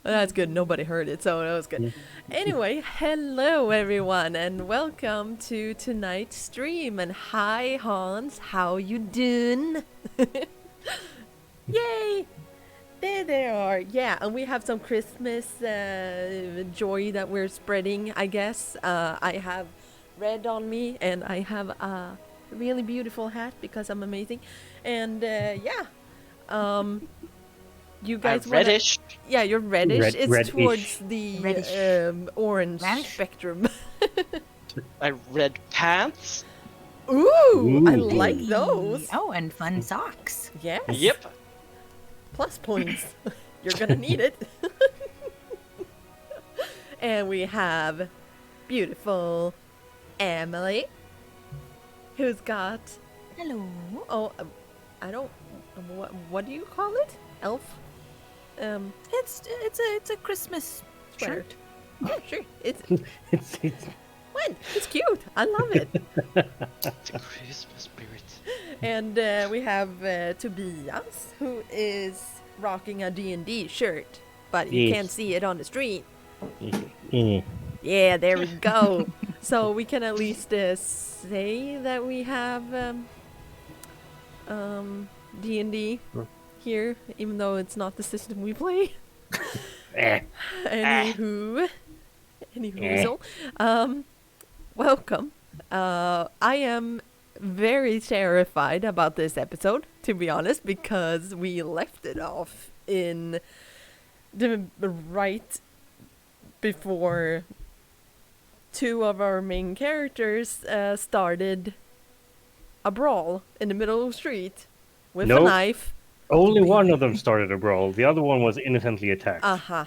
That's good. Nobody heard it, so that was good. Anyway, hello everyone, and welcome to tonight's stream. And hi, Hans, how you doing? Yay! There they are. Yeah, and we have some Christmas joy that we're spreading, I guess. I have red on me, and I have a really beautiful hat because I'm amazing. And you guys reddish. Yeah, you're reddish. It's reddish. towards the orange spectrum. My red pants. Ooh, I like those. Oh, and fun socks. Yes. Yep. Plus points. You're gonna need it. And we have beautiful Emily, who's got. Hello. Oh, I don't. What do you call it? Elf. It's a Christmas Sweater. shirt. Yeah, sure. It's It's what? It's cute. I love it. It's a Christmas spirit. And we have Tobias, who is rocking a D&D shirt, but you Yes. can't see it on the stream. Mm. Yeah, there we go. So we can at least say that we have D&D here, even though it's not the system we play. Anywho, welcome. I am very terrified about this episode, to be honest, because we left it off in the right before two of our main characters started a brawl in the middle of the street with a Nope. knife. Only one of them started a brawl. The other one was innocently attacked. Uh-huh.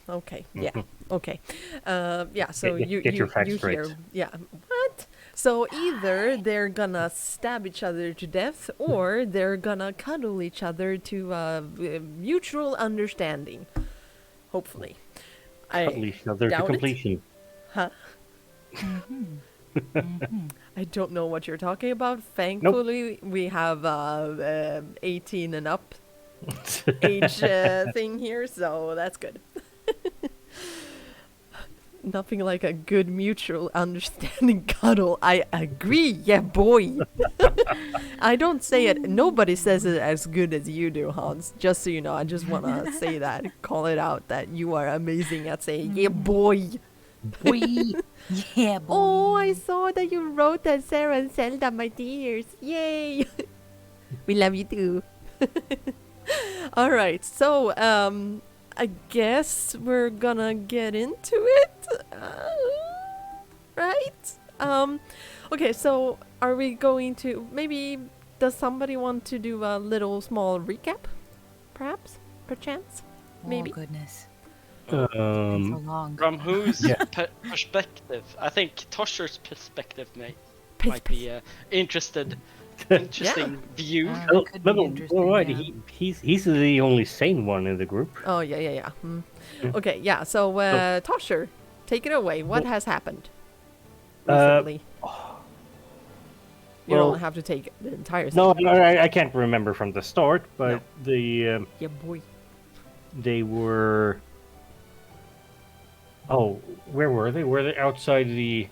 Okay. Yeah. Okay. Yeah. So Get your facts straight. hear. Yeah. What? So either they're gonna stab each other to death, or they're gonna cuddle each other to mutual understanding. Hopefully. Cuddle each other to doubt it. completion. Huh? I don't know what you're talking about. Thankfully, we have 18 and up age thing here, so that's good. Nothing like a good mutual understanding cuddle. I agree. Yeah, boy. I don't say it. Nobody says it as good as you do, Hans. Just so you know, I just want to say that. Call it out that you are amazing at saying, yeah, boy. Boy. Yeah, boy. Oh, I saw that you wrote that, Sarah and Zelda, my dears. Yay! We love you too. All right, so I guess we're gonna get into it, right? Okay, so are we going to does somebody want to do a little small recap, perhaps, perchance, maybe? Oh, goodness. Um, So long. From whose Yeah. perspective? I think Tosher's perspective Piss, might be interesting view. Oh, Could be no, interesting, all right. yeah. He's the only sane one in the group. Oh yeah. Okay, yeah. So Tosher, take it away. What has happened recently? You well, don't have to take the entire thing. No, I can't remember from the start, but Yeah, boy. they were. Oh, where were they? Were they outside the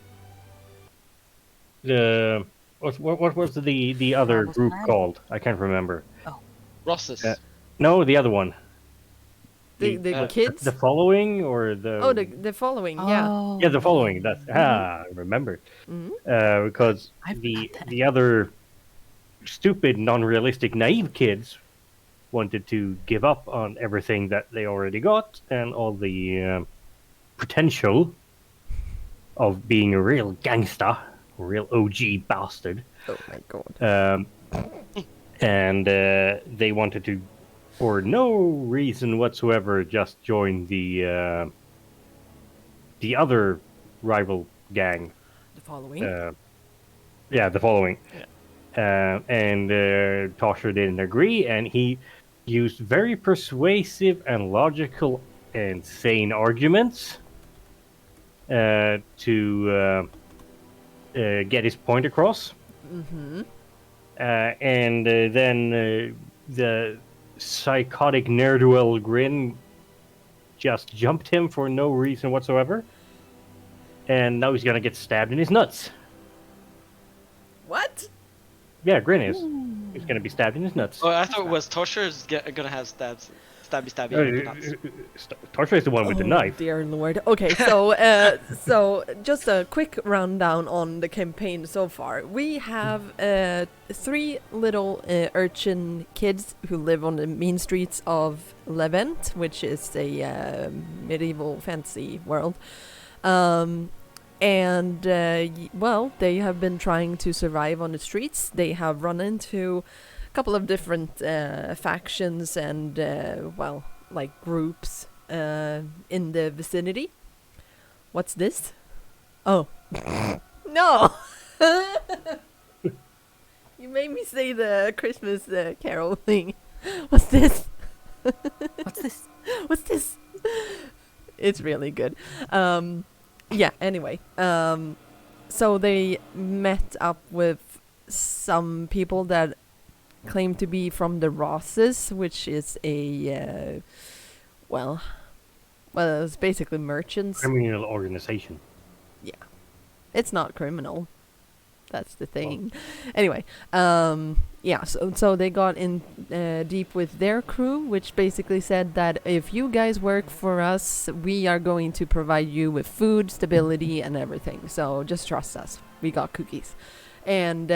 what was the other Marvel's group Plan? called? I can't remember. Ross's. No, the other one. The kids? The following or the Oh, the following, yeah. Oh. yeah, the following. That's I remember. Mhm. Because I forgot that. the other stupid, non-realistic, naive kids wanted to give up on everything that they already got and all the potential of being a real gangster, a real OG bastard. Oh my god. And they wanted to, for no reason whatsoever, just join the other rival gang. The following. The following. Yeah. And Tosher didn't agree, and he used very persuasive and logical and sane arguments to get his point across. Mm-hmm. And then the psychotic ne'er-do-well Grin just jumped him for no reason whatsoever. And now he's gonna get stabbed in his nuts. What? Yeah, Grin is. He's gonna be stabbed in his nuts. Oh, I thought it was Tosher's gonna have stabby in the nuts. Tosher is the one with the knife. Dear Lord. Okay, so so just a quick rundown on the campaign so far. We have 3 little urchin kids who live on the mean streets of Levent, which is a medieval fantasy world. Well, they have been trying to survive on the streets. They have run into a couple of different factions and, well, like groups in the vicinity. What's this? Oh. No! You made me say the Christmas carol thing. What's this? What's this? What's this? It's really good. Yeah, anyway. So they met up with some people that claim to be from the Rosses, which is a, well, it's basically merchants. Criminal organization. Yeah. It's not criminal. That's the thing. Anyway, yeah, so they got in deep with their crew, which basically said that if you guys work for us, we are going to provide you with food, stability, and everything. So just trust us. We got cookies. And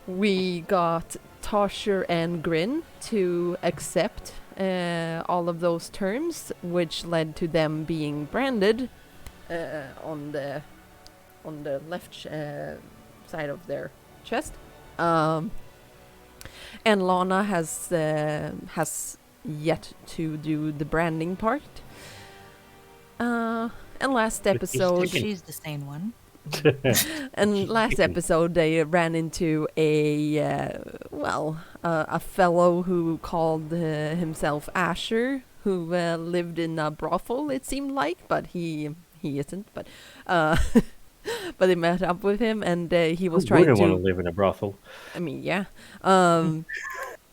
we got Tosher and Grin to accept all of those terms, which led to them being branded on the left side of their chest. And Lana has yet to do the branding part. And last episode, She's the sane one. and last episode they ran into a a fellow who called himself Asher, who lived in a brothel, it seemed like, but he isn't. But but they met up with him, and he was trying wouldn't to want to live in a brothel. I mean, yeah. And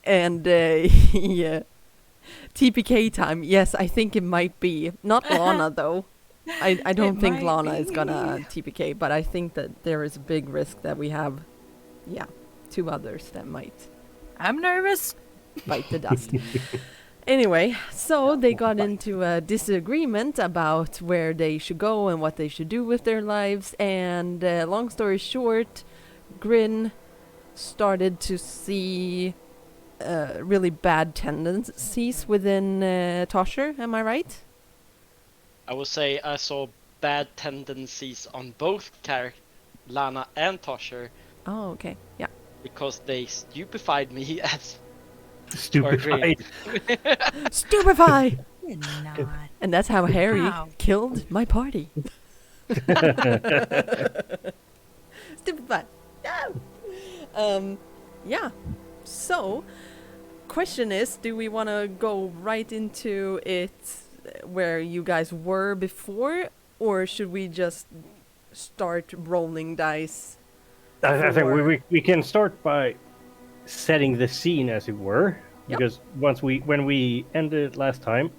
yeah. TPK time. Yes, I think it might be. Not Lana, though. I don't think might Lana is be. gonna TPK, but I think that there is a big risk that we have, 2 others that might I'm nervous. bite the dust. Anyway, so they got into a disagreement about where they should go and what they should do with their lives, and long story short, Grin started to see really bad tendencies within Tosher, am I right? I would say I saw bad tendencies on both Lana and Tosher, Oh, okay, yeah. because they stupefied me as Stupefied. Stupefy! You're not. And that's how Harry Wow. killed my party. Stupefy! No! Yeah. So, question is, do we want to go right into it where you guys were before, or should we just start rolling dice? I think we can start by setting the scene, as it were, Yep. because when we ended last time,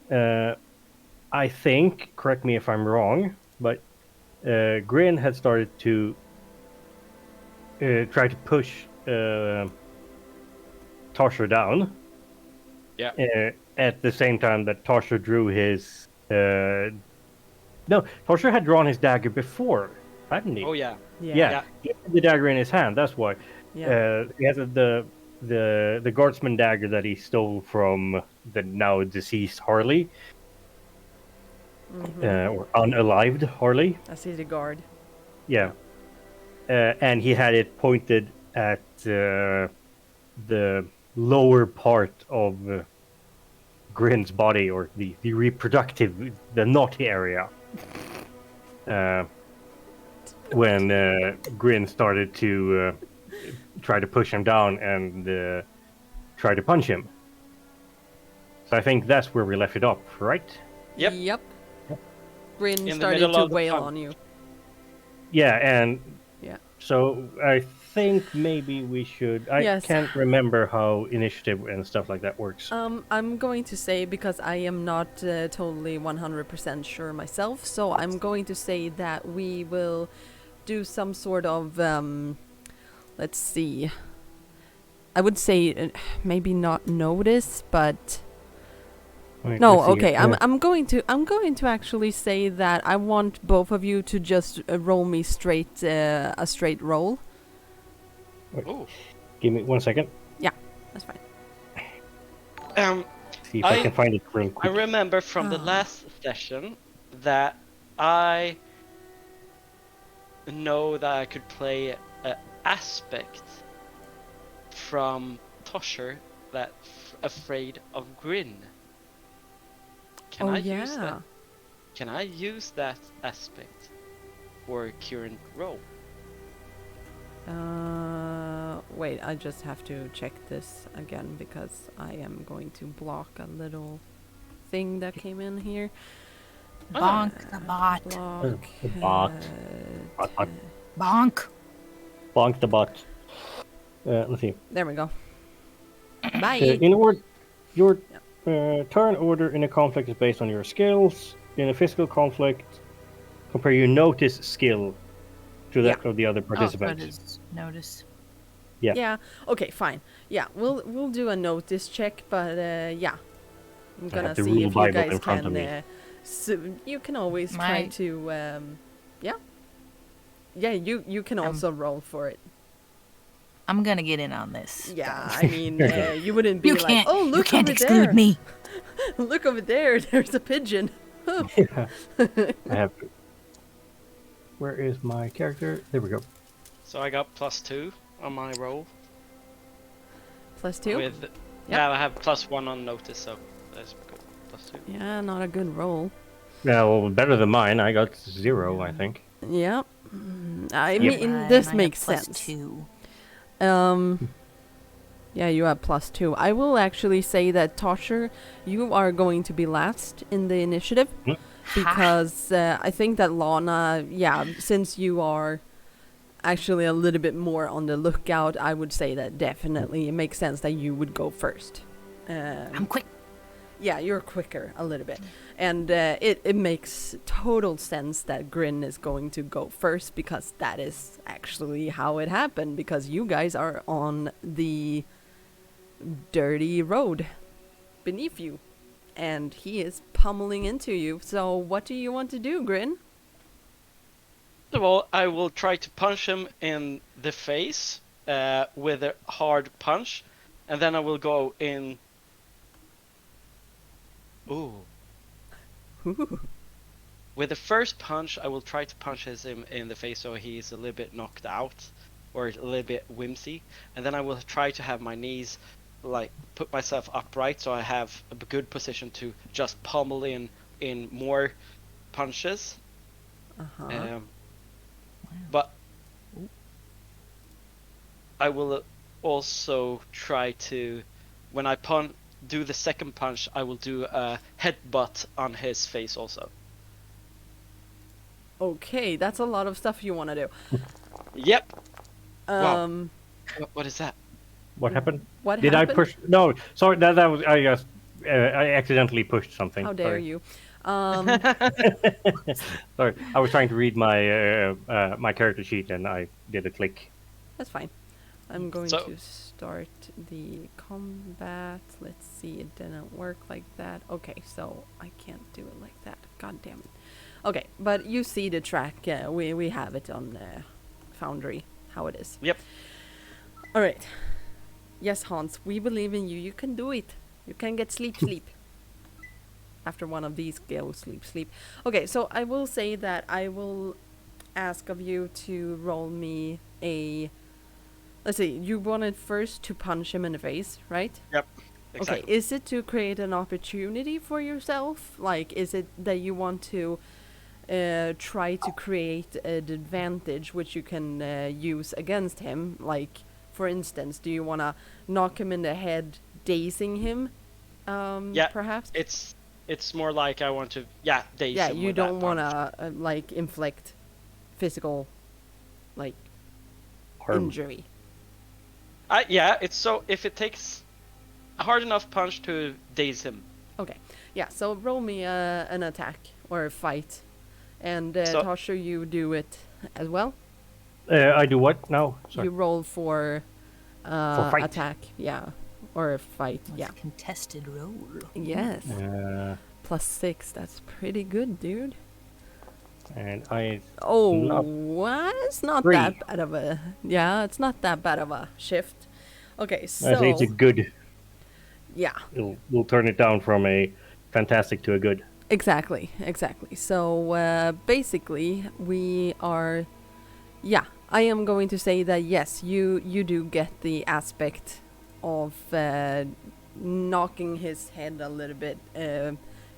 I think, correct me if I'm wrong, but Grin had started to try to push Tosher down. Yeah. At the same time that Tosher drew his. No, Tosher had drawn his dagger before, hadn't he? Oh yeah. Yeah, he had the dagger in his hand. That's why. Yeah. He has the the guardsman dagger that he stole from the now deceased Harley, or unalived Harley. I see the guard. Yeah, and he had it pointed at the lower part of Grin's body, or the reproductive, the naughty area. When Grin started to try to push him down and try to punch him. So I think that's where we left it up, right? Yep. Yep. Grin In the started middle to of the wail fun. on you. Yeah, and Yeah. so I think maybe we should. I Yes. can't remember how initiative and stuff like that works. I'm going to say, because I am not totally 100% sure myself, so I'm going to say that we will do some sort of, let's see. I would say maybe not notice, but Wait, no. let's see Okay, here. I'm going to actually say that I want both of you to just roll me straight a straight roll. Ooh. Give me 1 second. That's fine. See if I I- can find it real I quick. remember from the last session that I know that I could play an aspect from Tosher that's afraid of Grin. Can I use that? Can I use that aspect for current role? Wait, I just have to check this again because I am going to block a little thing that came in here. Bonk the bot. Block. The bot. Bot. Bonk. Bonk the bot. Let's see. There we go. Bye. In order, your turn order in a conflict is based on your skills. In a physical conflict, compare your notice skill to that of the other Oh, that participants. is notice. Yeah. Okay. Fine. Yeah. We'll do a notice check, but yeah, I'm I gonna have the see rule if you Bible guys in front of can. me. So you can always try My- to. Yeah. You can also roll for it. I'm gonna get in on this. Yeah. I mean, you wouldn't be You like, can't. oh, look you can't over exclude there. me. Look over there. There's a pigeon. Yeah. I have. Where is my character? There we go. So I got +2 on my roll. +2. With yeah, I have +1 on notice, so that's good. +2. Yeah, not a good roll. Yeah, well, better than mine. I got 0, I think. Yeah. I Yep. mean, Right, this and I makes have sense. +2. Yeah, you have +2. I will actually say that Tosher, you are going to be last in the initiative Hmm. because I think that Lana, yeah, since you are actually a little bit more on the lookout, I would say that definitely it makes sense that you would go first. I'm quick. Yeah, you're quicker a little bit. And it makes total sense that Grin is going to go first because that is actually how it happened, because you guys are on the dirty road beneath you and he is pummeling into you. So what do you want to do, Grin? First of all, I will try to punch him in the face with a hard punch, and then I will go in. Ooh. Ooh. With the first punch, I will try to punch him in the face so he's a little bit knocked out, or a little bit whimsy, and then I will try to have my knees, like, put myself upright so I have a good position to just pummel in more punches. Uh-huh. But I will also try to, when I do the second punch, I will do a headbutt on his face also. Okay, that's a lot of stuff you want to do. Yep. Wow. Um, What is that? What happened? what Did happened? I push? No, sorry. That was I just I accidentally pushed something. How dare Sorry. you? Sorry, I was trying to read my my character sheet and I did a click. That's fine. I'm going So- to start the combat. Let's see, it didn't work like that. Okay, so I can't do it like that. God damn it. Okay, but you see the track. We have it on Foundry, how it is. Yep. All right. Yes, Hans, we believe in you. You can do it. You can get sleep. After one of these, go sleep. Okay, so I will say that I will ask of you to roll me a... Let's see, you wanted first to punch him in the face, right? Yep. Exactly. Okay, is it to create an opportunity for yourself? Like, is it that you want to try to create an advantage which you can use against him? Like, for instance, do you want to knock him in the head, dazing him? Yeah, Perhaps? It's more like I want to, daze Yeah, him you with that don't want punch. to, like, inflict physical, like, Harm. injury. It's so if it takes a hard enough punch to daze him. Okay, yeah, so roll me an attack or a fight. And So- Tasha, you do it as well? I do what now? Sorry. You roll for fight. attack, yeah, or a fight, With yeah. contested roll. Yes, Uh, +6. That's pretty good, dude. and I Oh, Not what? It's not 3. that bad of a... Yeah, it's not that bad of a shift. Okay, so... say it's a good. Yeah, We'll turn it down from a fantastic to a good. exactly. So, basically, we are... Yeah, I am going to say that, yes, you do get the aspect of knocking his head a little bit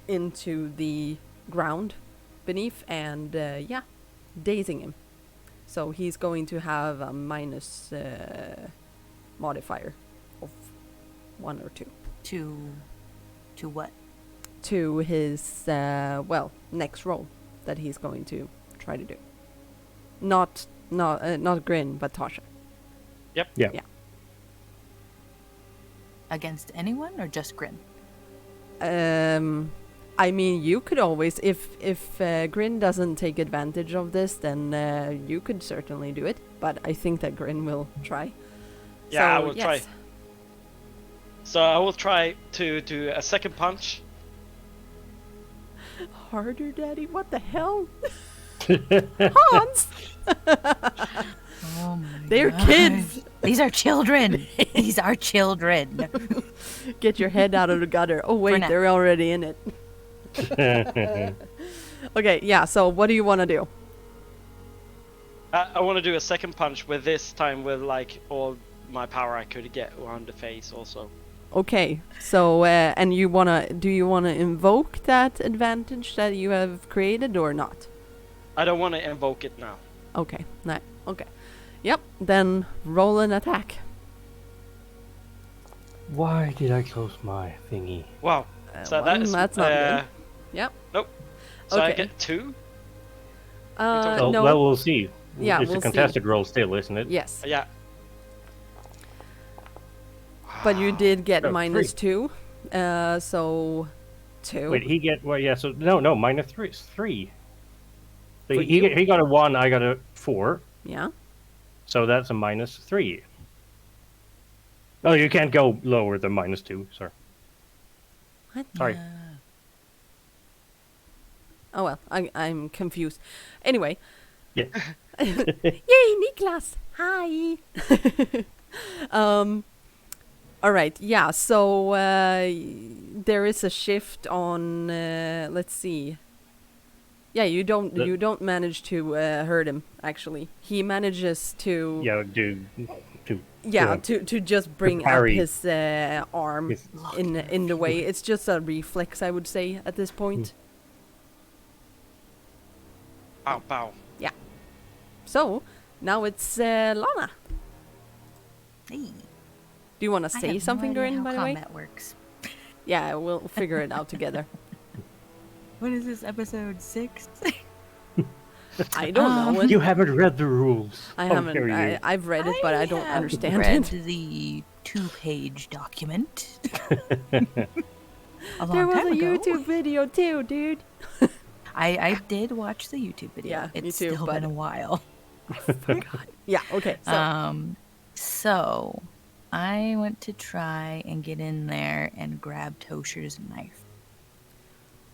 into the ground beneath and, dazing him. So he's going to have a minus modifier of 1 or 2 To what? to his, next roll that he's going to try to do. Not Grin, but Tasha. Yeah. Yeah. Against anyone or just Grin? I mean, you could always, if Grin doesn't take advantage of this, then you could certainly do it. But I think that Grin will try. Yeah, So, I will try. yes. So I will try to do a second punch. Harder, Daddy. What the hell, Hans? Oh my They're gosh. kids. These are children. These are children. Get your head out of the gutter. Oh wait, now. they're already in it. Okay, yeah. So what do you want to do? I want to do a second punch with this time with like all my power I could get around the face also. Okay, so and do you wanna invoke that advantage that you have created or not? I don't want to invoke it now. Okay, okay. Yep, then roll an attack. Why did I close my thingy? Wow. So Well, that's not good. Yep. Nope. So I Okay. get 2. Well, no. well, we'll see. Yeah, It's we'll a see. contested roll still, isn't it? Yes, Yeah. but you did get Oh, minus 2, so 2. Wait, he get well, yeah. So no, minus 3. 3. So For he you? he got a 1. I got a 4. Yeah. So that's a minus 3. Oh, you can't go lower than minus 2. Sorry. What? Sorry. Oh well, I'm confused. Anyway. Yeah. Yay, Niklas! Hi. All right. Yeah. So there is a shift on. Let's see. Yeah, you don't manage to hurt him. Actually, he manages to. Yeah, To just bring up parry. his arm His- in the way. It's just a reflex, I would say, at this point. Pow, pow. So now it's Lana. Hey, Do you want to I say have something, no idea Durin? how By the way. combat works. Yeah, we'll figure it out together. What is this, episode 6? I don't know. You haven't read the rules. I How haven't. dare you. I've read it, but I don't have understand read it. the 2-page document. There was a YouTube video too, dude. I did watch the YouTube video. Yeah, me it's too, still but- been a while. Forgot. Yeah. Okay. So So I went to try and get in there and grab Tosher's knife.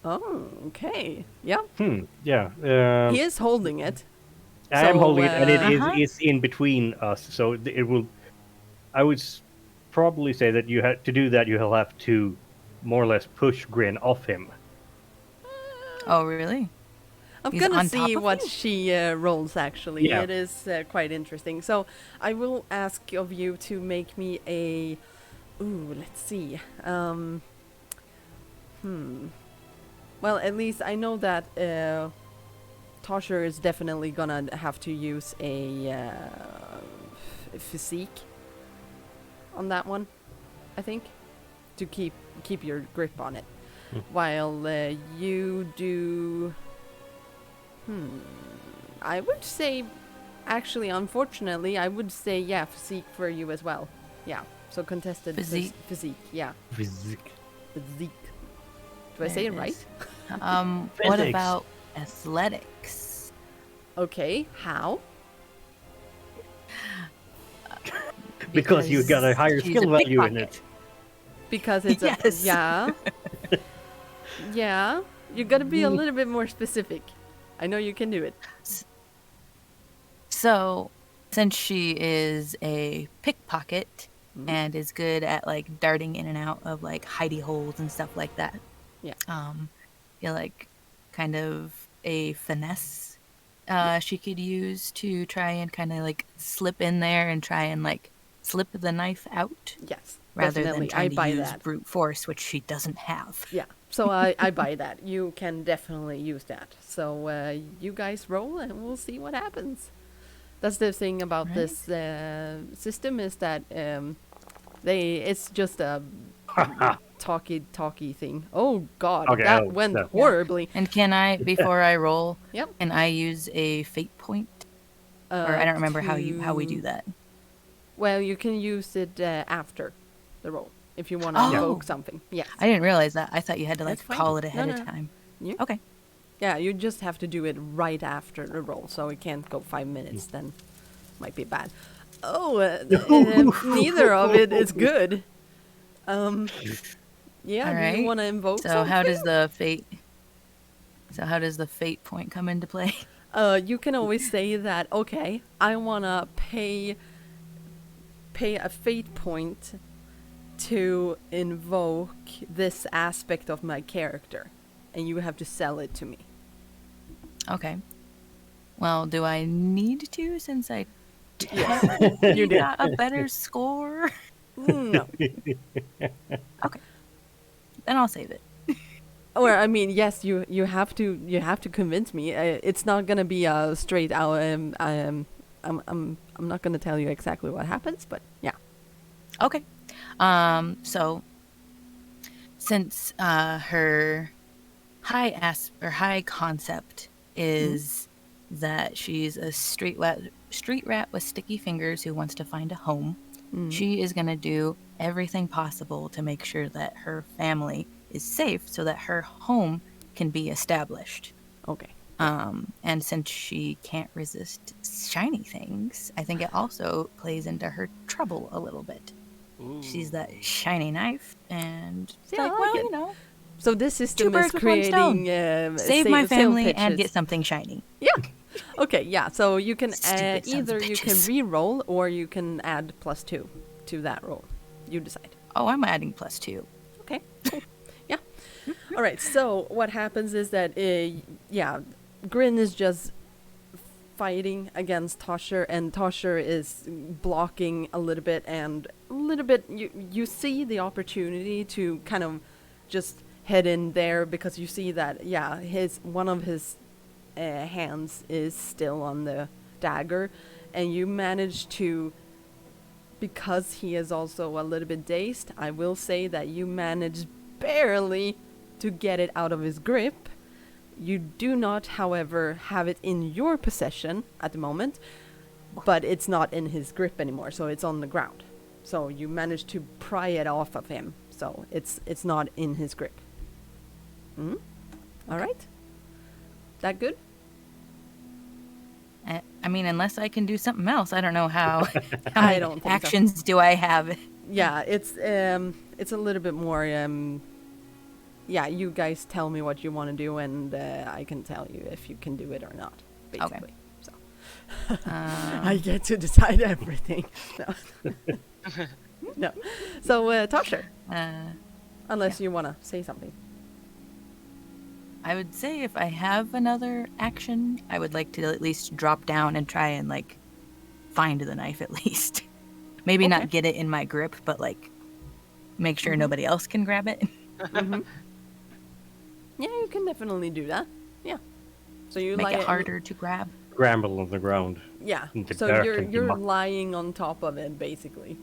oh, okay. Yeah. Yeah. He is holding it. I am so, holding it, and it uh-huh. is in between us, so it will. I would probably say that to do that you'll have to more or less push Grin off him. Oh, really? I'm He's gonna on see top of what him? she rolls, actually. Yeah. It is quite interesting. So I will ask of you to make me a... Ooh, let's see. Well, at least I know that Tosher is definitely gonna have to use a physique on that one, I think, to keep your grip on it. While you do... I would say, actually, unfortunately, I would say, yeah, physique for you as well. Yeah, so contested physique, yeah. Physique. Do I say it There it right? is. What Physics. about athletics? Okay, how? Because you got a higher she's skill value in pickpocket. it. Because it's Yes. yeah. Yeah, you gotta be a little bit more specific. I know you can do it. So, since she is a pickpocket and is good at like darting in and out of like hidey holes and stuff like that, Yeah. feel like kind of a finesse she could use to try and kind of like slip in there and try and like slip the knife out Yes, rather definitely. than trying I buy to use that. brute force, which she doesn't have. Yeah, so I buy that. You can definitely use that. So you guys roll and we'll see what happens. That's the thing about Right. this system, is that it's just a talky thing. Oh god, Okay, that oh, went no. horribly. And can I, before I roll, Yep. can I use a fate point? Or I don't remember how we do to- that. Well, you can use it after the roll if you want to Oh. invoke something. Yes. I didn't realize that. I thought you had to like That's fine. call it ahead No, of no. time. You- Okay. Yeah, you just have to do it right after the roll, so it can't go 5 minutes. Then might be bad. Oh, neither of it is good. Yeah. All Do you right. want to invoke So something? how does the fate point come into play? You can always say that. Okay, I wanna pay a fate point to invoke this aspect of my character, and you have to sell it to me. Okay. Well, do I need to since I Yes, you got a better score? no. Okay. Then I'll save it. Or I mean, yes, you have to convince me. It's not gonna be a straight out. I'm not gonna tell you exactly what happens, but yeah. Okay. So since her high concept is that she's a street rat with sticky fingers who wants to find a home, she is going to do everything possible to make sure that her family is safe so that her home can be established. Okay. And since she can't resist shiny things, I think it also plays into her trouble a little bit. She's that shiny knife, and it's Yeah, I like, like well, it. you know, So this two system is birds with one stone. creating Save my sale family and pitches. get something shiny. Yeah. Okay. Yeah. So you can Stupid sons of either you can bitches. re-roll or you can add +2 to that roll. You decide. Oh, I'm adding +2. Okay. Cool. Yeah. All right. So what happens is that Grin is just fighting against Tosher, and Tosher is blocking a little bit, and a little bit you see the opportunity to kind of just head in there, because you see that one of his hands is still on the dagger, and you manage to, because he is also a little bit dazed, I will say that you managed barely to get it out of his grip. You do not, however, have it in your possession at the moment, but it's not in his grip anymore, so it's on the ground. So you managed to pry it off of him, so it's not in his grip. All right. That good? I mean, unless I can do something else, I don't know how. How I many don't think so. actions do I have? Yeah, it's a little bit more. You guys tell me what you want to do, and I can tell you if you can do it or not. Basically, so I get to decide everything. No. No. So, Tasha, Uh, unless you want to say something. I would say if I have another action, I would like to at least drop down and try and like find the knife at least. Maybe Okay. not get it in my grip, but like make sure nobody else can grab it. Yeah, you can definitely do that. Yeah. So you Make lie it harder to grab. Scramble on the ground. Yeah. in the So dark you're and the you're muck. lying on top of it basically.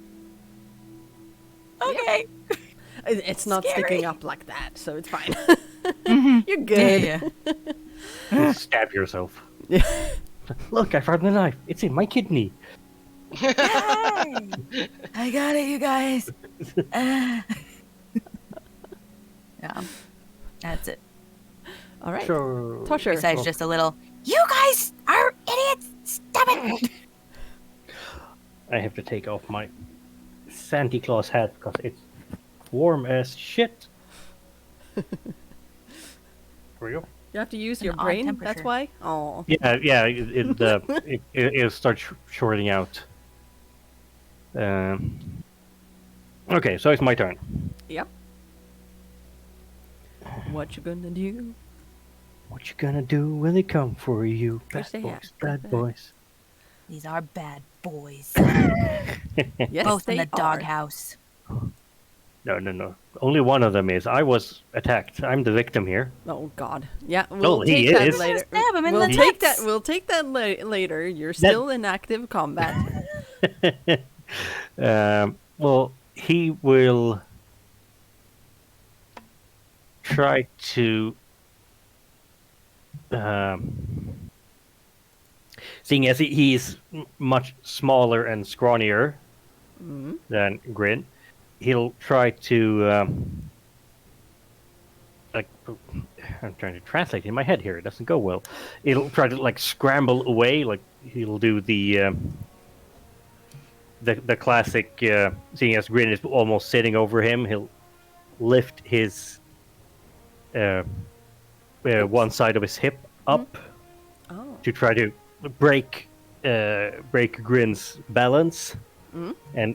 Okay. It's not Scary. sticking up like that, so it's fine. Mhm. You're good. Yeah. You stab yourself. Look, I found the knife. It's in my kidney. Yay! I got it, you guys. Yeah. That's it. All right. So, Tosher. Besides just a little, you guys are idiots. Stop it. I have to take off my Santa Claus hat because it's warm as shit. Here we go. You have to use An your odd brain. That's temperature. why. Oh. Yeah. It starts shorting out. Okay, so it's my turn. Yep. What you gonna do? What you gonna do when they come for you? Wish Bad they had boys, come bad back. boys. These are bad boys. Yes, Both in they the are. doghouse. No. Only one of them is. I was attacked. I'm the victim here. Oh God. Yeah, we'll he take that is. later. Stab him in We'll the take that. nuts. We'll take that later. You're still in active combat. Well, he will try to. Seeing as he's much smaller and scrawnier than Grin, he'll try to. Like, I'm trying to translate in my head here. It doesn't go well. He'll try to like scramble away. Like he'll do the classic. Seeing as Grin is almost sitting over him, he'll lift his one side of his hip up Oh. to try to break Grin's balance, and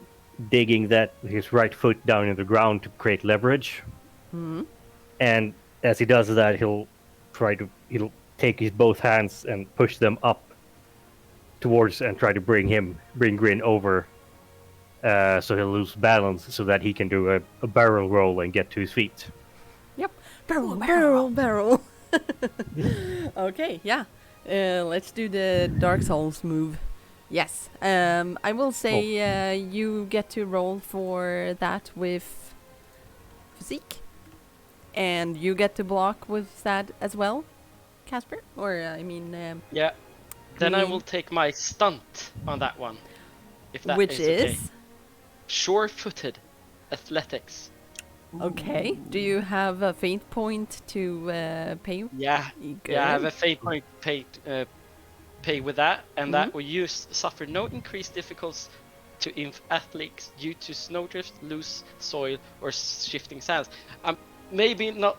digging his right foot down in the ground to create leverage. And as he does that, he'll take his both hands and push them up towards and try to bring Grin over, so he'll lose balance so that he can do a barrel roll and get to his feet. Yep. Barrel, Ooh, barrel, barrel. Okay, yeah. Let's do the Dark Souls move. Yes. I will say you get to roll for that with physique. And you get to block with that as well, Casper? Or, Yeah. Then I Green. will take my stunt on that one. If that which is okay. is? Sure-footed athletics. Okay. Do you have a feint point to pay? Yeah. Good. Yeah, I have a fate point pay with that, and that Mm-hmm. will suffer no increased difficulties to athletes due to snowdrift, loose soil, or shifting sands. Maybe not.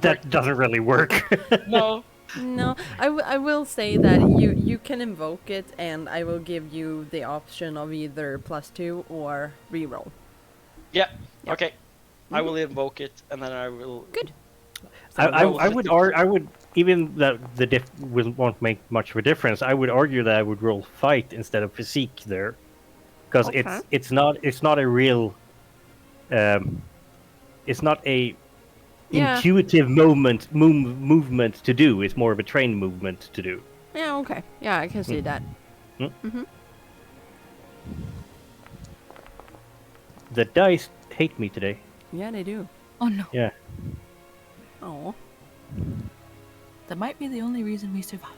That doesn't really work. No. No, I will say that you can invoke it, and I will give you the option of either +2 or reroll. Yeah. Yep. Okay. I will invoke it, and then I will. Good. I would even that the won't make much of a difference. I would argue that I would roll fight instead of physique there, because Okay. it's not a real it's not a Yeah. intuitive movement to do. It's more of a trained movement to do. Yeah. Okay. Yeah, I can see that. The dice hate me today. Yeah, they do. Oh no. Yeah. Oh. That might be the only reason we survive.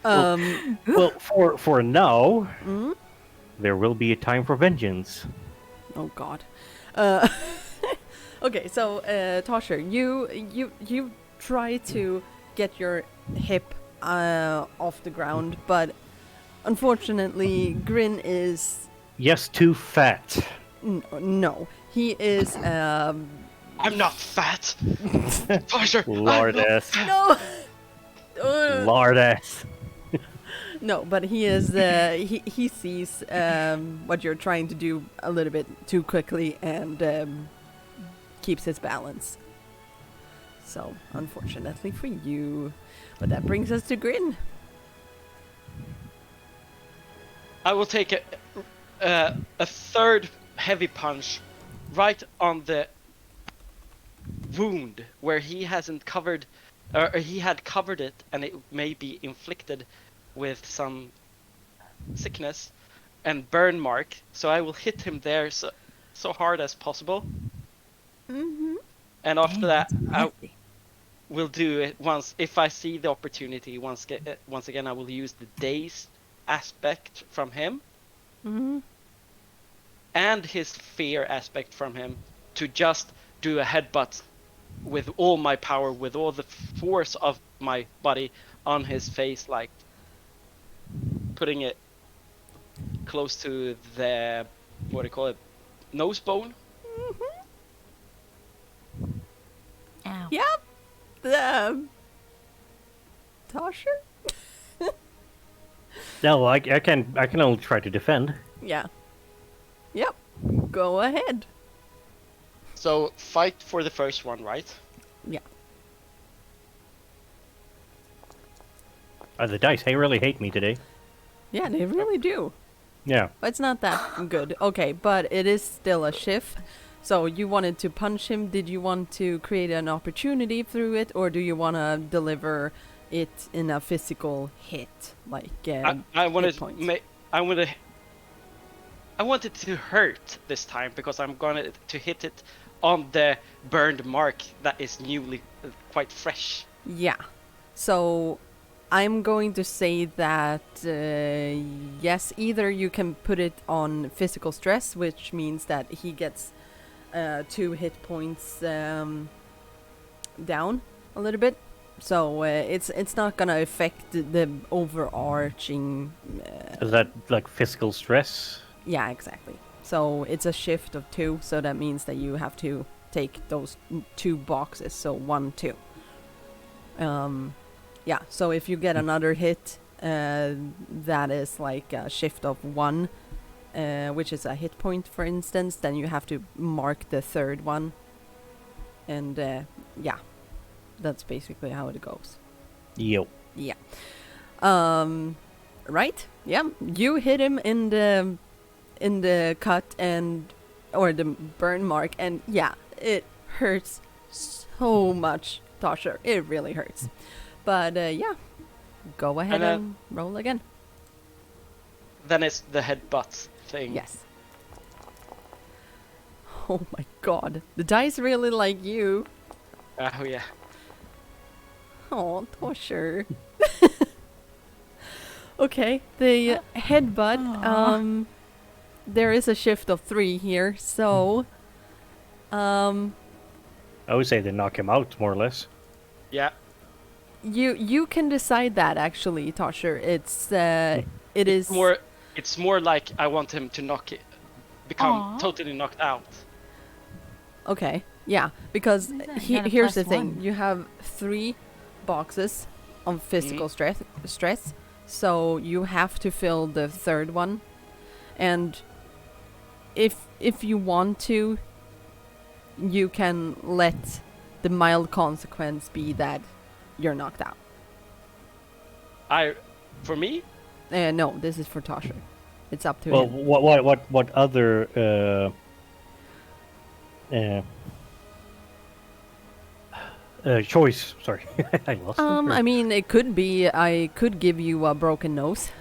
Well, for now, there will be a time for vengeance. Oh God. Okay, so Tasha, you try to get your hip off the ground, but unfortunately, Grin is Yes, too fat. no. He is I'm not fat. Tasha, Lord ass. no. Lord ass. No, but he is. He sees what you're trying to do a little bit too quickly and keeps his balance. So, unfortunately for you, but that brings us to Grin. I will take a third heavy punch right on the wound where he hasn't covered, or he had covered it, and it may be inflicted with some sickness and burn mark. So I will hit him there so hard as possible. Mm-hmm. And after Dang, that, that's I nasty. will do it once if I see the opportunity. Once again, I will use the dazed aspect from him Mm-hmm. and his fear aspect from him to just do a headbutt with all my power, with all the force of my body on his face, like putting it close to the, what do you call it, nose bone. Ow. Yep. Tasher? No, I can only try to defend. Yeah. Yep. Go ahead. So fight for the first one, right? Yeah. The dice, they really hate me today. Yeah, they really do. Yeah. But it's not that good. Okay, but it is still a shift. So you wanted to punch him. Did you want to create an opportunity through it, or do you want to deliver it in a physical hit, like I wanted hit points? I wanted to hurt this time because I'm going to hit it on the burned mark that is newly quite fresh. Yeah. So I'm going to say that yes, either you can put it on physical stress, which means that he gets 2 hit points down a little bit. So it's not gonna affect the overarching. Is that like physical stress? Yeah, exactly. So it's a shift of 2, so that means that you have to take those 2 boxes. So 1, 2. Yeah. So if you get another hit, that is like a shift of 1, which is a hit point, for instance. Then you have to mark the third one, and yeah, that's basically how it goes. Yo. Yeah. Right? Yeah. You hit him in the cut or the burn mark, and yeah, it hurts so much, Tasha. It really hurts. But yeah, go ahead and roll again. Then it's the headbutt thing. Yes. Oh my god. The dice really like you. Oh yeah. Oh, Tosher. Okay, the headbutt. There is a shift of 3 here, so. I would say they knock him out, more or less. Yeah. You can decide that actually, Tosher. It's more like I want him to become totally knocked out. Okay, yeah, because You got a here's the plus thing: 1. you have 3 boxes of physical stress, so you have to fill the third one, and if you want to, you can let the mild consequence be that you're knocked out. For me, No, this is for Tasha. It's up to Well, him. what other choice? Sorry, I lost. I mean, it could be I could give you a broken nose,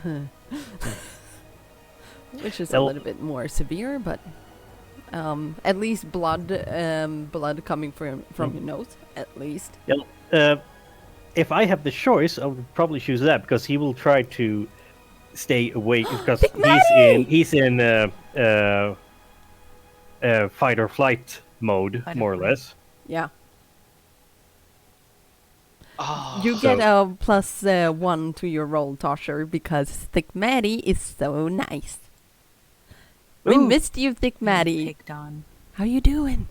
which is a Well- little bit more severe, but at least blood coming from your nose, at least. If I have the choice, I would probably choose that because he will try to stay awake because he's in fight or flight mode, Fight or more or flight. less. Yeah. oh, You get a +1 to your roll, Tosher, because Thick Maddie is so nice. We Ooh. missed you, Thick Maddie. Picked on. How you doing?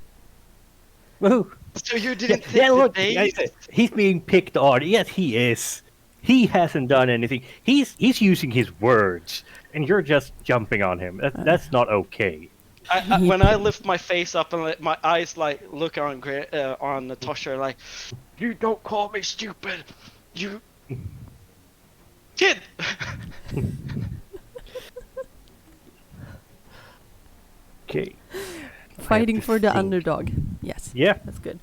Woohoo! so you didn't Yeah, take look, the days? he's being picked on. Yes, he is. He hasn't done anything. He's using his words, and you're just jumping on him. That's not okay. When I lift my face up and my eyes like look on Tosher like, you don't call me stupid, you kid. Okay. Fighting to for the think. underdog. Yes. Yeah. That's good.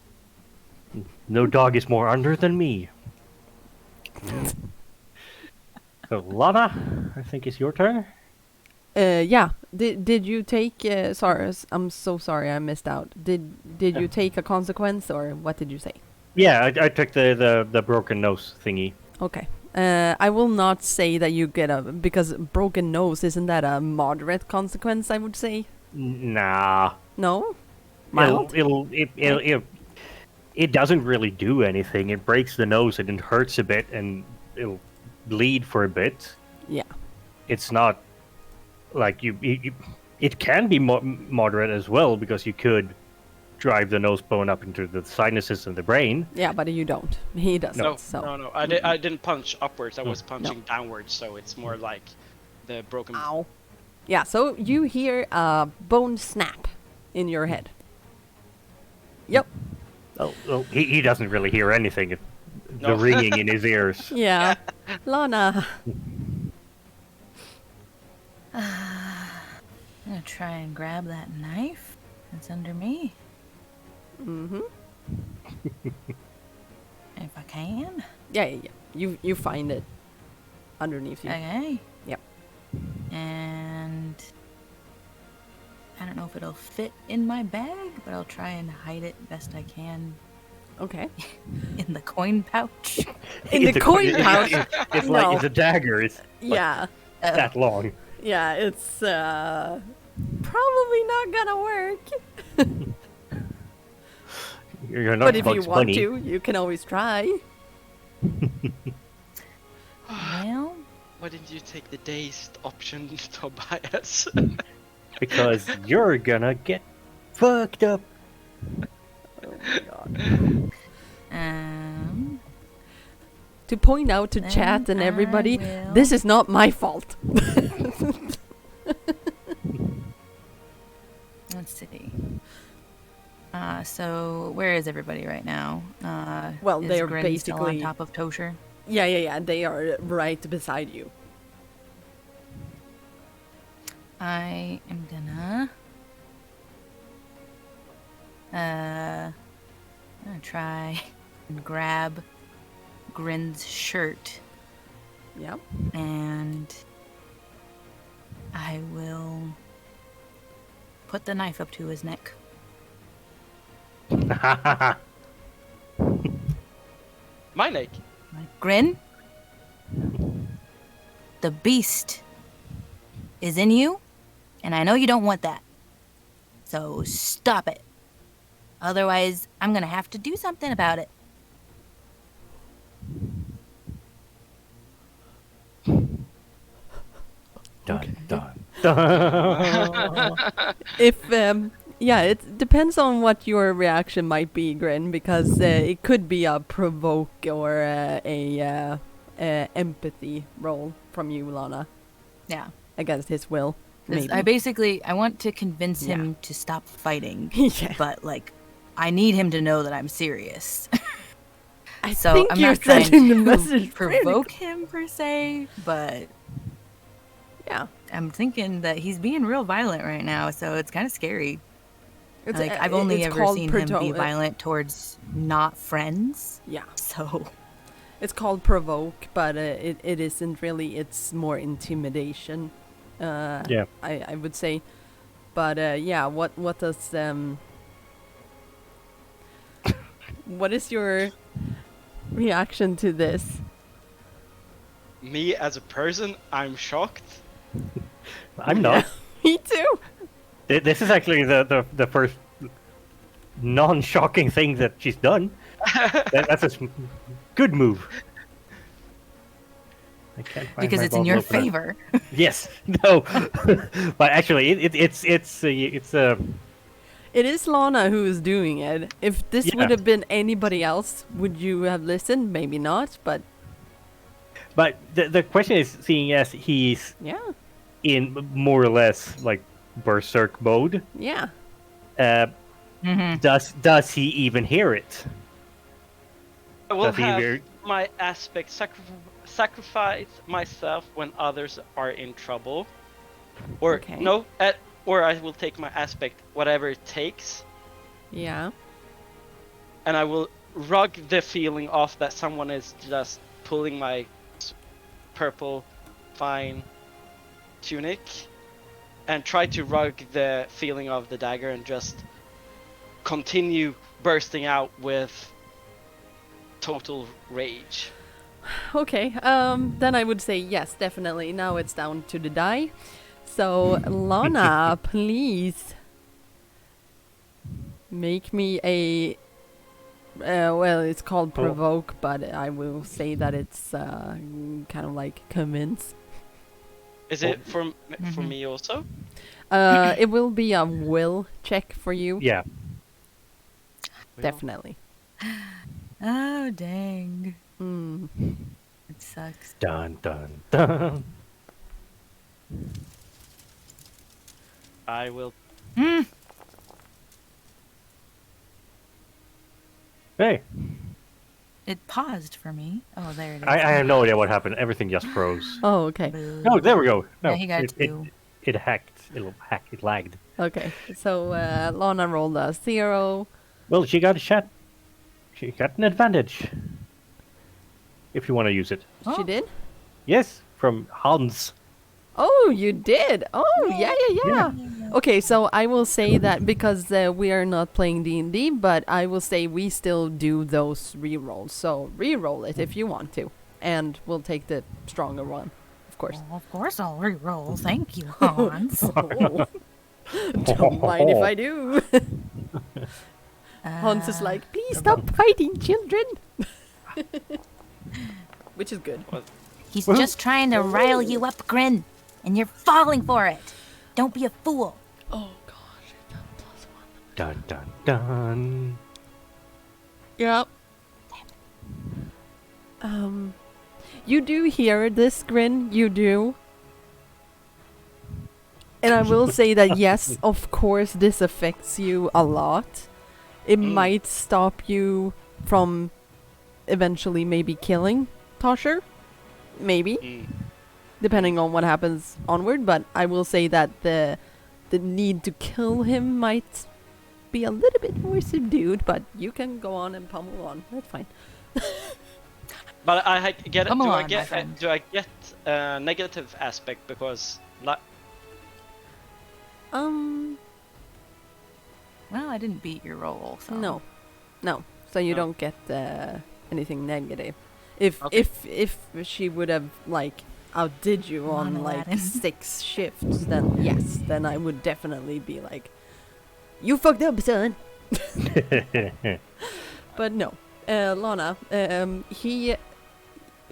No dog is more under than me. So Lana, I think it's your turn. Yeah. Did you take? Sorry, I'm so sorry I missed out. Did you take a consequence or what did you say? Yeah, I took the broken nose thingy. Okay. I will not say that you get a because broken nose isn't that a moderate consequence? I would say. Nah. No. Mild. It doesn't really do anything. It breaks the nose and it hurts a bit and it'll bleed for a bit. Yeah. It's not like it can be moderate as well because you could drive the nose bone up into the sinuses and the brain. Yeah, but you don't. He doesn't. No, so. no. I didn't punch upwards. I was punching downwards, so it's more like the broken. Ow. Yeah, so you hear a bone snap in your head. Yep. Oh, he doesn't really hear anything. The No. ringing in his ears. Yeah. Lana. I'm gonna try and grab that knife that's under me. Mm-hmm. If I can. Yeah. You find it underneath you. Okay. Yep. And I don't know if it'll fit in my bag, but I'll try and hide it best I can Okay. in the coin pouch. In the coin pouch. It's No. like it's a dagger. It's like Yeah. that long. Yeah, it's probably not gonna work. You're not But if you Bugs want Bunny. to, you can always try. Well, Why didn't you take the dazed option, Tobias? Because you're gonna get fucked up. Oh my god. To point out to Then chat and I everybody, will- this is not my fault. let's see. So where is everybody right now? Well, is they're Grin still on basically- top of Tosher. Yeah, they are right beside you. I am gonna try and grab Grin's shirt Yeah. and I will put the knife up to his neck. My neck. Like, Grin, the beast is in you, and I know you don't want that. So stop it. Otherwise, I'm gonna have to do something about it. Dun, dun. If yeah, it depends on what your reaction might be, Grin, because it could be a provoke or a empathy roll from you, Lana, Yeah. against his will. 'Cause Maybe. I want to convince Yeah. him to stop fighting, Yeah. but like, I need him to know that I'm serious. I So think I'm you're not trying sending the to message provoke him per se, but Yeah. I'm thinking that he's being real violent right now, so it's kind of scary. It's, Like, I've only it's ever called seen him be violent towards not friends, Yeah. so It's called provoke, but it isn't really. It's more intimidation. Yeah. I would say. But yeah, what does what is your reaction to this? Me as a person, I'm shocked. I'm not. Me too. This is actually the first non-shocking thing that she's done. That's a good move. I can't find because my it's in your bottle opener. favor. Yes. No. But actually, it's It is Lana who is doing it. If this Yeah. would have been anybody else, would you have listened? Maybe not, but But the question is, seeing as he's Yeah. in more or less like berserk mode, Yeah. does he even hear it? I will Does he have hear? my aspect sacrifice myself when others are in trouble, or Okay. no, or I will take my aspect whatever it takes, Yeah. and I will rug the feeling off that someone is just pulling my purple fine tunic, and try to rug the feeling of the dagger and just continue bursting out with total rage. Okay. Then I would say yes, definitely. Now it's down to the die. So Lana, please make me a. Well, it's called provoke, but I will say that it's kind of like convince. Is it for me also? It will be a will check for you. Yeah. Definitely. Oh, dang. Mm. It sucks. Dun dun dun. I will. Hey, It paused for me. Oh, there it is. I have no idea what happened. Everything just froze. Oh, okay. Boo. Oh, there we go. No, Yeah, he got it, two. it hacked. It lagged. Okay. So Lana rolled a 0. Well, she got a shot. She got an advantage. If you want to use it. Oh. She did? Yes, from Hans. Oh, you did. Oh, yeah. Okay, so I will say that because we are not playing D&D, but I will say we still do those rerolls. So reroll it if you want to, and we'll take the stronger one, of course. Oh, of course I'll re-roll. Thank you, Hans. Oh. Don't mind if I do. Hans is like, please stop fighting, children. Which is good. He's just trying to rile you up, Grin, and you're falling for it. Don't be a fool. Oh gosh, it's a +1. Dun dun dun. Yep. You do hear this, Grin. You do. And I will say that yes, of course, this affects you a lot. It might stop you from eventually maybe killing Tosher. Maybe. Depending on what happens onward. But I will say that the need to kill him might be a little bit more subdued. But you can go on and pummel on. That's fine. But I get it. Come Do on, I my get? friend. Do I get a negative aspect because? Well, I didn't beat your roll, so. No. So you No. don't get anything negative. If Okay. if she would have like outdid you on On like Aladdin. 6 shifts, then yes, then I would definitely be like, you fucked up, son. But no, Lana,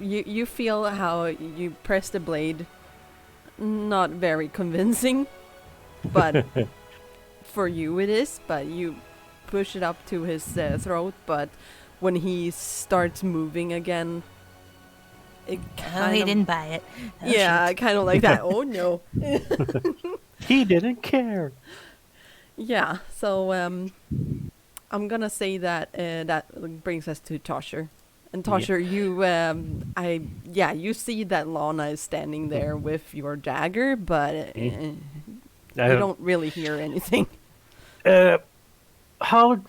you feel how you press the blade, not very convincing, but for you it is. But you push it up to his throat, but when he starts moving again, it Oh, kind he of, didn't buy it. Oh, yeah, shoot. kind of like that. Oh no. He didn't care. Yeah, so I'm gonna say that that brings us to Tosher. And Tosher, you see that Lana is standing there with your dagger, but you don't really hear anything.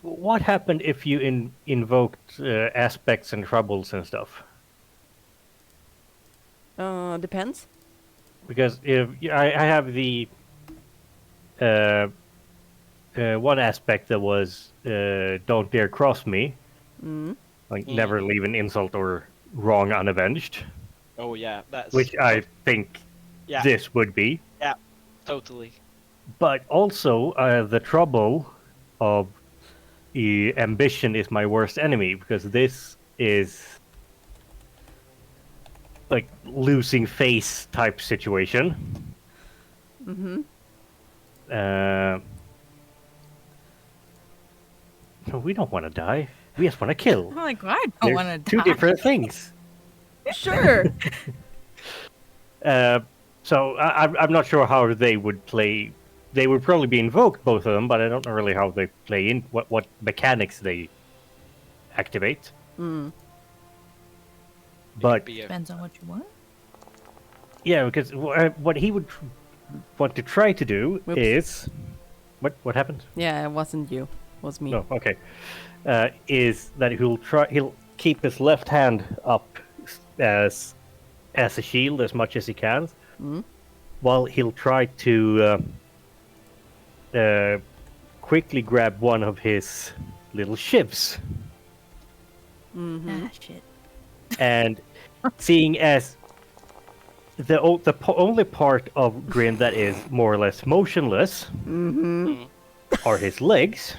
What happened if you invoked aspects and troubles and stuff? Depends. Because if I have the one aspect that was don't dare cross me, like never leave an insult or wrong unavenged, Oh yeah, that's. which I think Yeah. this would be. Yeah. Totally. But also the trouble of ambition is my worst enemy, because this is like losing face type situation. No, we don't want to die. We just want to kill. I'm like, I don't There's want to two die. different things. Sure. So I'm not sure how they would play. They would probably be invoked, both of them, but I don't know really how they play in what mechanics they activate. But Depends on what you want. yeah, because what he would want to try to do Whoops. is what happened? Yeah, it wasn't you. It was me. No, okay. Is that he'll keep his left hand up as a shield as much as he can, while he'll try to quickly grab one of his little shivs. Ah, shit. And seeing as the only part of Grin that is more or less motionless are his legs,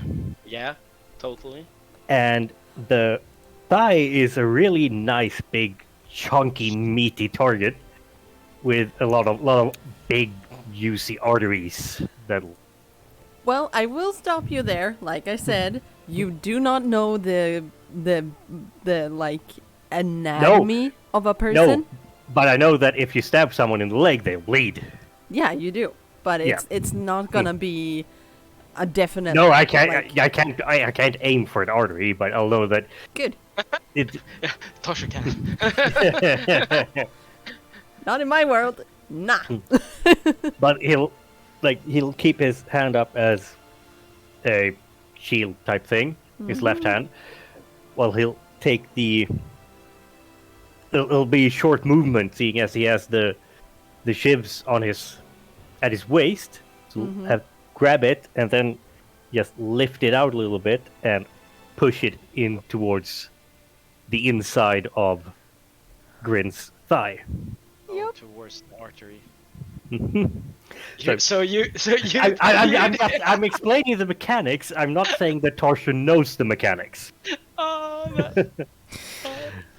Yeah, totally. and the thigh is a really nice, big, chunky, meaty target with a lot of big, juicy arteries that'll. Well, I will stop you there. Like I said, you do not know the like anatomy of a person. No, but I know that if you stab someone in the leg, they'll bleed. Yeah, you do. But it's not gonna be a definite. No, I can't. like- I can't. I can't aim for an artery, but I'll know that Good. it. Yeah, Tasha can. Not in my world. Nah. But he'll keep his hand up as a shield type thing, his left hand, while he'll take the. It'll be a short movement, seeing as he has the shivs on at his waist. So grab it and then just lift it out a little bit and push it in towards the inside of Grin's thigh. Oh, towards the artery. So- So you. I'm explaining the mechanics. I'm not saying that Tarsha knows the mechanics. Oh,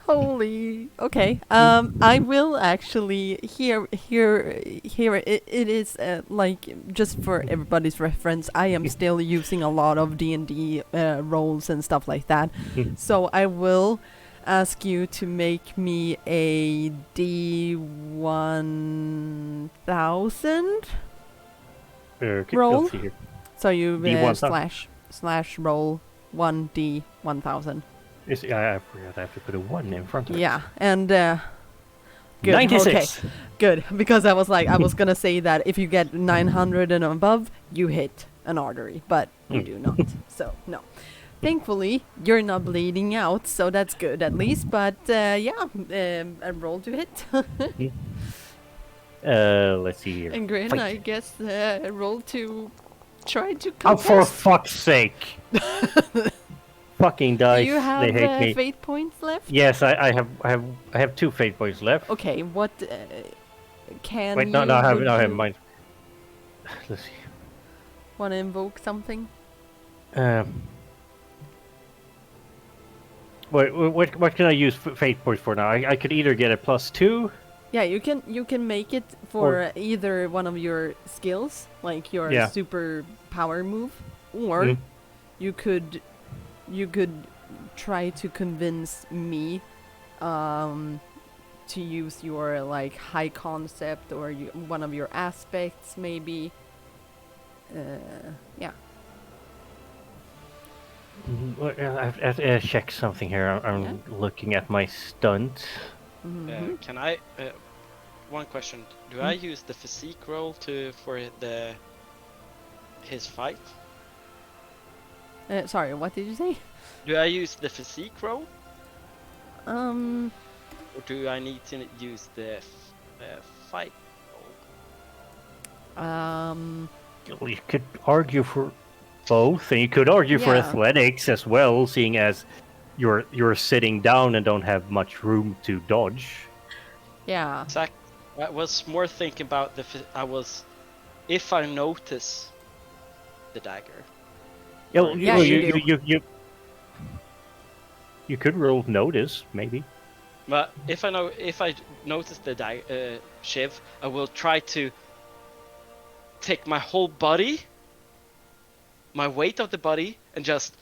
Holy. Okay. I will actually here. It is like just for everybody's reference. I am still using a lot of D&D roles and stuff like that. So I will ask you to make me a D1000. Okay, Roll. let's see here. So you D1000. slash roll 1D1000. I forgot I have to put a 1 in front of it. Yeah, and good. 96. Okay, good. Because I was gonna say that if you get 900 and above, you hit an artery, but you do not. So no. Thankfully, you're not bleeding out, so that's good at least. But yeah, a roll to hit. Let's see here. And Grin, Fight. I guess roll to try to Oh, for contest. fuck's sake! Fucking dice. Do you have they hate me. fate points left? Yes, I have 2 fate points left. Okay, what can Wait, you? no, I would have you mine. Let's see. Want to invoke something? What can I use fate points for now? I could either get a +2. Yeah, you can make it for either one of your skills, like your Yeah. super power move, or you could try to convince me to use your like high concept or one of your aspects maybe. Yeah. I have to check something here. I'm looking at my stunt. Can I? One question. Do I use the physique roll for his fight? Sorry, what did you say? Do I use the physique roll, Um. or do I need to use the fight roll? You could argue for both, and you could argue for Yeah. athletics as well, seeing as you're sitting down and don't have much room to dodge. Yeah. I was more thinking about if I notice the dagger. Yeah, well, Yeah, you you could roll notice, maybe. But if I notice the shiv, I will try to take my whole body, my weight of the body, and just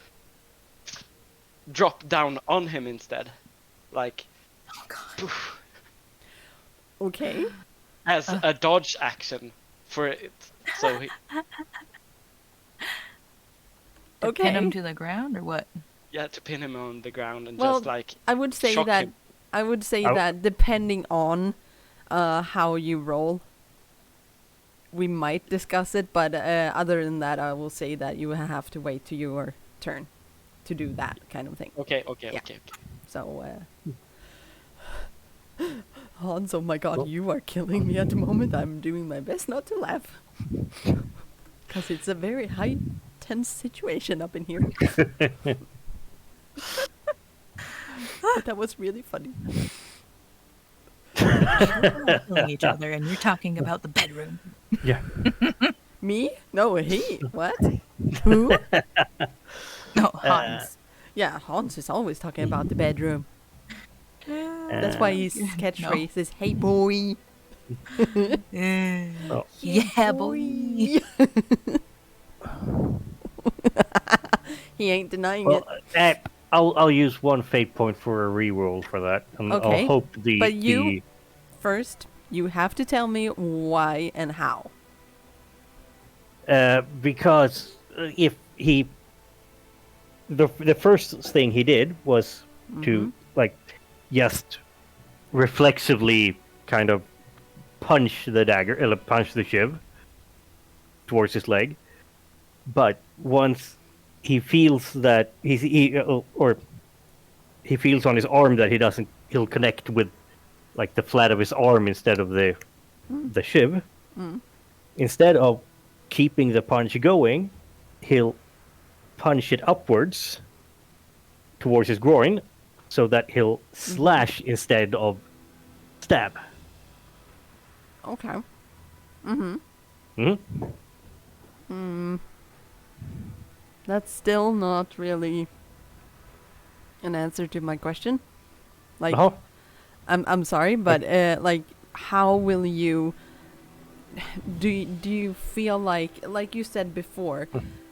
drop down on him instead, like. Oh god. Poof, Okay. as a dodge action for it. So To pin him Okay. to the ground or what? to pin him on the ground and Well, just like I would say shock that him. I would say Oh. that depending on how you roll, we might discuss it. But other than that, I will say that you have to wait to your turn to do that kind of thing. Okay. Yeah. So, Hans, oh my God, Well- you are killing me at the moment. I'm doing my best not to laugh because it's a very high tense situation up in here. But that was really funny. We're killing each other, and you're talking about the bedroom. Yeah. Me? No, he. What? Who? No, Hans. Yeah, Hans is always talking about the bedroom. That's why his catchphrase is, "Hey boy." Oh. Yeah, boy. He ain't denying Well, it. I'll use one fate point for a reroll for that, and Okay, I'll hope the but you- First, you have to tell me why and how. because if he the first thing he did was to like just reflexively kind of punch the dagger, punch the shiv towards his leg, but once he feels that he feels on his arm that he'll connect with like the flat of his arm instead of the shiv. Instead of keeping the punch going, he'll punch it upwards towards his groin so that he'll slash instead of stab. Okay. Hmm? That's still not really an answer to my question. Like, Oh, I'm sorry, but like, how will you? Do you feel like you said before,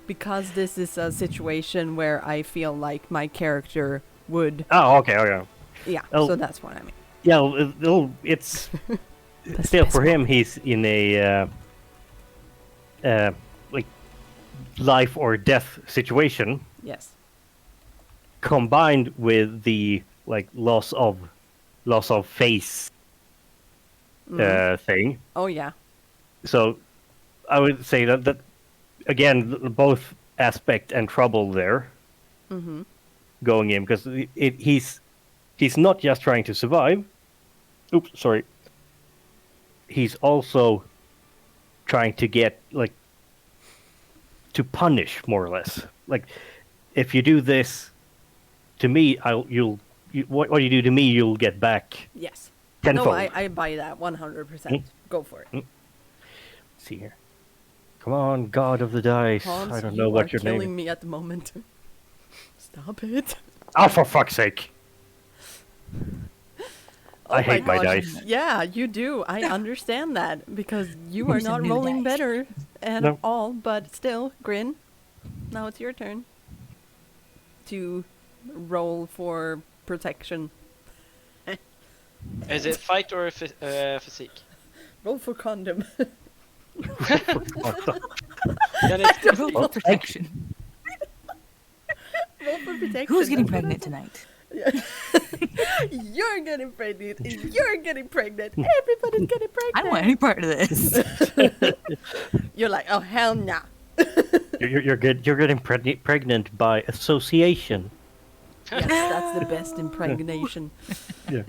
because this is a situation where I feel like my character would, okay. yeah. Oh. So that's what I mean. Yeah, it's That's still the for best him. He's in a like life or death situation, Yes. combined with the like loss of face thing. Oh yeah. So I would say that again, both aspect and trouble there going in, because he's not just trying to survive. Oops, sorry. He's also trying to get like to punish more or less. Like if you do this to me, what you do to me, you'll get back Yes. tenfold. No, I buy that 100%. Go for it. See here. Come on, God of the Dice. Hans, I don't you know are what your killing name. me at the moment. Stop it. Oh, for fuck's sake! I Oh hate my gosh. dice. Yeah, you do. I understand that because you are Here's a not new rolling dice. better at No. all. But still, Grin. Now it's your turn to roll for protection. Is it fight or physique? Roll for condom. Then it's Roll for protection. Roll for protection. Who's getting pregnant tonight? You're getting pregnant. You're getting pregnant. Everybody's getting pregnant. I don't want any part of this. You're like, oh hell nah. You're good. You're getting pregnant by association. Yes, that's the best impregnation. Yeah.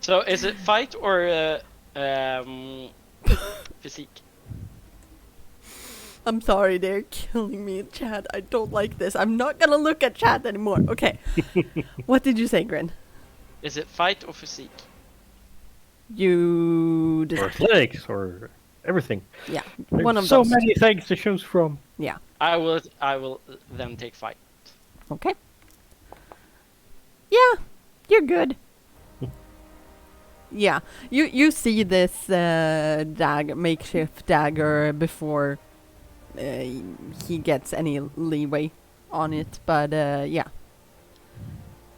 So is it fight or physique? I'm sorry, they're killing me in chat. I don't like this. I'm not gonna look at chat anymore. Okay. What did you say, Grin? Is it fight or physique? You Or decide. athletics, or everything. Yeah, There's one of so those. many things to choose from. Yeah. I will then take fight. Okay. Yeah, you're good. Yeah, you see this makeshift dagger before he gets any leeway on it, but yeah.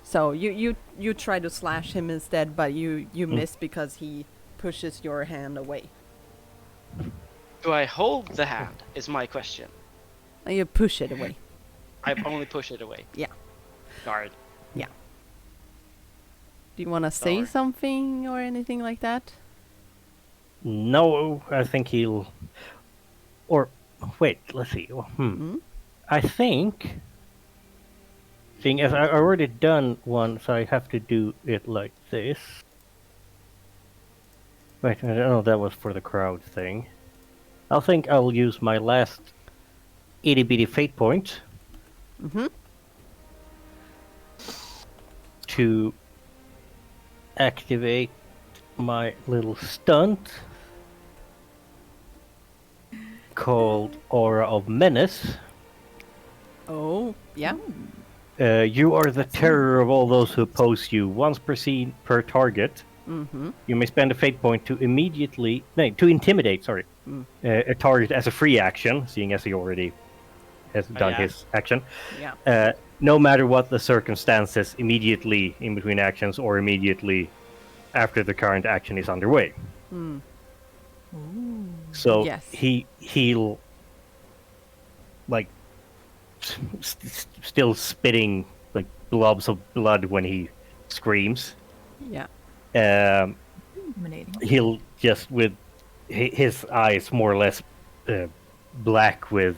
So you try to slash him instead, but you miss because he pushes your hand away. Do I hold the hand? Is my question. And you push it away. I only push it away. Yeah. Guard. Do you want to say Sorry. something or anything like that? No, I think he'll. Or wait, let's see. I think. Seeing as I already done one, so I have to do it like this. Wait, no, that was for the crowd thing. I think I'll use my last itty bitty fate point. To activate my little stunt called Aura of Menace. Oh, yeah. You are the terror of all those who oppose you. Once per scene per target, you may spend a fate point to intimidate. Sorry, a target as a free action, seeing as he already has done his action. Yeah. No matter what the circumstances, immediately in between actions or immediately after the current action is underway. So Yes. he'll like still spitting like blobs of blood when he screams. Yeah. Dominating. He'll just with his eyes more or less black with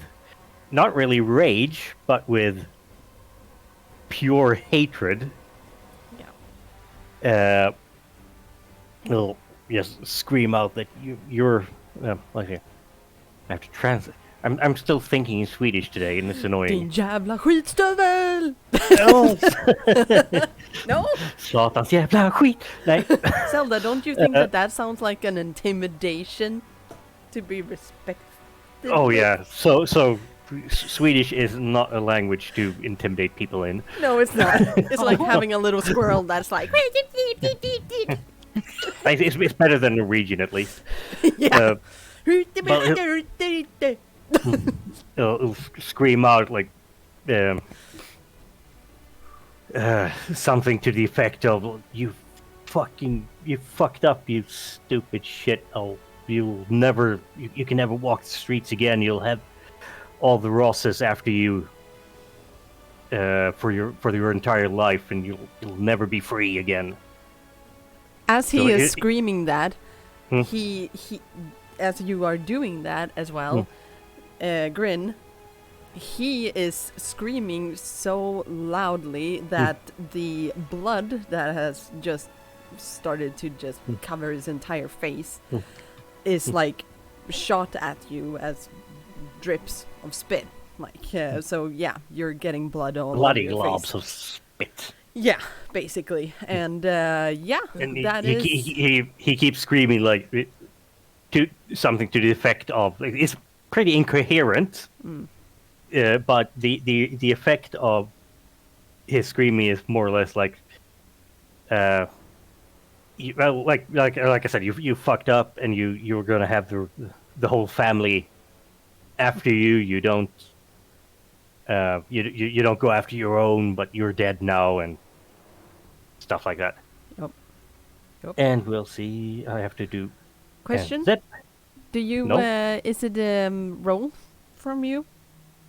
not really rage, but with pure hatred. Yeah. He'll just scream out that you're. Okay, I have to translate. I'm still thinking in Swedish today, and it's annoying. Din jävla skitstövel! Oh, No? Satans jävla skit! Nej. Zelda, don't you think that sounds like an intimidation to be respected? Oh yeah. So Swedish is not a language to intimidate people in. No, it's not. It's like having a little squirrel that's like... It's better than Norwegian at least. Yeah. He'll scream out like something to the effect of you fucked up, you stupid shit. You can never walk the streets again. You'll have all the Rosses after you for your entire life, and you'll never be free again. As he So is screaming that, Hmm? he as you are doing that as well, Grin, he is screaming so loudly that the blood that has just started to just cover his entire face is like shot at you as drips of spit. Like, so yeah, you're getting blood all Bloody over your globs face. of spit. Yeah, basically. And yeah, And that he, is... he keeps screaming like to something to the effect of like, it's pretty incoherent, but the effect of his screaming is more or less like like I said, you fucked up and you were gonna have the whole family after you. You don't you don't go after your own, but you're dead now and stuff like that. Yep. And we'll see. I have to do Question? that. Do you, No. is it roll from you?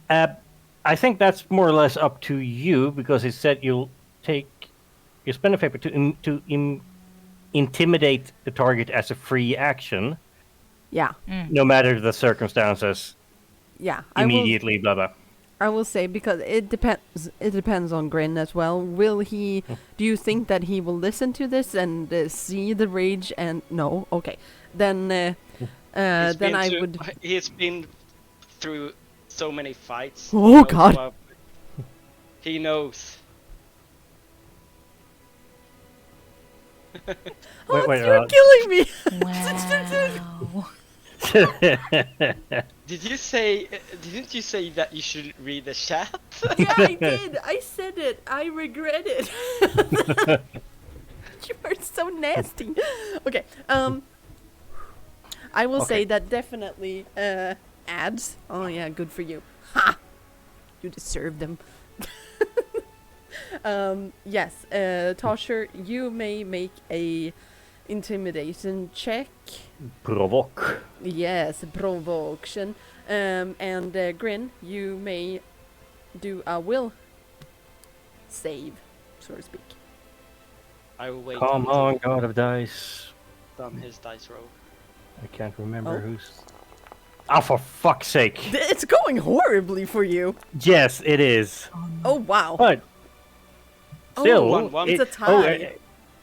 I think that's more or less up to you because it said you spend a paper to intimidate the target as a free action, Yeah. no matter the circumstances. Yeah. Immediately, blah blah. I will say because it depends on Grin as well. Will he, do you think that he will listen to this and see the rage and no? Okay. Then He's been through so many fights. Oh, He knows God. he knows. Oh, Wait, you're killing me. Wow. Didn't you say that you shouldn't read the chat? Yeah, I did. I said it. I regret it. You are so nasty. Okay. I will say that definitely ads. Oh yeah, good for you. Ha! You deserve them. Yes, Tosher, you may make a intimidation check. Provoke. Yes, provocation. And Grin, you may do a will save, so to speak. I will wait Come until on, he's God of Dice. done his dice roll. I can't remember Oh. who's. Oh, for fuck's sake! It's going horribly for you. Yes, it is. Oh wow. But Oh, still, 1-1. It's a Oh, tie.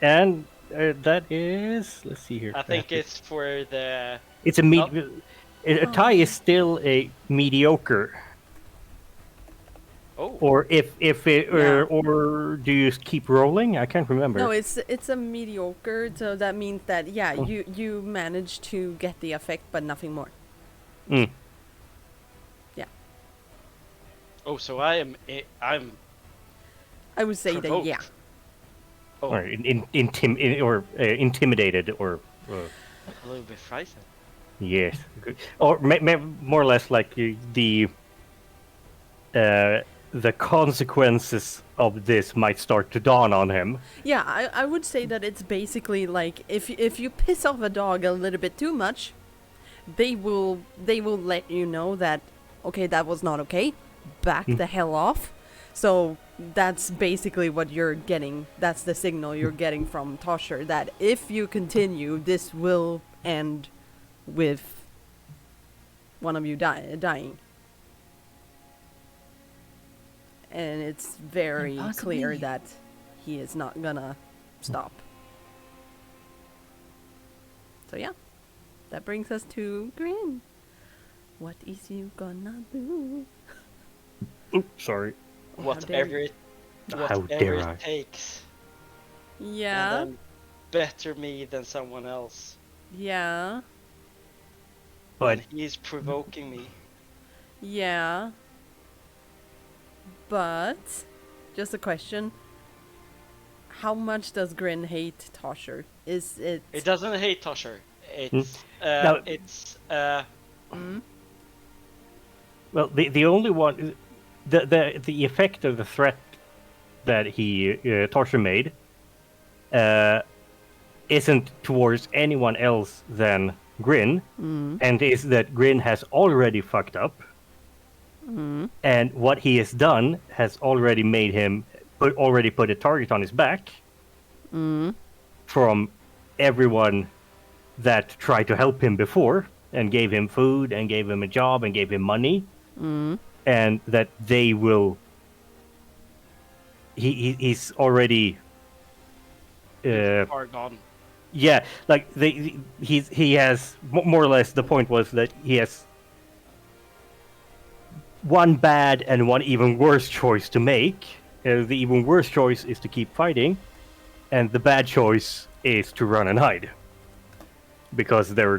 and that is. Let's see here. I think it's for the. It's a a tie is still a mediocre. Oh, Or if it Yeah. or do you keep rolling? I can't remember. No, it's a mediocre, so that means that yeah, Oh. you managed to get the effect, but nothing more. Mm. oh, so I'm I would say that provoked. yeah. Oh, Or intimidated or a little bit frightened. yes, or more or less like the consequences of this might start to dawn on him. Yeah, I would say that it's basically like if you piss off a dog a little bit too much, they will let you know that okay, that was not okay. Back the hell off. So that's basically what you're getting. That's the signal you're getting from Tosher that if you continue, this will end with one of you dying. And it's very And possibly clear you. that he is not gonna stop. So yeah, that brings us to Grin. What is you gonna do? Oops, sorry. How Whatever dare it, How whatever dare I. it takes. Yeah, And then better me than someone else. yeah, But And he's provoking me. yeah. But just a question: how much does Grin hate Tosher? Is it? It doesn't hate Tosher. It's No. it's Mm? well, the only one, the effect of the threat that he Torture made, isn't towards anyone else than Grin, and is that Grin has already fucked up, and what he has done has already made him put a target on his back from everyone that tried to help him before and gave him food and gave him a job and gave him money, and that they will. He's already. far gone. Yeah, like he has more or less. The point was that he has one bad and one even worse choice to make. The even worse choice is to keep fighting, and the bad choice is to run and hide, because they're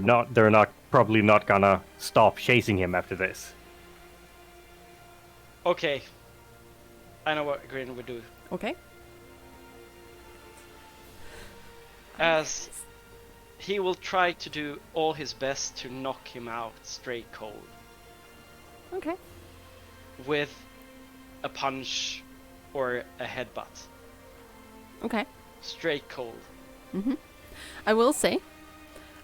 probably not gonna stop chasing him after this. Okay. I know what Grin would do. Okay. As he will try to do all his best to knock him out straight cold Okay. with a punch or a headbutt. Okay. Straight cold. I will say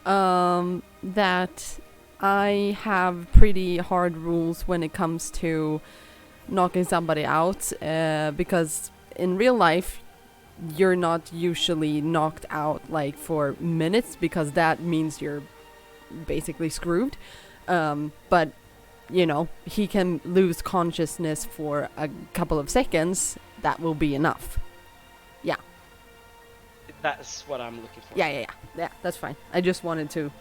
that I have pretty hard rules when it comes to knocking somebody out, because in real life you're not usually knocked out like for minutes, because that means you're basically screwed. But you know, he can lose consciousness for a couple of seconds. That will be enough. Yeah. That's what I'm looking for. Yeah, that's fine. I just wanted to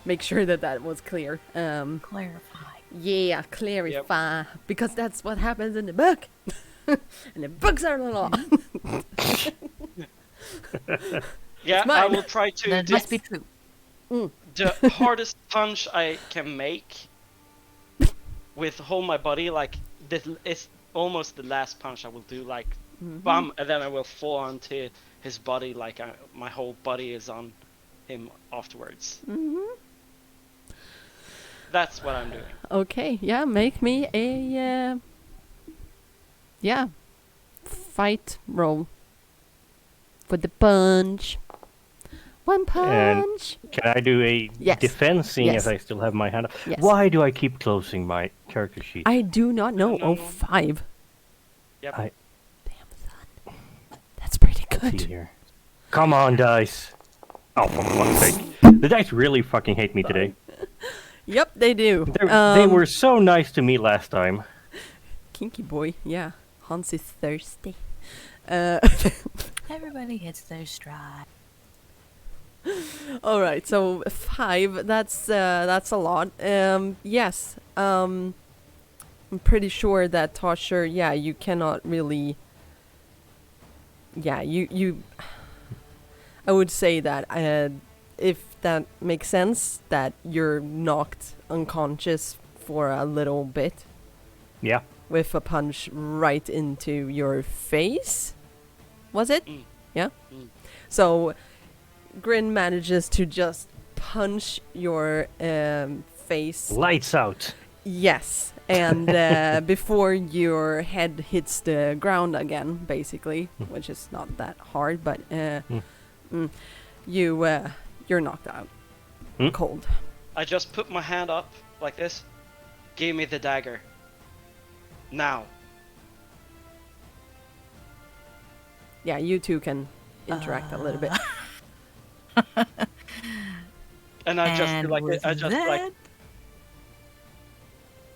make sure that that was clear. Clarify. Yeah, clarify. Because that's what happens in the book. And the books are the law. Yeah, It's I mine. will try to That do must be true. the hardest punch I can make with whole my body. Like this is almost the last punch I will do. Like bam, and then I will fall onto his body. Like my whole body is on him afterwards. That's what I'm doing. Okay, yeah, make me a fight roll for the punch. One punch. Can I do a Yes. defense, seeing Yes. as I still have my hand up? Yes. Why do I keep closing my character sheet? I do not know. No. 5. Yep. I- Damn, son. That's pretty Let's see good. here. Come on, dice. Oh, for fuck's sake. The dice really fucking hate me today. Yep, they do. They were so nice to me last time. Kinky boy. Yeah. Hans is thirsty. Everybody hits their stride. All right, so 5. That's a lot. Yes. I'm pretty sure that Tosher. Yeah, you cannot really. Yeah, you. I would say that if that makes sense, that you're knocked unconscious for a little bit Yeah. with a punch right into your face. Was it? Mm. Yeah. Mm. So Grin manages to just punch your face. Lights out. Yes, and before your head hits the ground again, basically, which is not that hard, but you're knocked out, cold. I just put my hand up like this. Give me the dagger. Now. Yeah, you two can interact a little bit. And I just And do like with I just like that,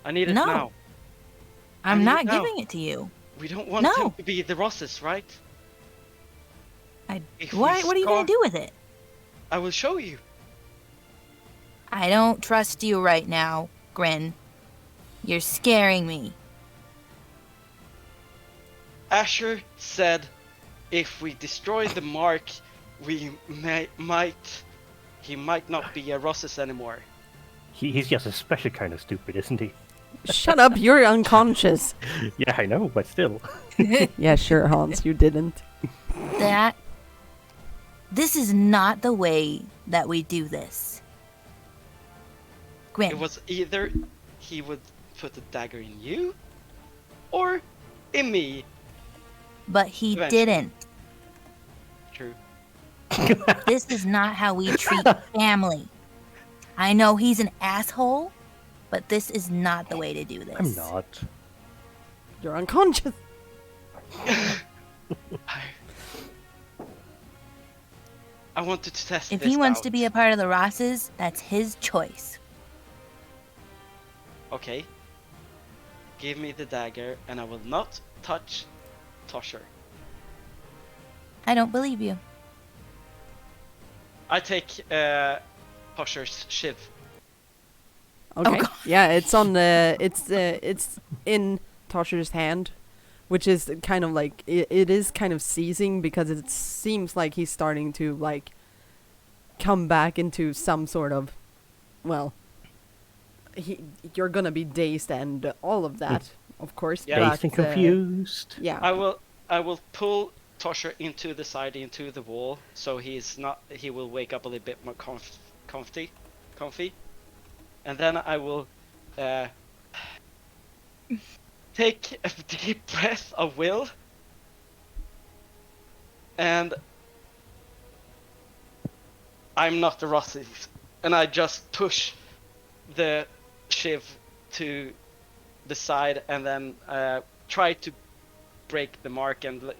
I need it No. now. I'm need not it now. giving it to you. We don't want No. him to be the Rosses, right? If we What are you scar- gonna do with it? I will show you. I don't trust you right now, Grin. You're scaring me. Asher said if we destroy the mark, we he might not be a Rosses anymore. He's just a special kind of stupid, isn't he? Shut up, you're unconscious. Yeah, I know, but still. Yeah, sure, Hans, you didn't. This is not the way that we do this. Grin, It was either he would put the dagger in you, or in me. but he Eventually. didn't. True. This is not how we treat family. I know he's an asshole, but this is not the way to do this. I'm not. You're unconscious. I wanted to test If this he wants out. to be a part of the Rosses, that's his choice. Okay. Give me the dagger, and I will not touch Tosher. I don't believe you. I take Tosher's shiv. Okay. God. Yeah, it's on the it's in Tosher's hand, which is kind of like it is kind of seizing because it seems like he's starting to like come back into some sort of you're gonna be dazed and all of that, of course. Yeah. Dazed and but, confused. yeah. I will pull Tosher into the side, into the wall, so he will wake up a little bit more comfy, and then I will take a deep breath of will, and I'm not the Rossies, and I just push the shiv to the side, and then try to break the mark, and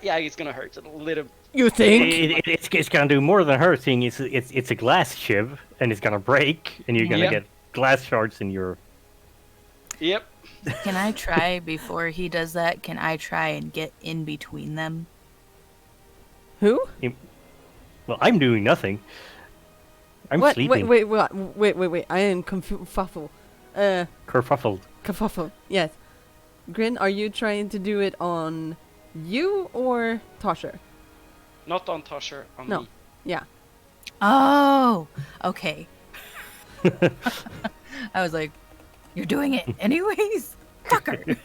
yeah, it's gonna hurt a little. You think? It's gonna do more than hurting. It's a glass shiv, and it's gonna break, and you're gonna Yeah. get glass shards in your. Yep. Can I try before he does that? Can I try and get in between them? Who? Well, I'm doing nothing. I'm What? sleeping. Wait. I am confuffle. Kerfuffled. Kafuffle. Yes. Grin, are you trying to do it on you or Tosher? Not on Tosher, on No. me. Yeah. Oh, okay. I was like, you're doing it anyways? Fucker.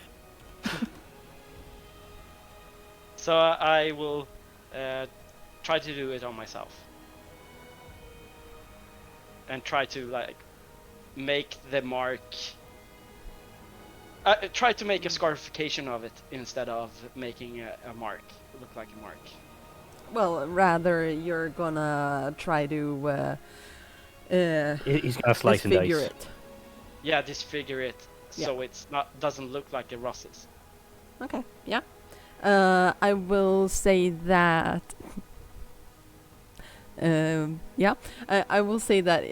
So I will try to do it on myself. And try to like make the mark try to make a scarification of it instead of making a mark look like a mark. Well, rather you're gonna try to He's gonna slice and disfigure dice. it. Yeah, disfigure it so it's not doesn't look like a russes. Okay, yeah. I will say that. I will say that.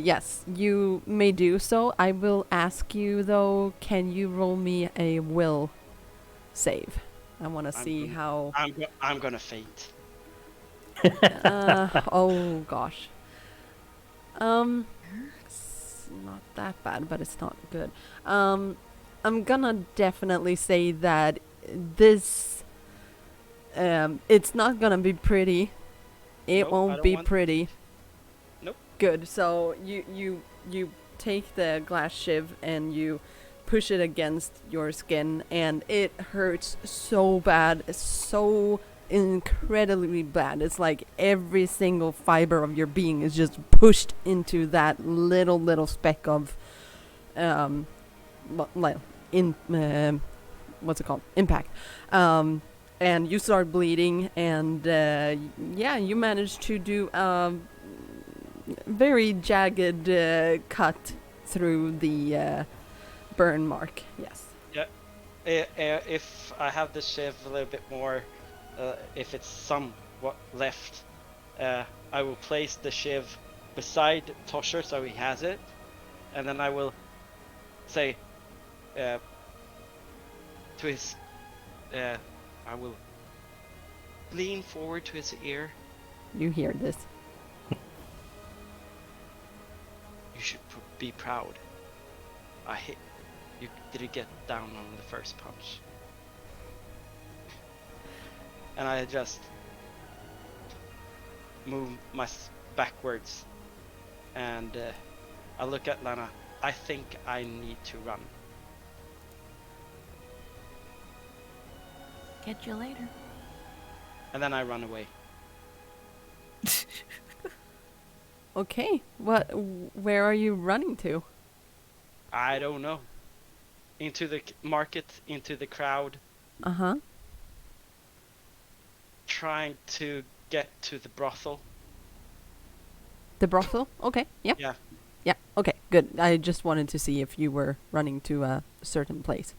Yes, you may do so. I will ask you though. Can you roll me a will save? I want to see how. I'm gonna faint. Oh gosh. It's not that bad, but it's not good. I'm gonna definitely say that this. It's not gonna be pretty. It Nope, I won't don't be want- pretty. Nope. Good. So you take the glass shiv and you push it against your skin, and it hurts so bad. It's so incredibly bad. It's like every single fiber of your being is just pushed into that little speck of what's it called? Impact. And you start bleeding, and yeah, you manage to do a very jagged cut through the burn mark. Yes. If I have the shiv a little bit more, if it's somewhat left, I will place the shiv beside Tosher so he has it, and then I will say to his, I will lean forward to his ear. You hear this. You should be proud. I hit. You didn't get down on the first punch. And I just move backwards, and I look at Lana. I think I need to run. Catch you later. And then I run away. Okay. Where are you running to? I don't know. Into the market, into the crowd, Uh-huh. trying to get to the brothel. The brothel? Okay. Yep. Yeah. Yeah. Okay. Good. I just wanted to see if you were running to a certain place.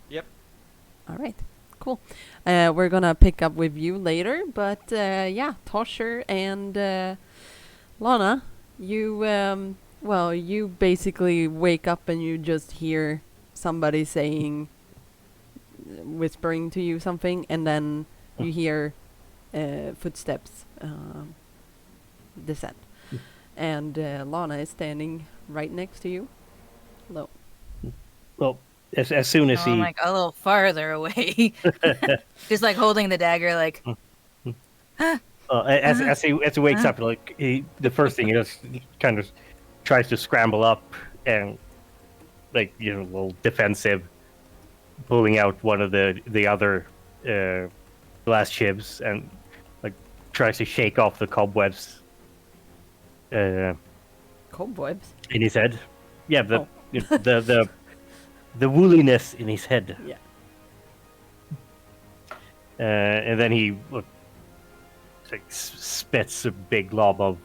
Yep. All right. Cool. We're gonna pick up with you later, but yeah, Tosher and Lana, you you basically wake up and you just hear somebody whispering to you something, and then you hear footsteps descend, and Lana is standing right next to you. Hello. Well, as soon as I'm he like a little farther away, just like holding the dagger, like. as he wakes up, like the first thing he does, he kind of tries to scramble up and like a little defensive, pulling out one of the other glass shivs and like tries to shake off the cobwebs Cobwebs. in his head. Yeah, the wooliness in his head. Yeah. And then he spits a big glob of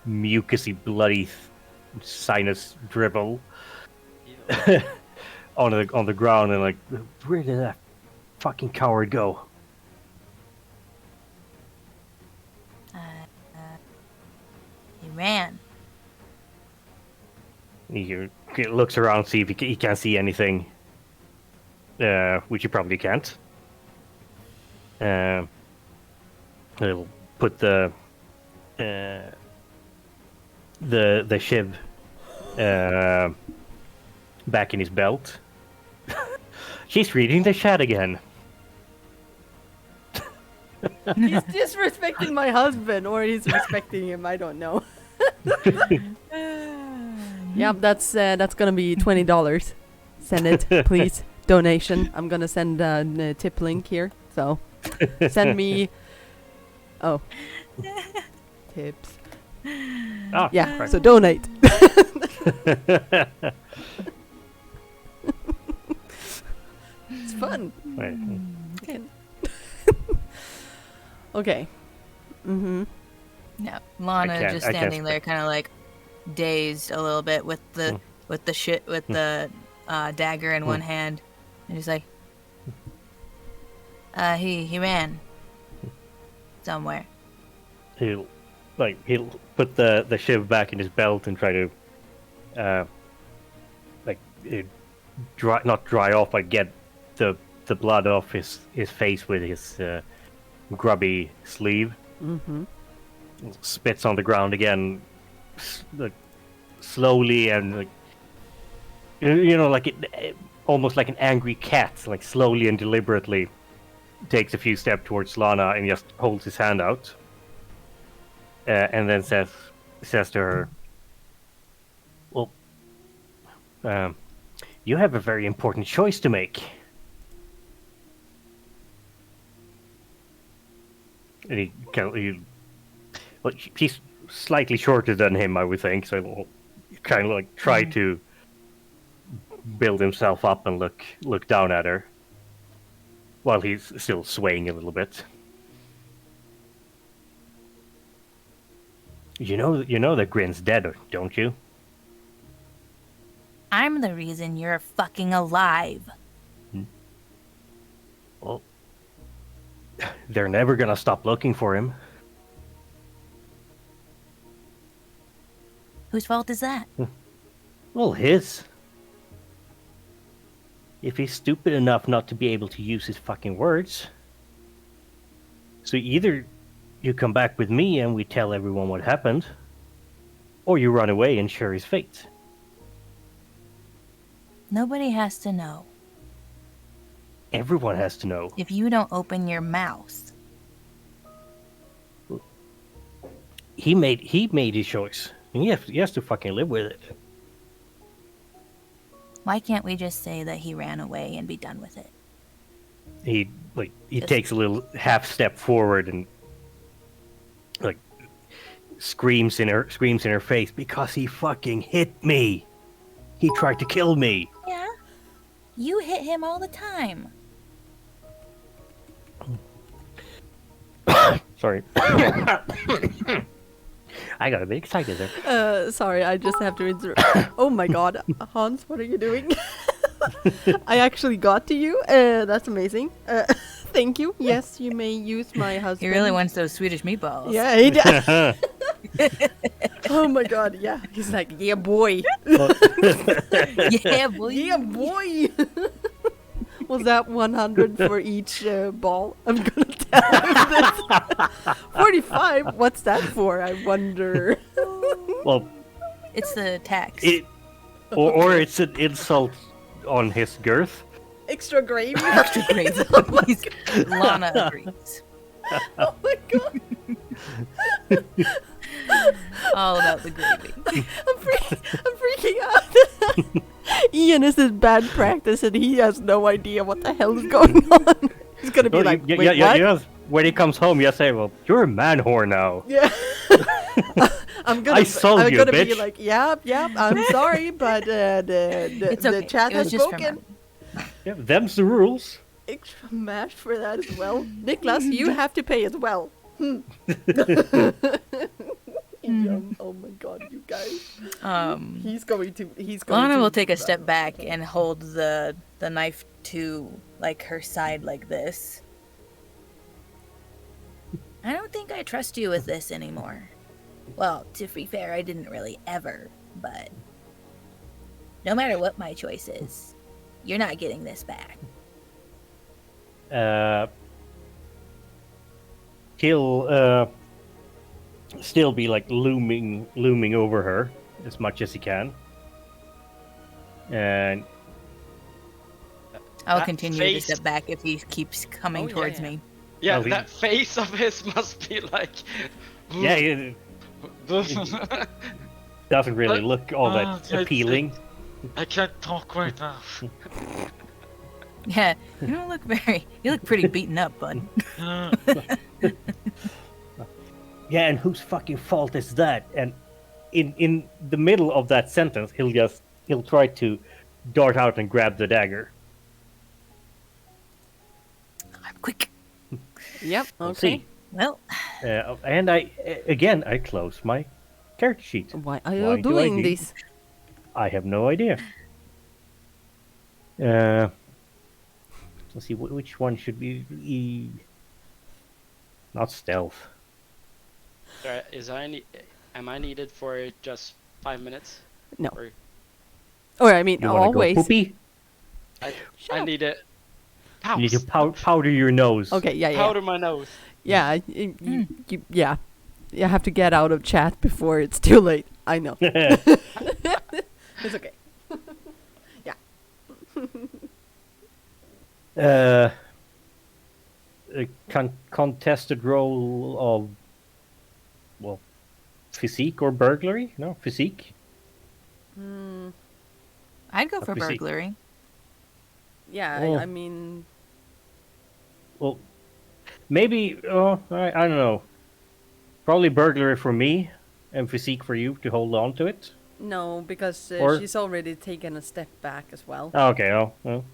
mucousy, bloody sinus dribble on the ground, and like, where did that fucking coward go? He ran. He looks around, see if he can't see anything, which he probably can't. He'll put the shiv back in his belt. She's reading the chat again. He's disrespecting my husband, or he's respecting him. I don't know. Yeah, that's gonna be $20. Send it, please. Donation. I'm gonna send a tip link here. So send me. Oh, tips. Ah, Yeah. right. So donate. fun. Right. Okay. Okay. Mm-hmm. Yeah, Lana can't- just I can't standing there, kind of like dazed a little bit with the dagger in one hand, and he's like, he ran somewhere. He'll put the shiv back in his belt and try to not dry off, but get the blood off his face with his grubby sleeve. Mm-hmm. Spits on the ground again, slowly and almost like an angry cat, like slowly and deliberately takes a few steps towards Lana and just holds his hand out, and then says to her, "Well, you have a very important choice to make." And she's slightly shorter than him, I would think, so he'll kind of like try to build himself up and look down at her while he's still swaying a little bit. You know that Grin's dead, don't you? I'm the reason you're fucking alive. Well, they're never gonna stop looking for him. Whose fault is that? Well, his. If he's stupid enough not to be able to use his fucking words. So either you come back with me and we tell everyone what happened, or you run away and share his fate. Nobody has to know. Everyone has to know. If you don't open your mouth. He made his choice, and he has to fucking live with it. Why can't we just say that he ran away and be done with it? He takes a little half step forward and like screams in her face, because he fucking hit me. He tried to kill me. Yeah. You hit him all the time. Sorry. I got a bit excited there. Sorry, I just have to interrupt. Oh my god, Hans, what are you doing? I actually got to you. That's amazing. Thank you. Yes, you may use my husband. He really wants those Swedish meatballs. Yeah, he does. Oh my god, yeah. He's like, yeah, boy. Yeah, boy. Yeah, boy. Was that 100 for each ball? I'm gonna tell him this. 45? What's that for? I wonder. Well, It's the tax. or it's an insult on his girth. Extra gravy? Extra crazy. Lana agrees. Oh my god. All about the gravy. I'm freaking out. Ian is in bad practice and he has no idea what the hell is going on. He's gonna be like, wait, what? Yes, when he comes home, you say, "Well, you're a man whore now." Yeah. I'm gonna bitch. be like, yep, I'm sorry, but It's okay. the chat It was has just spoken. Yeah, them's the rules. Extra mash for that as well. Niklas, you have to pay as well. Oh my god, you guys. He's going to Lana will take a step back and hold the knife to like her side like this. I don't think I trust you with this anymore. Well, to be fair, I didn't really ever, but no matter what my choice is, you're not getting this back. He'll still be like looming over her as much as he can, and I'll That continue face- to step back if he keeps coming Oh, yeah, towards yeah. me. Yeah, Well, that face of his must be like. yeah, it doesn't really look all that appealing. I can't talk right now. Yeah, you look pretty beaten up, bud. Yeah, and whose fucking fault is that? And in the middle of that sentence, he'll try to dart out and grab the dagger. Yep. We'll Okay. see. Well, And I close my character sheet. Why are Why you do I doing need- this? I have no idea. Let's see, which one should be not stealth. Am I needed for just 5 minutes? No. Or Or I mean, You want to go always. poopy? I need it. You need to Pouse. powder your nose. Okay. Yeah. Yeah. Powder my nose. Yeah. Yeah. You have to get out of chat before it's too late. I know. It's okay. A contested role of, well, physique or burglary? No, physique. I'd go for Let me see. burglary. Yeah. Oh. I mean, Well, maybe. I don't know. Probably burglary for me, and physique for you to hold on to it. no, because Or- she's already taken a step back as well. Okay. Well.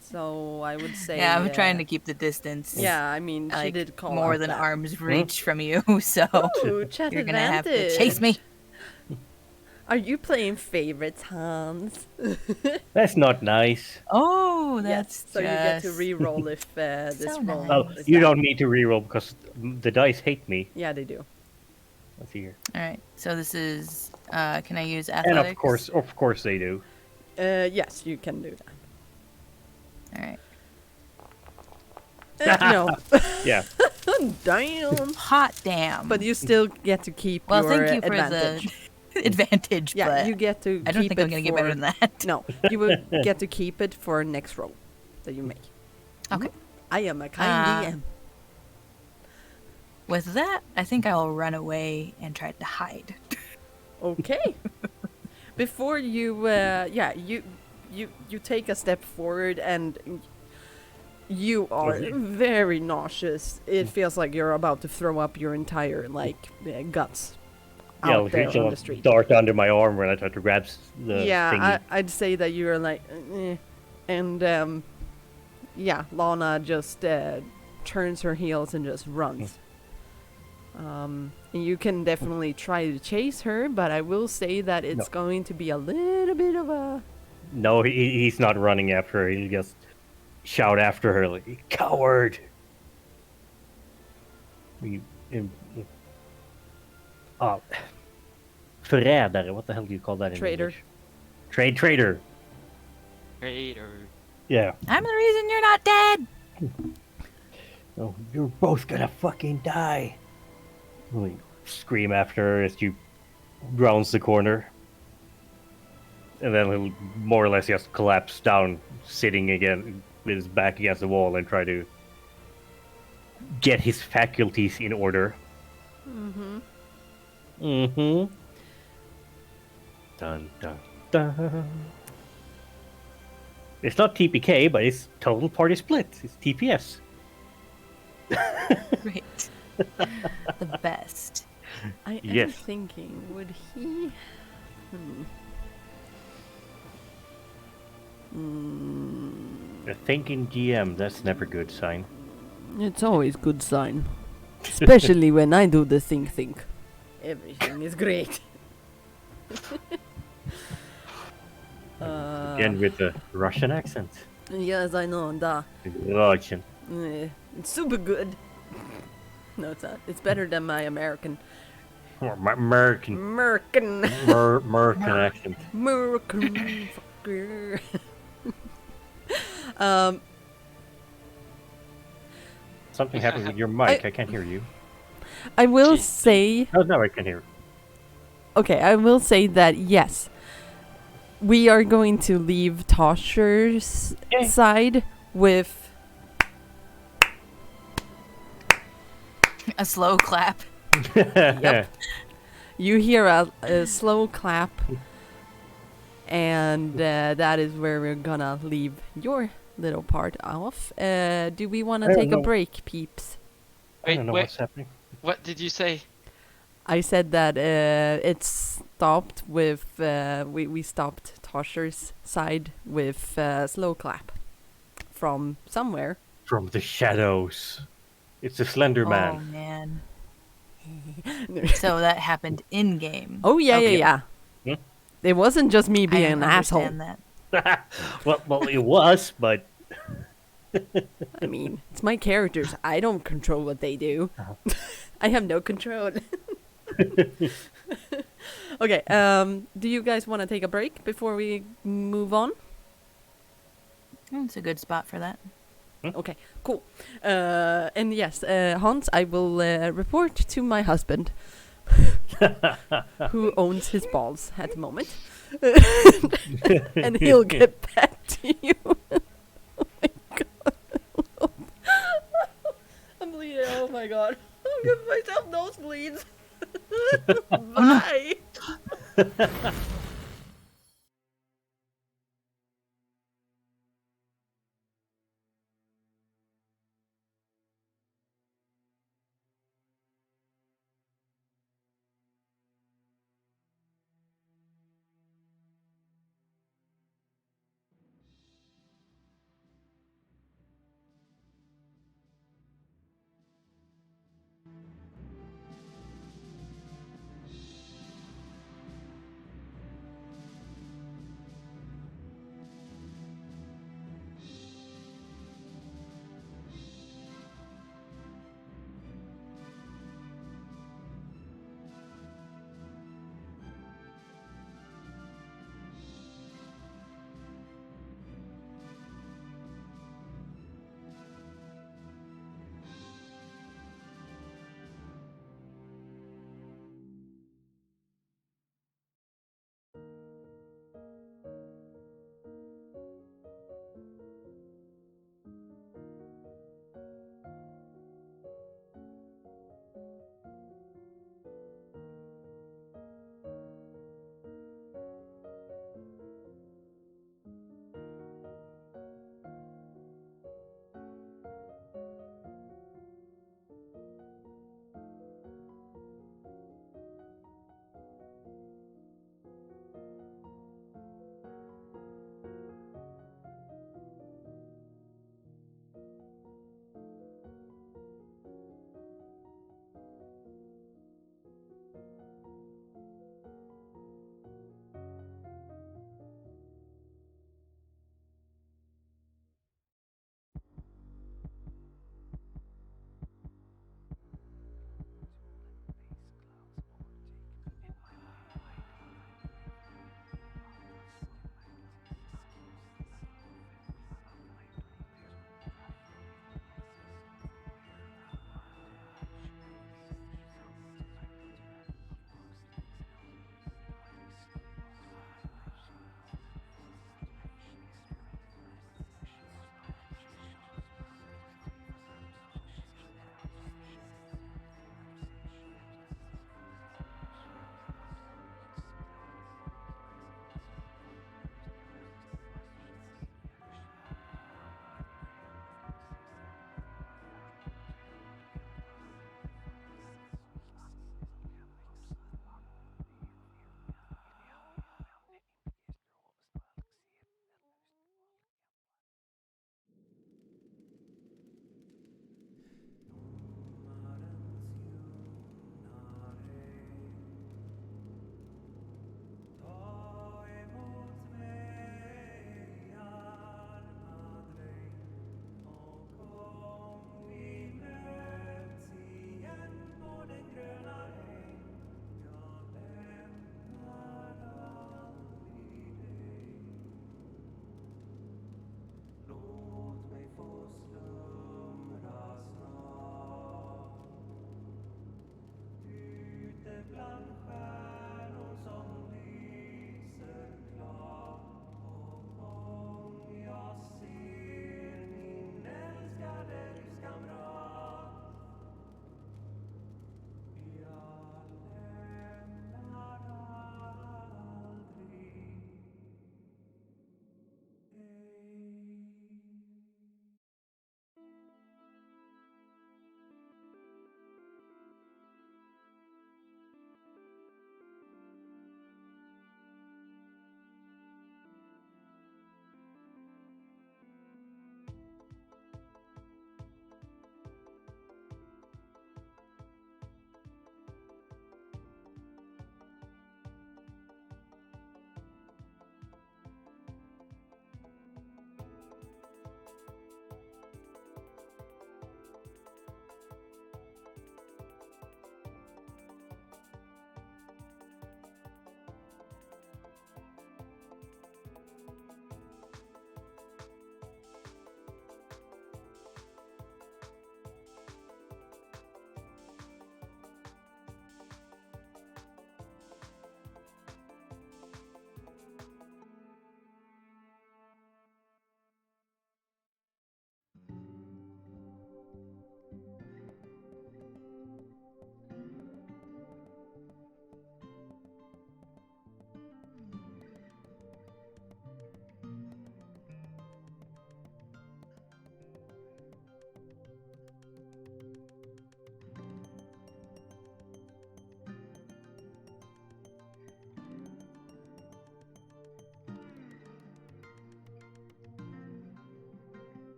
So I would say. Yeah, I'm trying to keep the distance. Yeah, I mean, she like did call more out than that. arm's reach from you, so Ooh, chat you're gonna have to advantage. chase me. Are you playing favorites, Hans? That's not nice. Oh, that's yes. So you get to just- re-roll if this So roll. nice. Well, is you bad. don't need to reroll because the dice hate me. Yeah, they do. Let's see here. All right. So this is. Can I use And athletics? of course they do. Yes, you can do All right. that. No. Yeah. Damn. Hot damn. But you still get to keep well, your thank you for advantage. the advantage. Yeah, but you get to I don't keep think it I'm gonna get for- better than that. No, you will get to keep it for next roll that you make. Okay. I am a kind DM. With that, I think I'll run away and try to hide. Okay. Before you, you take a step forward and you are very nauseous. It feels like you're about to throw up your entire guts out there on the street. Dart under my arm when I try to grab the Yeah, thingy. I'd say that you're like, and yeah, Lana just turns her heels and just runs. And you can definitely try to chase her, but I will say that it's going to be a little bit of a... No, he's not running after her. He'll just shout after her like, "Coward!" Förrädare. What the hell do you call that in Traitor. English? Traitor. Traitor. Yeah. I'm the reason you're not dead. Oh, you're both gonna fucking die. We scream after her as you rounds the corner. And then he'll more or less just collapse down, sitting again with his back against the wall and try to get his faculties in order. Mm-hmm. Dun, dun, dun. It's not TPK, but it's total party split. It's TPS. Great. The best. I am Yes. thinking, would he... A thinking GM, that's never good sign. It's always good sign. Especially when I do the think. Everything is great. Again with the Russian accent. Yes, I know, da. Russian. It's super good. No, it's not. It's better than my American. American. American. American accent. American fucker. Something happened with your mic. I can't hear you. I will Jeez. say... Oh, no, I can hear. Okay, I will say that, yes. We are going to leave Tosher's Okay. side with... A slow clap. Yep. You hear a slow clap, and that is where we're gonna leave your little part off. Do we want I to don't take a know. break, peeps? I don't know Wait, what's happening. what did you say? I said that it stopped with we stopped Tosher's side with slow clap from somewhere. From the shadows. It's a Slender Oh Man. man. So that happened in game. Oh yeah, Okay. yeah. Hmm? It wasn't just me I being an asshole. understand that. well, it was, but I mean, it's my characters. I don't control what they do. I have no control. Okay, do you guys want to take a break before we move on? It's a good spot for that. Okay, cool. And yes, Hans, I will report to my husband, who owns his balls at the moment. And he'll get back to you. Oh my god. I'm bleeding. Oh my god. I'm giving myself nosebleeds. Bye.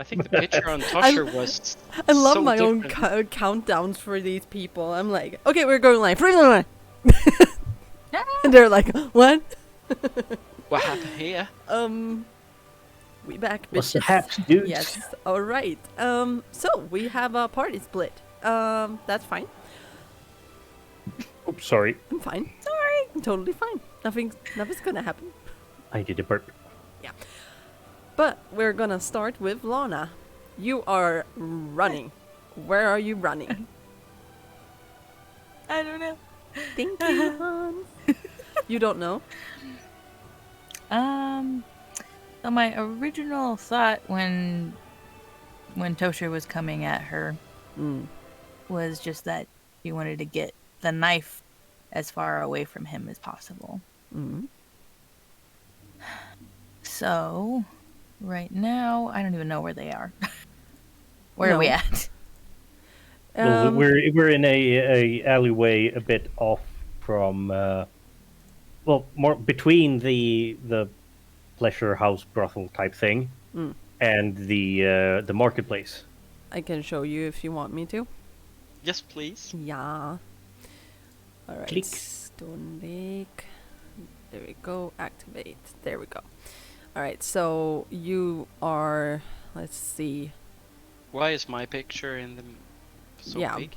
I think the picture on I- Tosher was I love so my own different. countdowns for these people. I'm like, okay, we're going live. 3, 2, 1. And they're like, what? What happened here? We back, What's the bitches. haps, dudes? Yes. All right. So we have a party split. That's fine. Oops, sorry. I'm fine. Sorry. I'm totally fine. Nothing's gonna happen. I did a burp. But we're gonna start with Lana. You are running. Where are you running? I don't know. Thank you, Hans. You don't know? So my original thought when Tosher was coming at her was just that she wanted to get the knife as far away from him as possible. So, right now, I don't even know where they are. Where are we No. at? Well, we're in a alleyway a bit off from, well, more between the pleasure house brothel type thing and the marketplace. I can show you if you want me to. Yes, please. Yeah. All right. Click. Stonelake. There we go. Activate. There we go. All right. So you are. Let's see. Why is my picture in the so Yeah. big?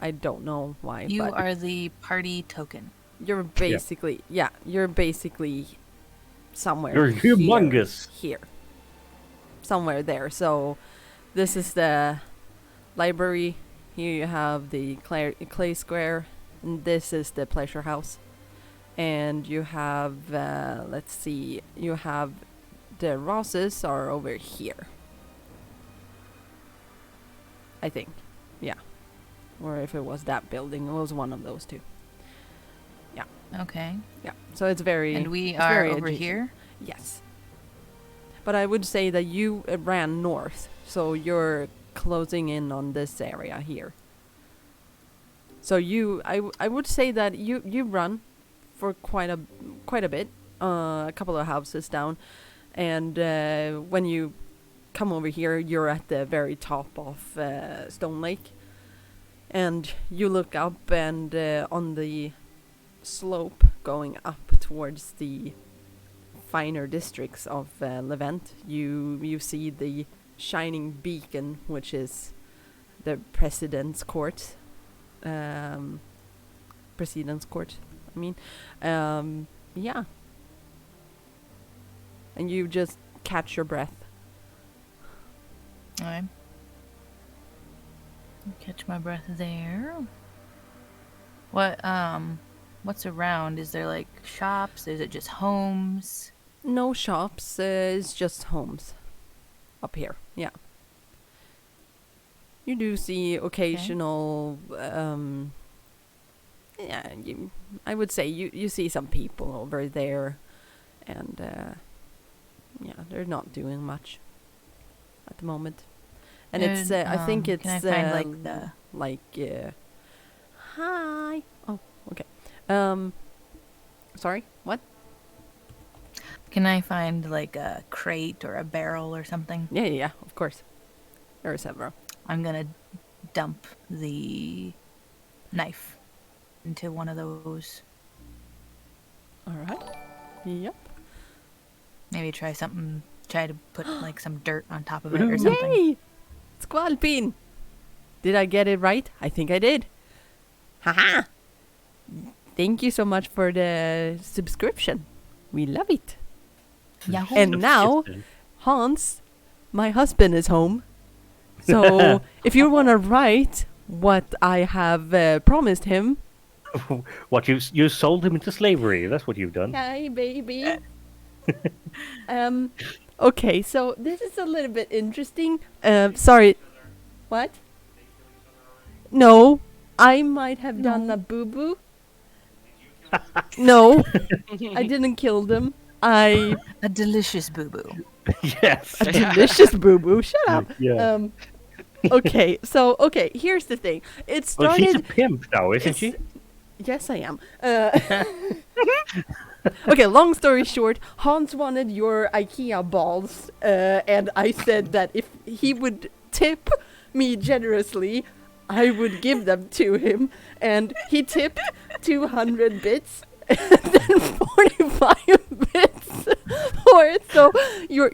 I don't know why. You but are the party token. You're basically. Yeah. You're basically somewhere. You're humongous. Here. Somewhere there. So this is the library. Here you have the clay square. And this is the pleasure house. And you have, let's see, you have the Rosses are over here. I think. Yeah. Or if it was that building, it was one of those two. Okay. Yeah. So it's very. And we it's are very over adjacent. here. Yes. But I would say that you ran north, so you're closing in on this area here. So I would say that you run for quite a bit, a couple of houses down, and when you come over here, you're at the very top of Stonelake, and you look up, and on the slope going up towards the finer districts of Levent, you see the shining beacon, which is the President's Court. President's Court, I mean. Yeah. And you just catch your breath. Alright. Catch my breath there. What's around? Is there like shops? Is it just homes? No shops, it's just homes up here. Yeah. You do see occasional, yeah, I would say you see some people over there, and yeah, they're not doing much at the moment. And it's, I think it's, can I find hi. Oh, okay. Sorry, what? Can I find like a crate or a barrel or something? Yeah, of course. There are several. I'm gonna dump the knife into one of those. All right. Yep. Maybe try to put like some dirt on top of it or something. Yay! Squalpin! Did I get it right? I think I did. Haha! Thank you so much for the subscription. We love it. Yahoo! And now, Hans, my husband, is home. So if you want to write what I have promised him. What, you sold him into slavery? That's what you've done. Hi, baby. Okay, so this is a little bit interesting. Sorry. What? No, I might have done a boo-boo. No, I didn't kill them. I A delicious boo boo. Yes. a delicious boo-boo. Shut up. Yeah. Okay, here's the thing. It Well, she's a started. pimp now, isn't it's- she? Yes, I am. Okay, long story short, Hans wanted your IKEA balls, and I said that if he would tip me generously, I would give them to him, and he tipped 200 bits and then 45 bits for it. So your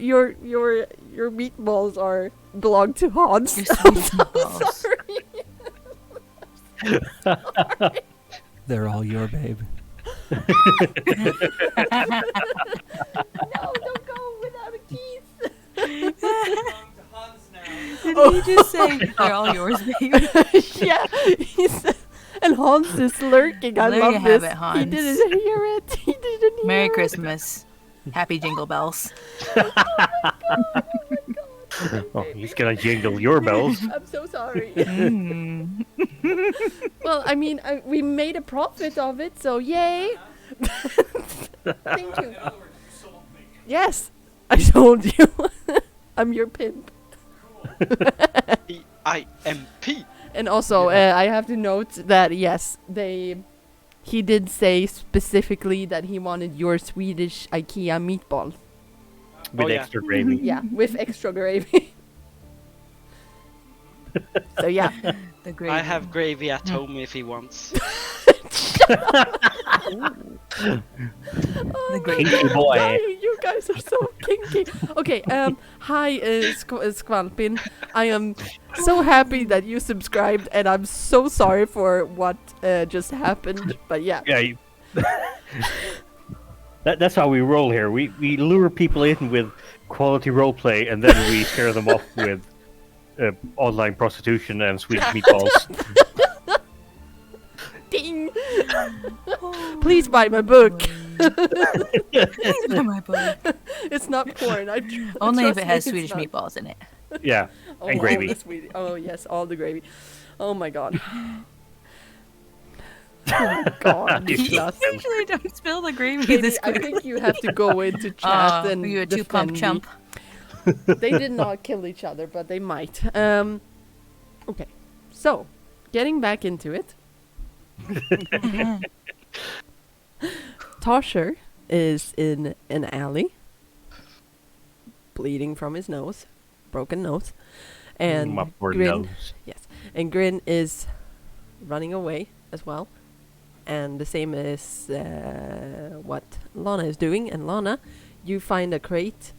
meatballs belong to Hans. Your I'm Swedish so meatballs. sorry. They're all your babe. No, don't go without a keys. Did he just say they're all yours, baby? Yeah, he said, and Hans is lurking. I There love you have this. it, He Hans. didn't hear it. He didn't hear Merry it. Christmas. Happy Jingle Bells. Oh, he's gonna jingle your bells. I'm so sorry. Mm. Well, I mean, we made a profit of it, so yay. Thank you. Yes, I told you. I'm your pimp. EIMP. And also, I have to note that yes, he did say specifically that he wanted your Swedish IKEA meatball. With Oh, yeah. extra gravy. Yeah, with extra gravy. So yeah, The gravy. I have gravy at home if he wants. the gravy. Kinky boy. dying. You guys are so kinky. Okay, hi, Squalpin. I am so happy that you subscribed, and I'm so sorry for what just happened. But yeah, Yeah. That's how we roll here. We lure people in with quality roleplay, and then we scare them off with online prostitution and Swedish meatballs. ding. Please buy my book. Please buy my book. It's not porn. Only if trust it has me, Swedish it's not. meatballs in it. Yeah, Oh, and all gravy. the oh yes, all the gravy. Oh my god. Oh god, Niklas. Usually don't spill the gravy Katie, this I quick. think you have to go into chat and Are you a two-pump defend me. chump? They did not kill each other, but they might. Okay, so getting back into it. Tosher is in an alley, bleeding from his nose, broken nose, and My poor Grin. nose. Yes, and Grin is running away as well, and the same is what Lana is doing. And Lana, you find a crate.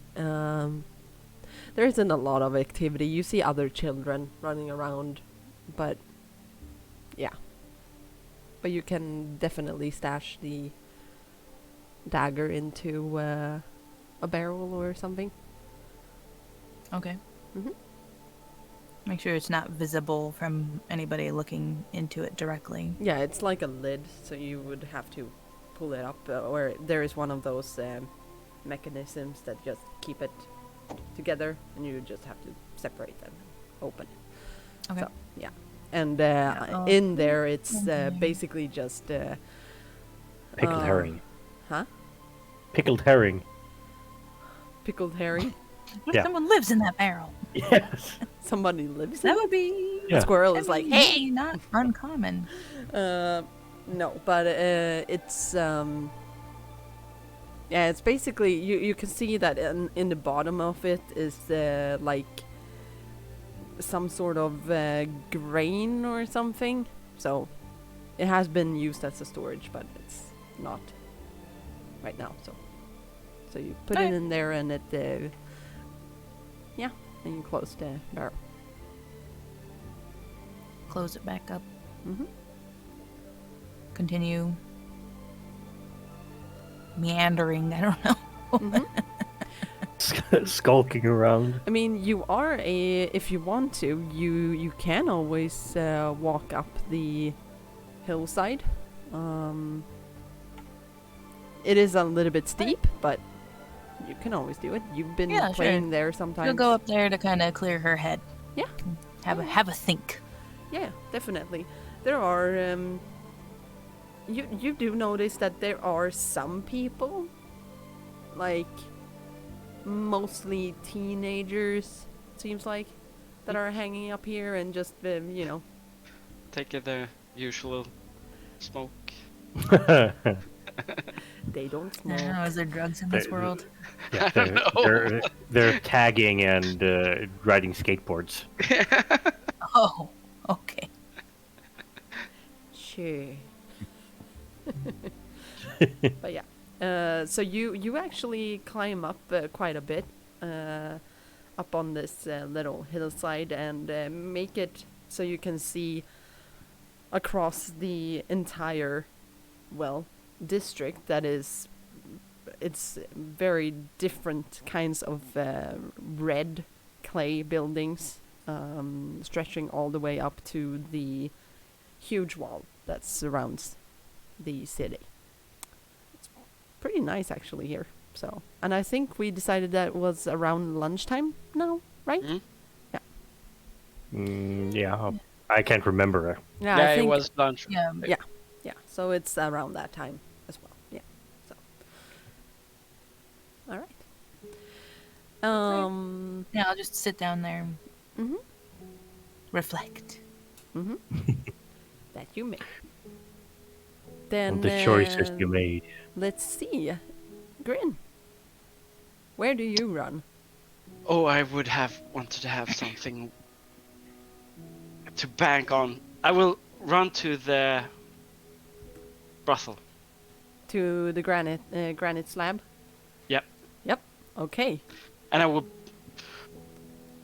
There isn't a lot of activity. You see other children running around, but yeah. But you can definitely stash the dagger into a barrel or something. Okay. Mhm. Make sure it's not visible from anybody looking into it directly. Yeah, it's like a lid, so you would have to pull it up, or there is one of those mechanisms that just keep it together, and you just have to separate them, open it. Okay. So, yeah. And Oh. in there, it's Okay. basically just Pickled herring. huh? Pickled herring. Pickled herring. What if Yeah. someone lives in that barrel? Yes. Somebody lives in That it. would be Yeah. Squirrel is like, hey, hey. not uncommon. No, but it's yeah, it's basically you can see that in the bottom of it is like some sort of grain or something. So it has been used as a storage, but it's not right now. So you put it Okay. in there, and it yeah, and you close the barrel. Close it back up. Mhm. Continue meandering. I don't know. Mhm. Skulking around. I mean, you are if you want to, you can always walk up the hillside. It is a little bit steep, but you can always do it. You've been Yeah, sure. playing there sometimes. You'll go up there to kind of clear her head. Yeah. Have a think. Yeah, definitely. There are you do notice that there are some people, like mostly teenagers, seems like, that are hanging up here and just Taking the usual smoke. they don't I smoke. don't know, is there drugs in this They- world? Yeah, I don't know. they're tagging and riding skateboards. Oh, okay. Sure. But yeah, so you actually climb up quite a bit, up on this little hillside and make it so you can see across the entire, well, district that is. It's very different kinds of red clay buildings, stretching all the way up to the huge wall that surrounds the city. It's pretty nice actually here. So, and I think we decided that was around lunchtime now, right? Mhm. Yeah, I can't remember. Yeah, Yeah, I it think was lunch. Yeah. yeah. So it's around that time as well. Yeah. So, all right. Yeah, I'll just sit down there and Mhm. reflect. Mhm. That you may. Then The choices you made. let's see. Grin. Where do you run? Oh, I would have wanted to have something to bank on. I will run to the brothel. To the granite slab? Yep. Yep. Okay. And I will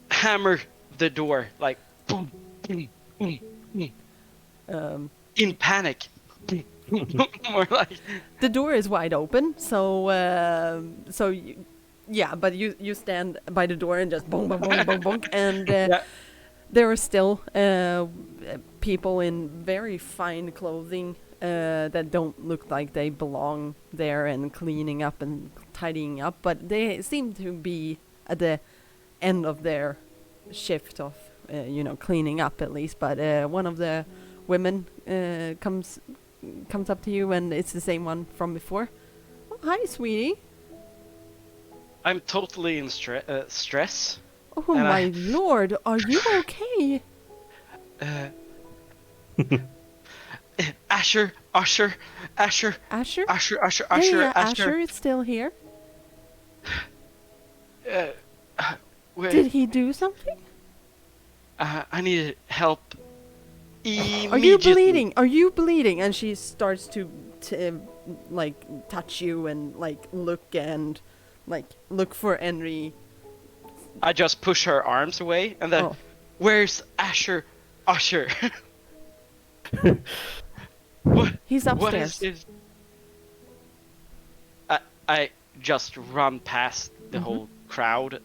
hammer the door like boom, boom, boom, boom, in panic. More like The door is wide open, so yeah, but you stand by the door and just boom, boom, boom, boom, boom, and Yeah. there are still people in very fine clothing that don't look like they belong there and cleaning up and tidying up, but they seem to be at the end of their shift of cleaning up at least. But one of the women comes up to you, and it's the same one from before. Oh, hi, sweetie. I'm totally in stress. Oh And my lord, are you okay? Asher, Asher? Asher, Yeah, Asher is still here. Wait, Did he do something? I need help immediately. Are you bleeding? Are you bleeding? And she starts to like touch you and like look for any. I just push her arms away and then, Oh. where's Asher? Asher. What? He's What upstairs. is this? I just run past the Mhm. whole crowd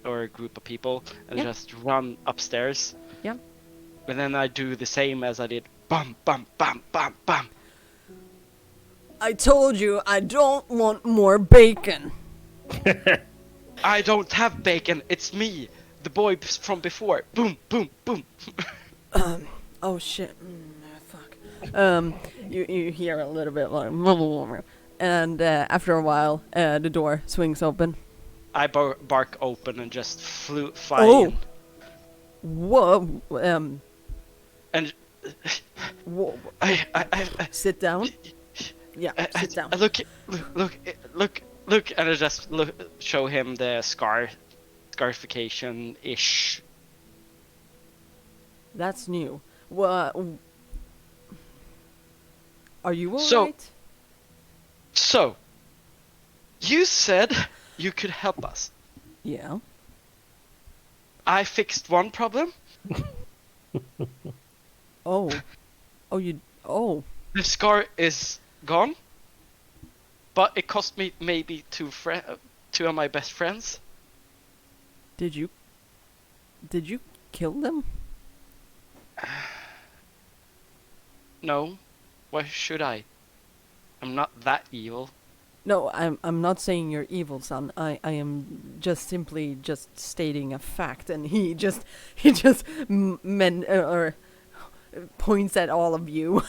or a group of people and Yeah. just run upstairs. Yeah. And then I do the same as I did. Bum, bum, bum, bum, bum. I told you I don't want more bacon. I don't have bacon. It's me, the boy from before. Boom, boom, boom. Oh shit. Fuck. You hear a little bit like, and after a while, the door swings open. I bark open and just fly Oh. in. Whoa. And Whoa. I Sit down. Yeah, sit down. Look, and I just show him the scarification ish. That's new. What? Are you So- alright? So, you said you could help us. Yeah. I fixed one problem. Oh. Oh. The scar is gone, but it cost me maybe two of my best friends. Did you kill them? No, why should I? I'm not that evil. No, I'm not saying you're evil, son. I am just simply just stating a fact, and he just points at all of you.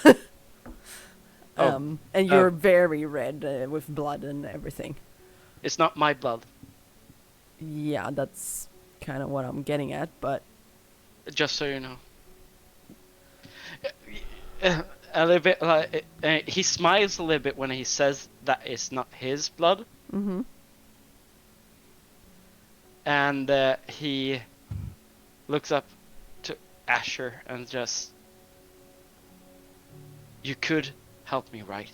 Oh, And you're very red with blood and everything. It's not my blood. Yeah, that's kind of what I'm getting at, but Just so you know. A little bit like he smiles a little bit when he says that it's not his blood, mm-hmm. and he looks up to Asher and just, "You could help me, right?"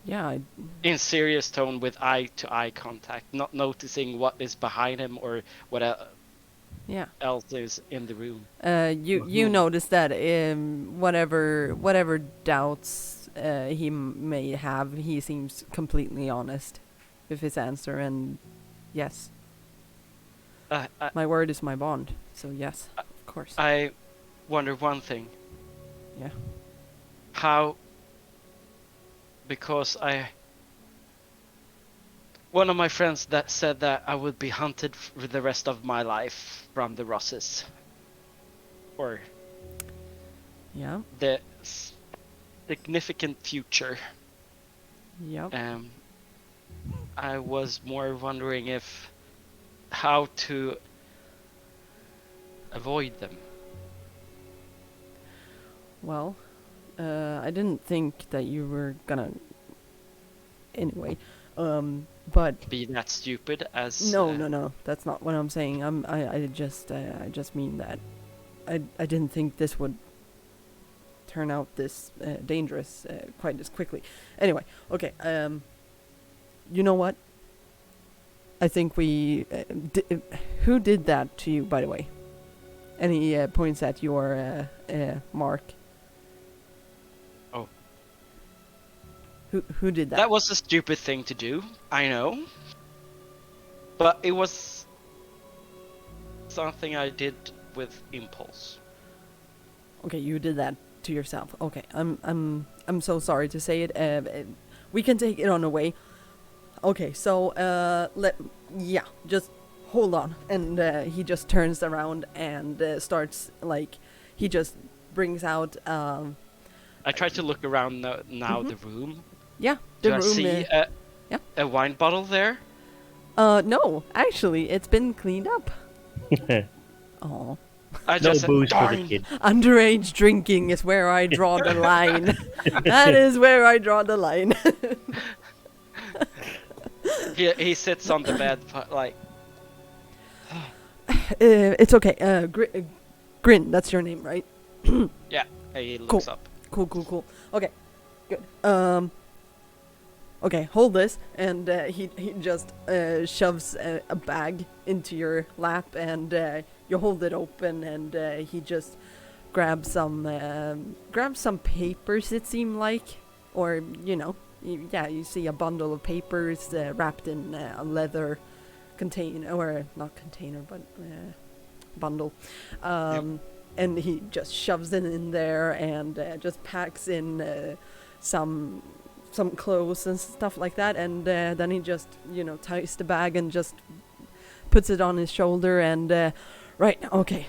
Yeah, In serious tone with eye-to-eye contact, not noticing what is behind him or what yeah. else is in the room. You notice that whatever doubts he may have, he seems completely honest with his answer, and yes, my word is my bond. So yes, of course. I wonder one thing. Yeah. How? Because one of my friends that said that I would be hunted for the rest of my life from the Rosses, or Yeah. the significant future. Yep. I was more wondering if how to avoid them. Well, I didn't think that you were gonna. Anyway, but Be that stupid as no, that's not what I'm saying. I just mean that I didn't think this would turn out this dangerous quite as quickly. Anyway, okay. You know what? I think we. Who did that to you, by the way? And he points at your mark. Oh. Who did that? That was a stupid thing to do, I know. But it was something I did with impulse. Okay, you did that to yourself. Okay, I'm so sorry to say it. We can take it on away. Okay, so just hold on. And he just turns around and starts he just brings out. I try to look around now the room. Yeah, Do the I room. see a wine bottle there? No, actually, it's been cleaned up. Oh. I No just said, booze for the "Darn." kid. Underage drinking is where I draw the line. That is where I draw the line. He sits on the bed like, It's okay. Grin, that's your name, right? yeah. He looks up. Cool. Okay, good. Okay, hold this, and he just shoves a bag into your lap, and you hold it open, and he just grabs some papers. It seemed like, or you see a bundle of papers wrapped in a leather container, or not container, but bundle. And he just shoves it in there and just packs in some clothes and stuff like that, and then he just ties the bag and just puts it on his shoulder, and right, okay,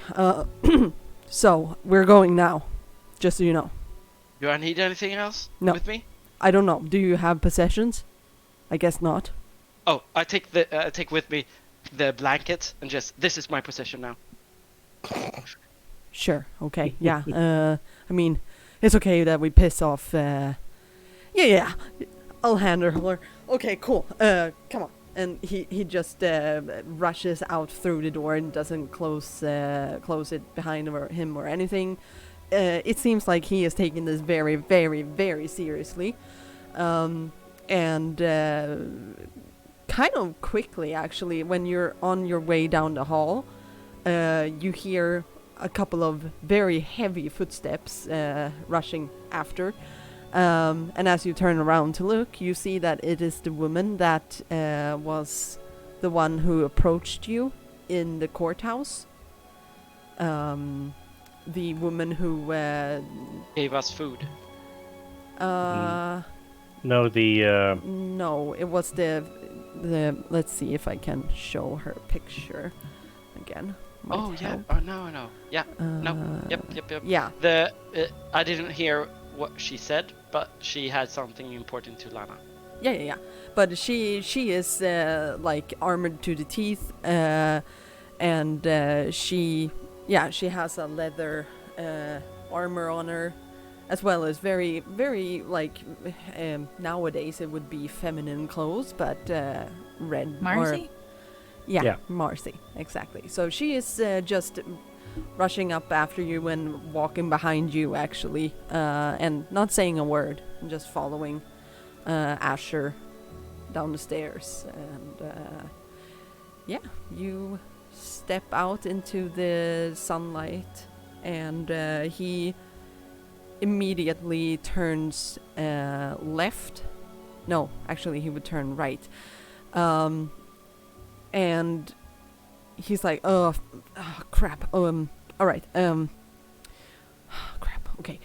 so we're going now, just so you know. Do I need anything else No. with me? I don't know, do you have possessions? I guess not. Oh, I take with me the blanket and just, this is my possession now. Sure, okay, yeah. I mean, it's okay that we piss off yeah, I'll handle her. Okay, cool. Come on. And he just rushes out through the door and doesn't close it behind him or anything. It seems like he is taking this very, very, very seriously. And kind of quickly, actually, when you're on your way down the hall, you hear a couple of very heavy footsteps rushing after. And as you turn around to look, you see that it is the woman that was the one who approached you in the courthouse. The woman who Gave us food. No, no, it was the let's see if I can show her picture again. might Oh yeah. help. Oh no, I know. Yeah. No. Yep. Yeah. The I didn't hear what she said, but she had something important to Lana. Yeah. But she is like armored to the teeth, and she has a leather armor on her, as well as very like nowadays it would be feminine clothes, but red. Marcy? Yeah, Marcy, exactly. So she is just rushing up after you and walking behind you, actually, and not saying a word, just following Asher down the stairs. And you step out into the sunlight, and he immediately turns left. No, actually, he would turn right. And he's like, oh crap. All right. Crap. Okay.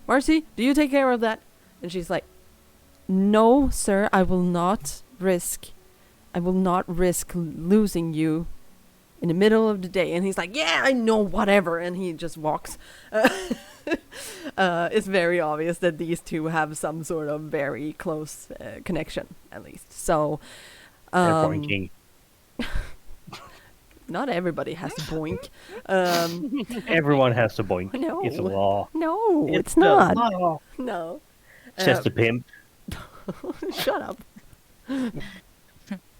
Marcy, do you take care of that? And she's like, no, sir, I will not risk losing you in the middle of the day. And he's like, yeah, I know, whatever. And he just walks. It's very obvious that these two have some sort of very close connection, at least. So, They're boinking. not everybody has to boink. Everyone has to boink. No. It's a law. No, it's the not. law. No. Says the pimp. Shut up.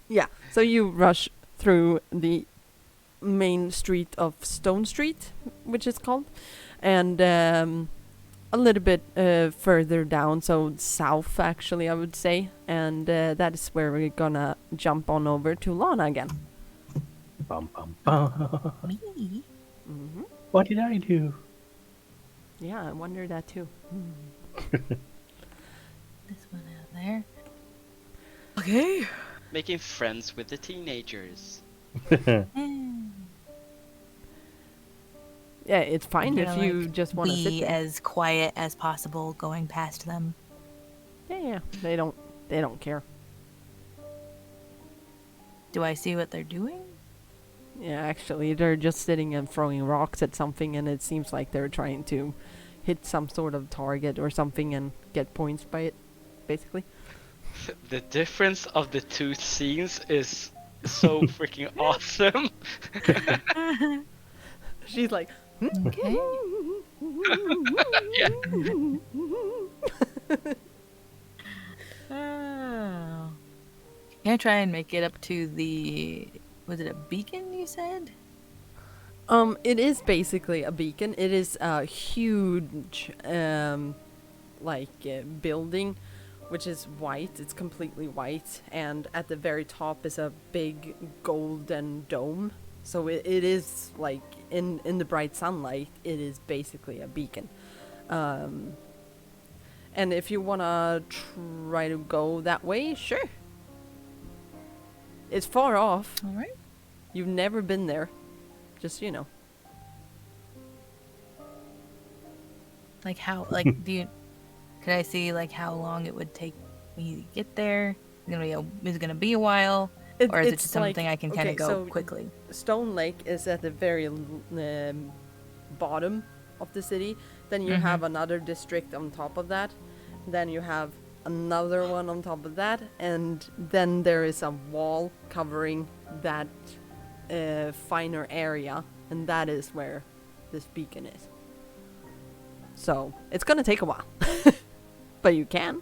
Yeah, so you rush through the main street of Stone Street, which is called, and a little bit further down, so south actually, I would say, and that is where we're gonna jump on over to Lana again. Bum, bum, bum. Me? Mm-hmm. What did I do? Yeah, I wonder that too. This one out there. Okay. Making friends with the teenagers. Yeah, it's fine I'm if gonna, you like, just want to sit be there. as quiet as possible going past them. Yeah, they don't care. Do I see what they're doing? Yeah, actually, they're just sitting and throwing rocks at something, and it seems like they're trying to hit some sort of target or something and get points by it, basically. The difference of the two scenes is so freaking awesome. She's like, Okay. Yeah. Oh. Can I try and make it up to the... Was it a beacon, you said? It is basically a beacon. It is a huge, building, which is white. It's completely white, and at the very top is a big golden dome. So it is like in the bright sunlight. It is basically a beacon. And if you wanna try to go that way, sure. It's far off. All right. You've never been there. Just, Like how, like, could I see, like, how long it would take me to get there? Is it gonna be a while? Or is it it's just something like- I can kind okay, of go so quickly? Stonelake is at the very bottom of the city. Then you have another district on top of that. Then you have another one on top of that. And then there is a wall covering that finer area. And that is where this beacon is. So it's going to take a while. But you can.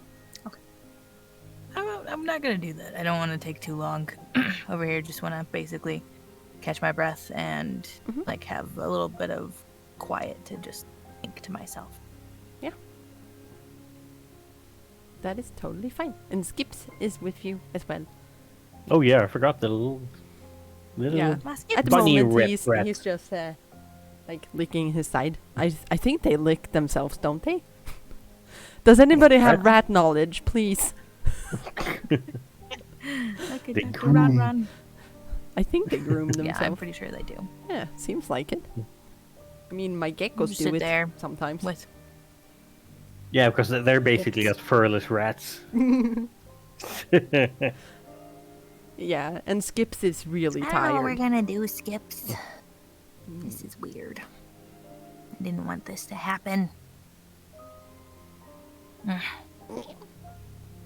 I'm not gonna do that. I don't want to take too long over here. Just want to basically catch my breath and like have a little bit of quiet to just think to myself. Yeah. That is totally fine. And Skips is with you as well. Oh yeah, I forgot the little Yeah. My skip. At the Bunny moment, rat. he's just like licking his side. I think they lick themselves, don't they? Does anybody have rat knowledge, please? Like a They duck, run, run. I think they groom Yeah, I'm themselves. pretty sure they do. Yeah, seems like it. I mean, my geckos Just do sit it there sometimes. With Yeah, because they're basically just furless rats. Yeah, and Skips is really I don't know what we're tired. gonna do, Skips. This is weird. I didn't want this to happen.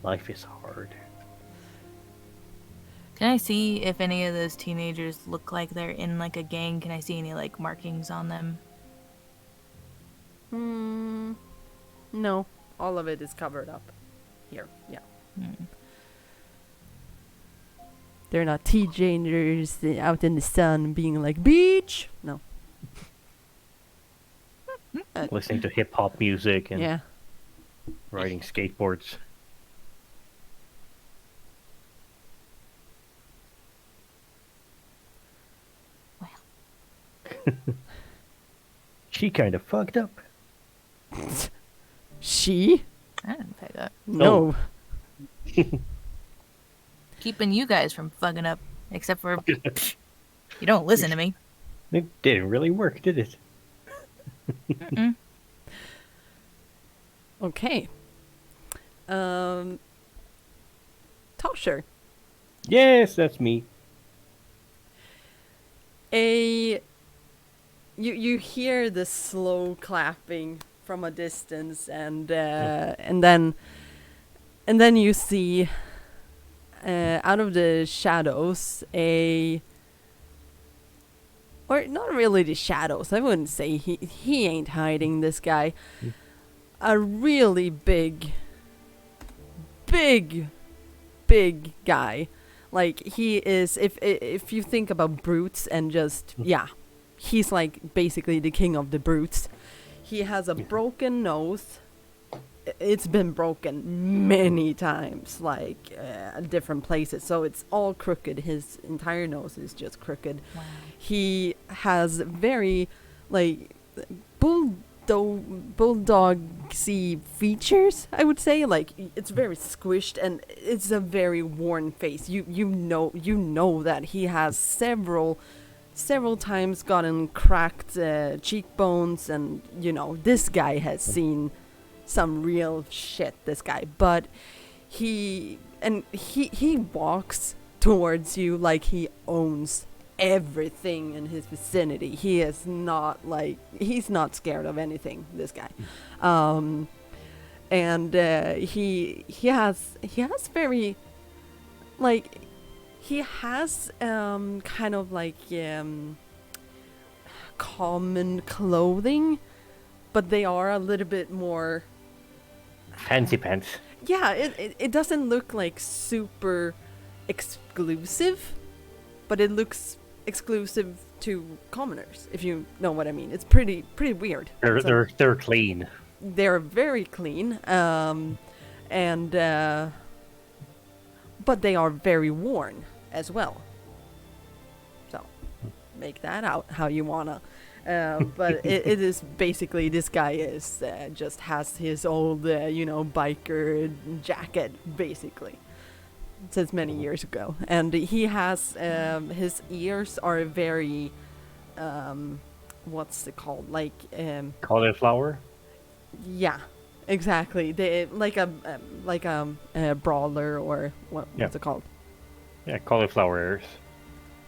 Life is hard. Can I see if any of those teenagers look like they're in like a gang? Can I see any like markings on them? No, all of it is covered up. Here, yeah. They're not teenagers out in the sun being like, beach! No. Listening to hip hop music and Yeah. riding skateboards. She kind of fucked up. She? I didn't say that. No. Keeping you guys from fucking up, except for you don't listen to me. It didn't really work, did it? Okay. Tosher. Yes, that's me. You hear the slow clapping from a distance, and then you see out of the shadows or not really the shadows. I wouldn't say he ain't hiding, this guy. A really big guy. Like, he is, if you think about brutes and just, he's like basically the king of the brutes. He has a broken nose. It's been broken many times, like different places. So it's all crooked. His entire nose is just crooked. Wow. He has very, like, bulldog-y features, I would say. Like, it's very squished, and it's a very worn face. You know that he has several times gotten cracked cheekbones, and this guy has seen some real shit, this guy. But he walks towards you like he owns everything in his vicinity. He is not he's not scared of anything, this guy. And he has very, like, he has kind of like common clothing, but they are a little bit more Fancy pants. yeah, it doesn't look like super exclusive, but it looks exclusive to commoners, if you know what I mean. It's pretty weird. They're clean. They're very clean, but they are very worn as well. So make that out how you wanna. But it is basically, this guy is just has his old biker jacket, basically, since many years ago, and he has his ears are very what's it called, like Cauliflower. yeah, exactly. They like a brawler, or what's it called? Yeah, cauliflower ears.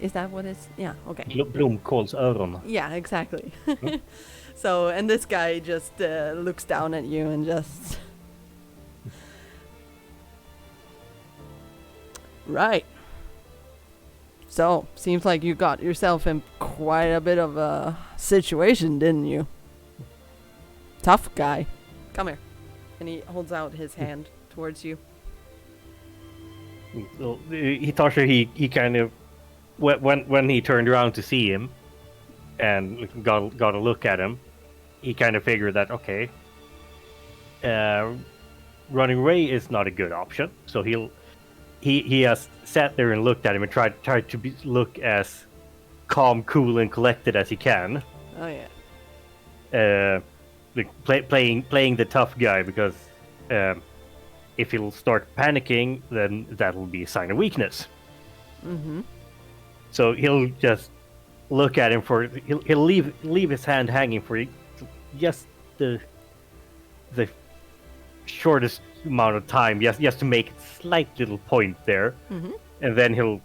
Is that what it's? Yeah, okay. Blomkålsöron. Yeah, exactly. So, and this guy just looks down at you and just right. So, seems like you got yourself in quite a bit of a situation, didn't you? Tough guy. Come here. And he holds out his hand towards you. So, he kind of, when he turned around to see him and got a look at him, he kind of figured that, okay, running away is not a good option. So he has sat there and looked at him and tried to look as calm, cool, and collected as he can. Oh yeah. Playing the tough guy, because if he'll start panicking, then that'll be a sign of weakness. Mm-hmm. So he'll just look at him he'll leave his hand hanging for just the shortest amount of time, just to make a slight little point there, Mm-hmm. and then he'll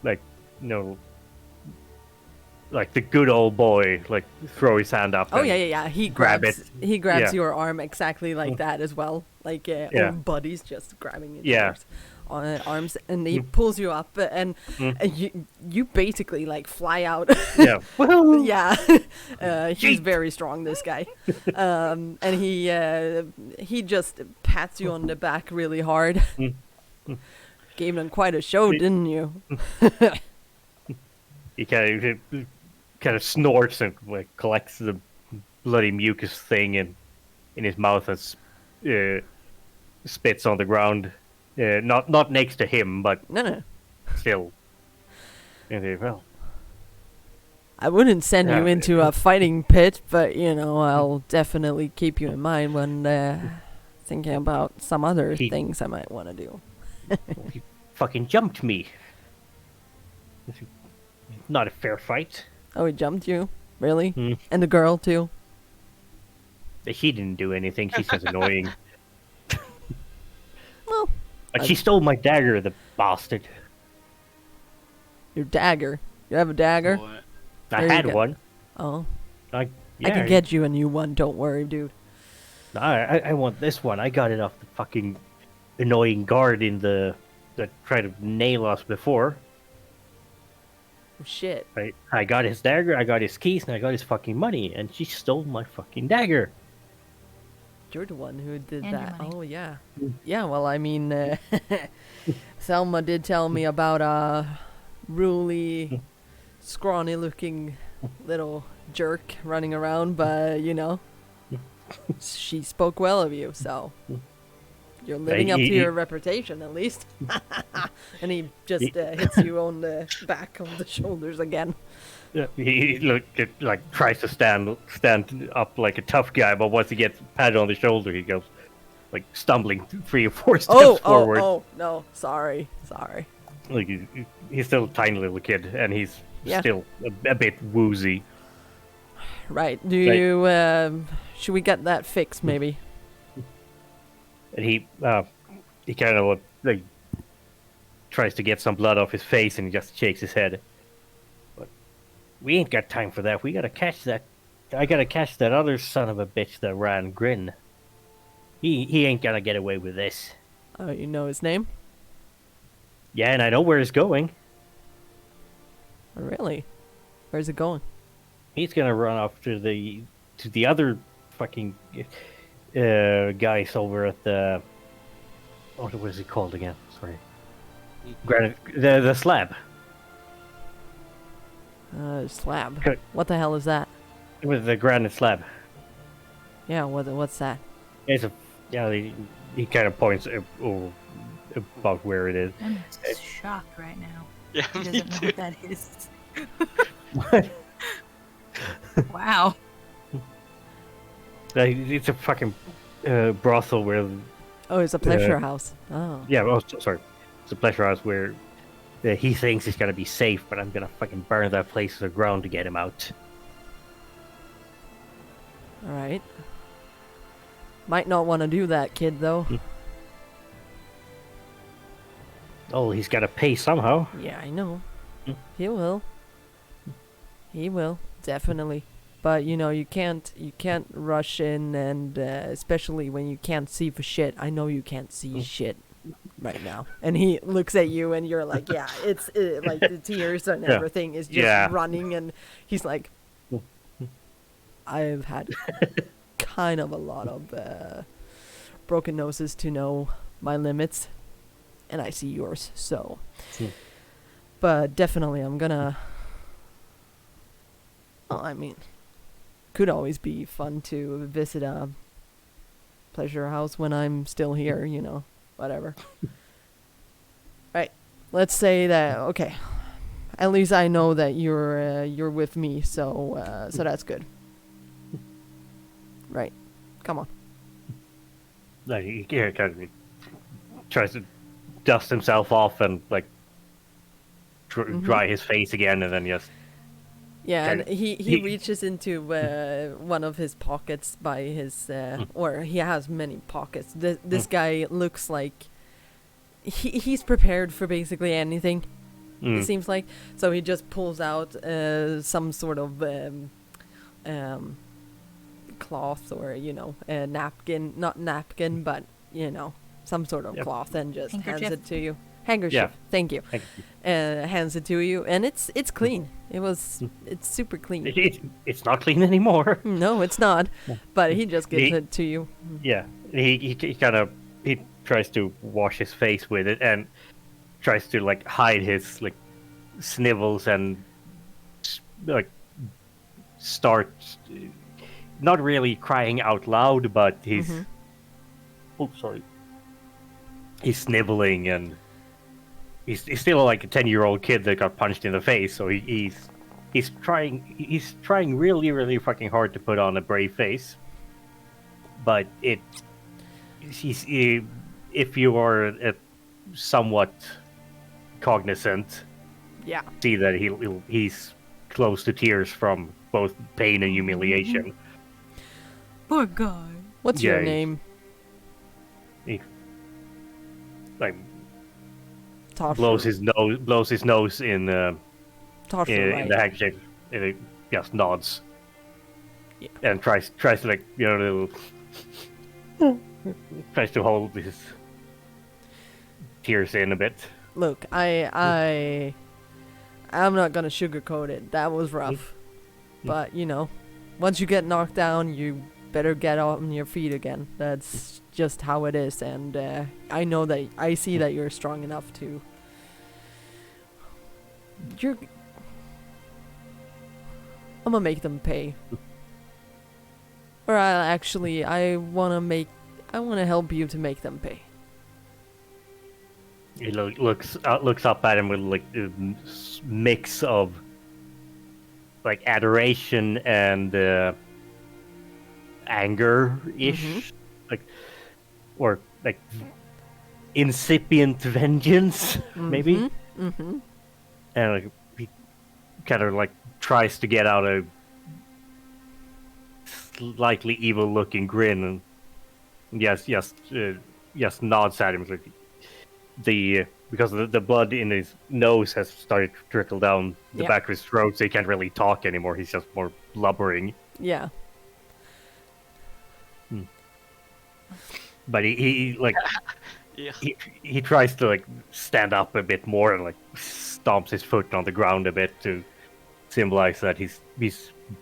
like the good old boy, like throw his hand up. Oh and yeah. He grab grabs. it. He grabs Yeah. your arm exactly like that as well. Like Yeah. old buddies just grabbing each Yeah. other's arms, and he pulls you up, and you basically like fly out. Yeah. Woohoo! Yeah, he's Yeet. very strong, this guy, and he just pats you on the back really hard. Gave them quite a show, didn't you? He kind of snorts and like collects the bloody mucus thing in his mouth and spits on the ground. Not next to him, but No. still. And he, well, I wouldn't send you Yeah. into a fighting pit, but I'll definitely keep you in mind when thinking about some other He- things I might want to do. he fucking jumped me. Not a fair fight. Oh, he jumped you? Really? Hmm. And the girl too? She didn't do anything. She's just annoying. Well, But she stole my dagger, the bastard. your dagger. You have a dagger? Boy. I There you had go. one. Oh, I I can get you a new one. Don't worry, dude. I want this one. I got it off the fucking annoying guard that tried to nail us before. Oh, shit. I got his dagger, I got his keys, and I got his fucking money, and she stole my fucking dagger. You're the one who did And your that. money. Oh, yeah. Yeah, well, I mean, Selma did tell me about a really scrawny-looking little jerk running around, but, she spoke well of you, so you're living up to your reputation, at least. And he just hits you on the back of the shoulders again. Yeah, he like tries to stand up like a tough guy, but once he gets patted on the shoulder, he goes like stumbling 3 or 4 steps forward. Oh, no, sorry. Like he's still a tiny little kid, and he's Yeah. still a bit woozy. Right, do you, should we get that fixed, maybe? And he kind of like tries to get some blood off his face, and he just shakes his head. But we ain't got time for that. We gotta catch that. I gotta catch that other son of a bitch that ran Grin. He ain't gonna get away with this. Oh, you know his name? Yeah, and I know where he's going. Oh, really? Where's it going? He's gonna run off to the other fucking guys over at the what was it called again? Sorry, granite the slab. Slab. Okay. What the hell is that? With the granite slab. Yeah, what's that? It's a he kind of points about where it is. I'm shocked right now. Yeah, He me doesn't know too. what that is. Wow. It's a fucking brothel where Oh, it's a pleasure house. Oh. yeah. Oh, sorry, it's a pleasure house where he thinks he's gonna be safe, but I'm gonna fucking burn that place to the ground to get him out. All right. Might not want to do that, kid, though. Oh, he's gotta pay somehow. Yeah, I know. Hmm. He will. He will, definitely. But you can't rush in, and especially when you can't see for shit. I know you can't see shit right now. And he looks at you, and you're like, yeah, it's like the tears and Yeah. everything is just Yeah. running, and he's like, I've had kind of a lot of broken noses to know my limits, and I see yours, so. Hmm. But definitely, I'm gonna. Well, I mean, could always be fun to visit a pleasure house when I'm still here, whatever. Right. Let's say that, okay. At least I know that you're with me, so that's good. Right. Come on. Like he kind of tries to dust himself off and like dry his face again, and then just Yeah, and Okay. he reaches into one of his pockets by his, or he has many pockets. This guy looks like he's prepared for basically anything. It seems like. So he just pulls out some sort of cloth or a napkin, not napkin, but some sort of cloth, and just hands Handkerchief. it to you. Handkerchief. Yeah. Thank you. Hands it to you, and it's clean. It's super clean. It's not clean anymore. No, it's not. But he just gives it to you. Yeah, he kind of he tries to wash his face with it and tries to like hide his like snivels and like starts not really crying out loud, but he's he's sniveling, and he's still like a 10-year-old kid that got punched in the face, so he's trying really fucking hard to put on a brave face, but if you are somewhat cognizant, Yeah. see that he's close to tears from both pain and humiliation. Poor guy. What's Yeah, your he's- name? He like Tasha. blows his nose in Tasha, in right? the handkerchief, and it just nods. Yeah. And tries to like little tries to hold his tears in a bit. Look, I'm not gonna sugarcoat it. That was rough, but once you get knocked down, you better get on your feet again. That's just how it is, and I see that you're strong enough to. I'm gonna make them pay, or I wanna help you to make them pay. He looks up at him with like a mix of like adoration and anger-ish, or like incipient vengeance, maybe. Mm-hmm. And like, he kind of like tries to get out a slightly evil-looking grin, and just nods at him. Like because the blood in his nose has started to trickle down the Yeah. back of his throat, so he can't really talk anymore. He's just more blubbering. Yeah. But he like Yeah. he tries to like stand up a bit more and like stomps his foot on the ground a bit to symbolize that he's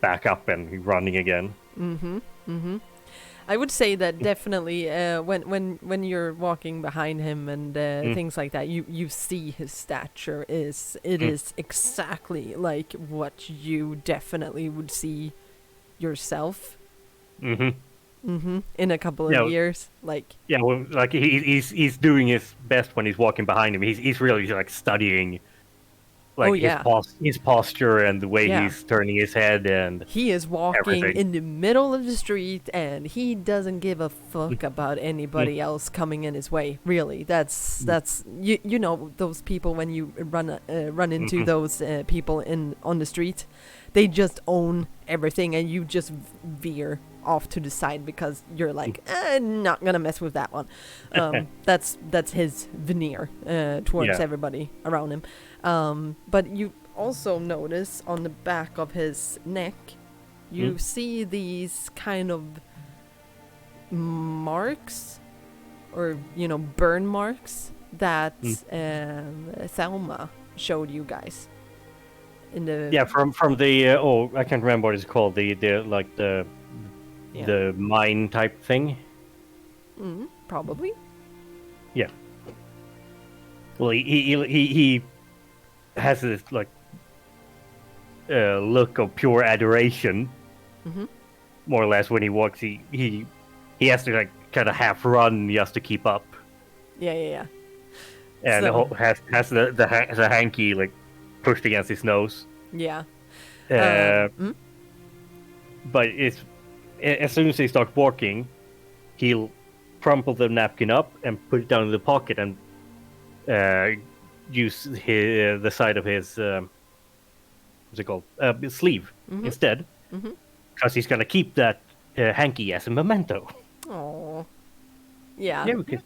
back up and he's running again. I would say that definitely when you're walking behind him and things like that, you see his stature is exactly like what you definitely would see yourself in a couple of years. Like Yeah, well, like he's doing his best when he's walking behind him. He's really like studying, like Oh, yeah. his posture and the way Yeah. he's turning his head, and he is walking Everything. in the middle of the street and he doesn't give a fuck about anybody else coming in his way. Really, that's you know those people when you run into those people on the street, they just own everything and you just veer off to the side because you're like not gonna mess with that one. That's his veneer towards Yeah. everybody around him. But you also notice on the back of his neck, you see these kind of marks, or burn marks that Thelma showed you guys. In the from the I can't remember what it's called, the mine type thing. Probably. Yeah. Well, he has this like look of pure adoration, more or less. When he walks, he has to like kind of half run just to keep up, Yeah. and So- has the hanky like pushed against his nose. Yeah. But as soon as he starts walking, he'll crumple the napkin up and put it down in the pocket and use the side of his what's it called sleeve instead, because he's gonna keep that hanky as a memento. Oh. Yeah. Yeah, because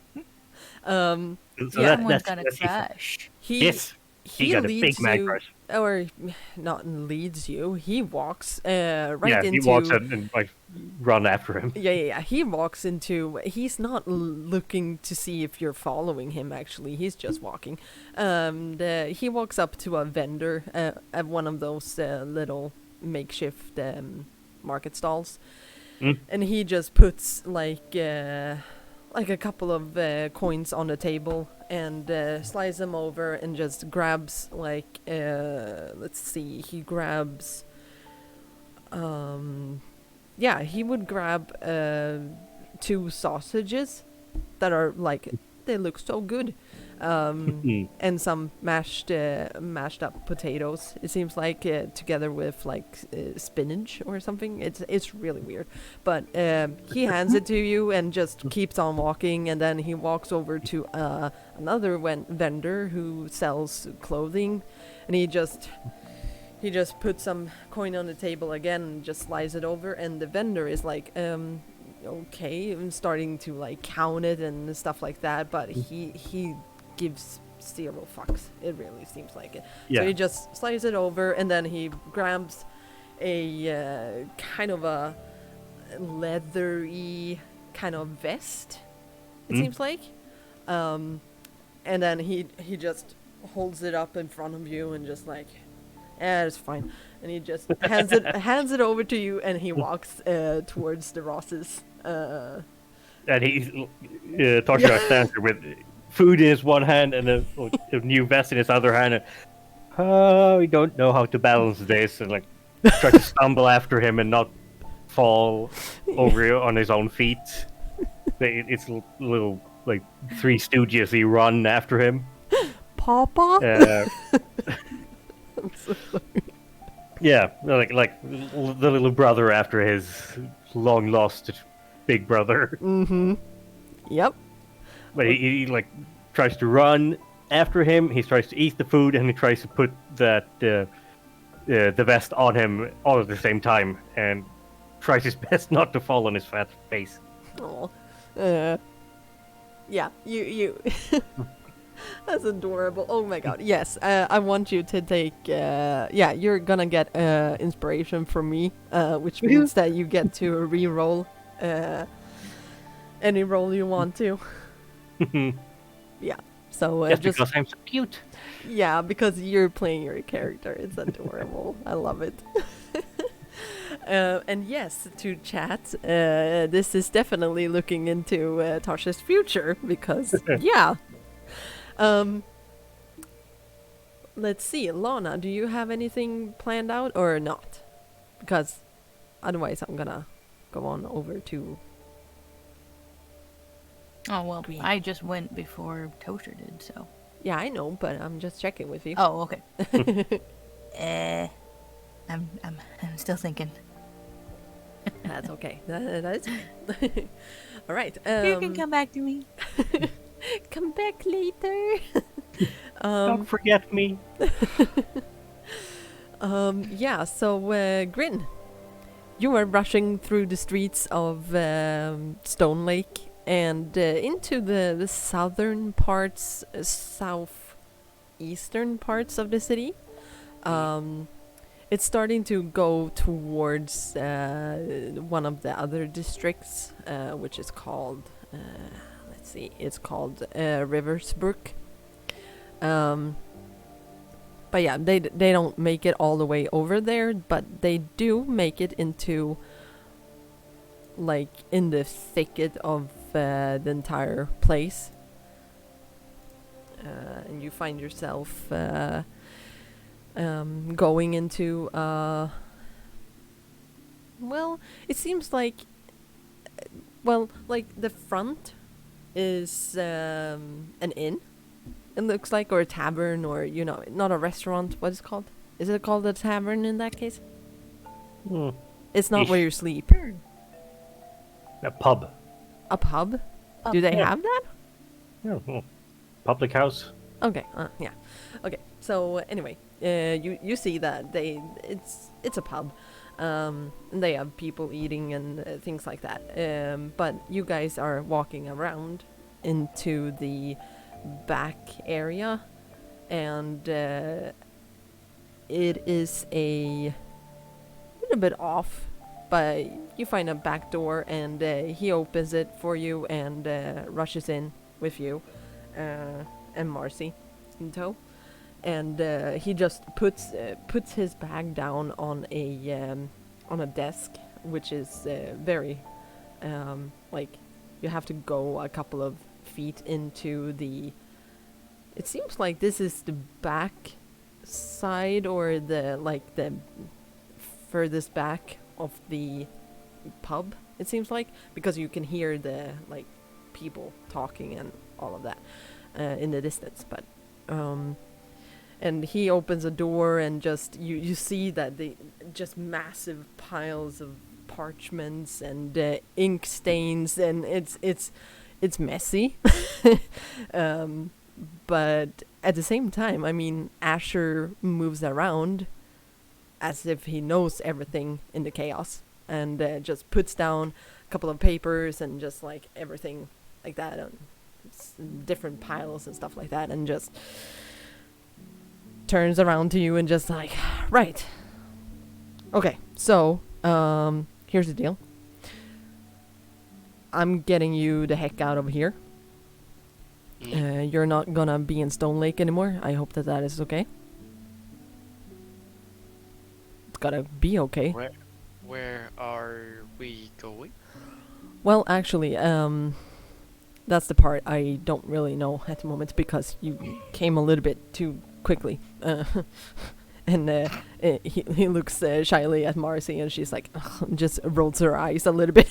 Um. so Yeah. Someone's got a that's his- crush. He Yes. he got a big leads man you, crush. or not leads you. He walks right Yeah, into. he walks in and like run after him. Yeah. He walks into. He's not looking to see if you're following him. Actually, he's just walking. He walks up to a vendor at one of those little makeshift market stalls, and he just puts like a couple of coins on the table and slides them over and just grabs like let's see, he grabs he would grab 2 sausages that are like, they look so good, and some mashed up potatoes, it seems like, together with like spinach or something. It's really weird, but he hands it to you and just keeps on walking, and then he walks over to another vendor who sells clothing, and he just puts some coin on the table again and just slides it over, and the vendor is like, okay, I'm starting to like count it and stuff like that, but he gives 0 fucks. It really seems like it. Yeah. So he just slides it over, and then he grabs a kind of a leathery kind of vest, it seems like, and then he just holds it up in front of you and just like, it's fine, and he just hands it over to you, and he walks towards the Rosses. And he Toshio stands there with food in his one hand and a new vest in his other hand. And, we don't know how to balance this, and like try to stumble after him and not fall over on his own feet. It's a little like Three Stooges-y run after him. Papa. I'm so sorry. Yeah, like the little brother after his long lost big brother. Yep. But he like tries to run after him. He tries to eat the food, and he tries to put that the vest on him all at the same time, and tries his best not to fall on his fat face. Oh. Yeah. You. That's adorable. Oh my god. Yes. I want you to take. You're gonna get inspiration from me, which means that you get to re-roll any role you want to. Yeah. So Just because I'm so cute. Yeah, because you're playing your character. It's adorable. I love it. And yes, to chat, this is definitely looking into Tasha's future, because yeah. Let's see, Lana, do you have anything planned out or not? Because otherwise I'm gonna go on over to... Oh, well, I just went before Toaster did, so. Yeah, I know, but I'm just checking with you. Oh, okay. I'm still thinking. That's okay. That's okay. All right. You can come back to me. Come back later. Don't forget me. Yeah, so Grin, you are rushing through the streets of Stonelake and into the southern parts, southeastern parts of the city. It's starting to go towards one of the other districts, which is called, let's see, it's called Riversbrook. But yeah, they don't make it all the way over there, but they do make it into, like, in the thicket of the entire place. And you find yourself going into, well, it seems like, like the front is an inn. It looks like, or a tavern, or, you know, not a restaurant. What is it called? Is it called a tavern in that case? It's not where you sleep. A pub. A pub? Do they have that? Yeah, public house. Okay. Yeah. Okay. So anyway, you see that it's a pub, and they have people eating and things like that. But you guys are walking around into the back area, and it is a little bit off, but you find a back door, and he opens it for you and rushes in with you and Marcy in tow. And he just puts his bag down on a desk, which is very like you have to go a couple of feet into the. It seems like this is the back side or the furthest back of the pub. It seems like, because you can hear the people talking and all of that in the distance, but. And he opens a door, and just you see that the just massive piles of parchments and ink stains, and it's messy. But at the same time, I mean, Asher moves around as if he knows everything in the chaos, and just puts down a couple of papers and just everything like that on different piles and stuff like that, and just turns around to you and just right. Okay, so, here's the deal. I'm getting you the heck out of here. You're not gonna be in Stonelake anymore. I hope that is okay. It's gotta be okay. Where are we going? Well, actually, that's the part I don't really know at the moment, because you came a little bit too quickly. And he looks shyly at Marcy, and she's just rolls her eyes a little bit,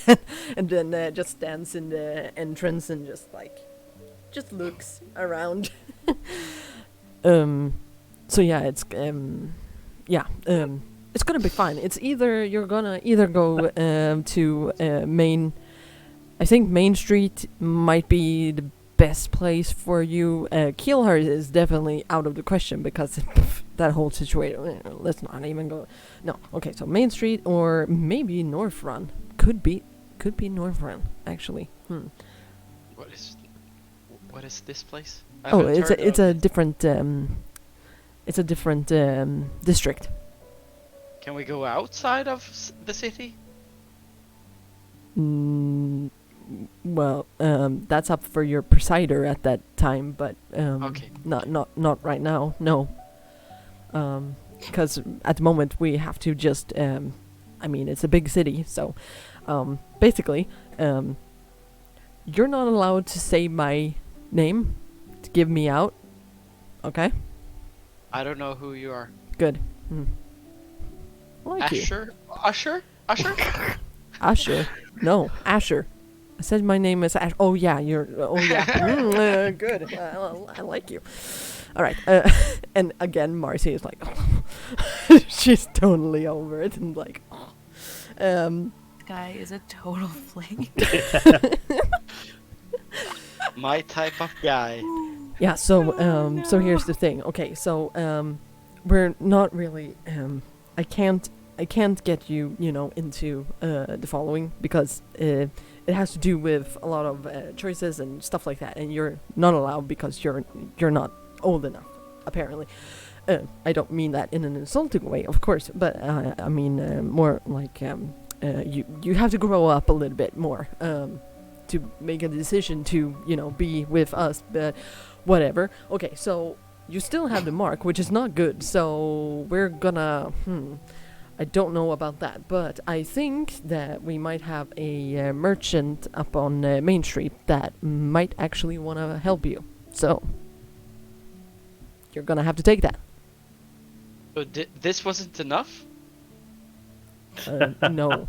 and then just stands in the entrance and just looks around. So yeah, it's it's gonna be fine. It's you're gonna go to Main. I think Main Street might be the best place for you. Keelhurst is definitely out of the question, because that whole situation. Let's not even go. No, okay. So Main Street, or maybe North Run. Could be North Run, actually. What is this place? Oh, it's a different district. Can we go outside of the city? Well, that's up for your presider at that time, but Okay. not right now. No. Because at the moment we have to just I mean, it's a big city, so basically you're not allowed to say my name to give me out. Okay? I don't know who you are. Good. I like you. Usher? Asher. No, Asher. I said my name is Ash. Oh yeah, oh yeah. Good. I like you. All right. And again, Marcy is she's totally over it, and This guy is a total flake. My type of guy. Yeah. So here's the thing. Okay. So we're not really. I can't get you into the following, because it has to do with a lot of choices and stuff like that, and you're not allowed because you're not old enough, apparently. I don't mean that in an insulting way, of course, but I mean more you have to grow up a little bit more to make a decision to be with us, but whatever. Okay, so you still have the mark, which is not good, so we're gonna I don't know about that, but I think that we might have a merchant up on Main Street that might actually want to help you. So you're gonna have to take that. So this wasn't enough? No.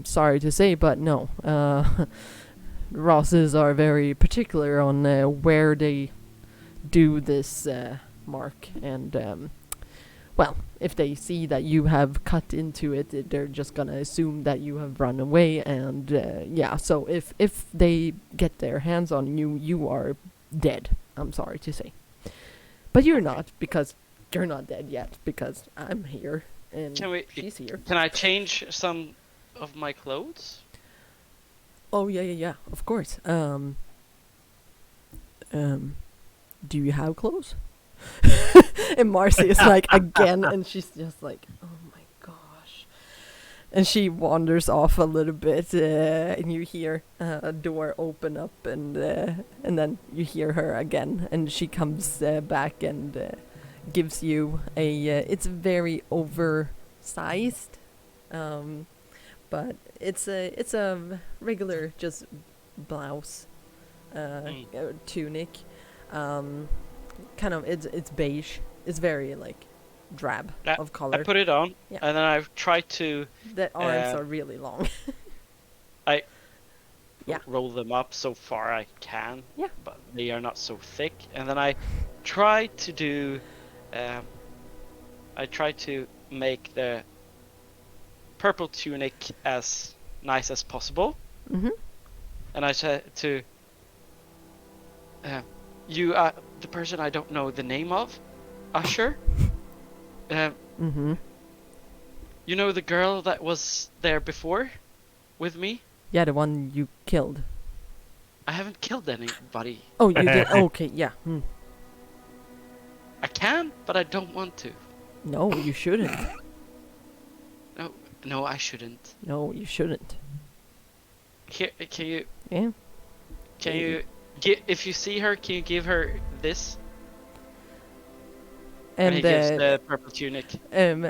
Sorry to say, but no. Rosses are very particular on where they do this mark, and well, if they see that you have cut into it, they're just gonna assume that you have run away, and yeah, so if they get their hands on you, you are dead. I'm sorry to say. But you're not, because you're not dead yet, because I'm here, and she's here. Can I change some of my clothes? Oh, yeah, of course. do you have clothes? And Marcy is like, again, and she's just like, oh my gosh. And she wanders off a little bit, and you hear a door open up, and then you hear her again, and she comes back and gives you a. It's very oversized, but it's a regular just blouse, tunic, kind of it's beige. It's very like drab of color. I put it on, Yeah. and then I try to The arms are really long. Yeah. roll them up so far I can. Yeah. But they are not so thick, and then I try to do. I try to make the purple tunic as nice as possible. Mm-hmm. And I said to you, the person I don't know the name of, Usher. Mm-hmm. You know the girl that was there before, with me. Yeah, the one you killed. I haven't killed anybody. Oh, you did. Okay, yeah. I can, but I don't want to. No, you shouldn't. No, I shouldn't. No, you shouldn't. Here, can you? Yeah. Can you? If you see her, can you give her this? And he gives the purple tunic.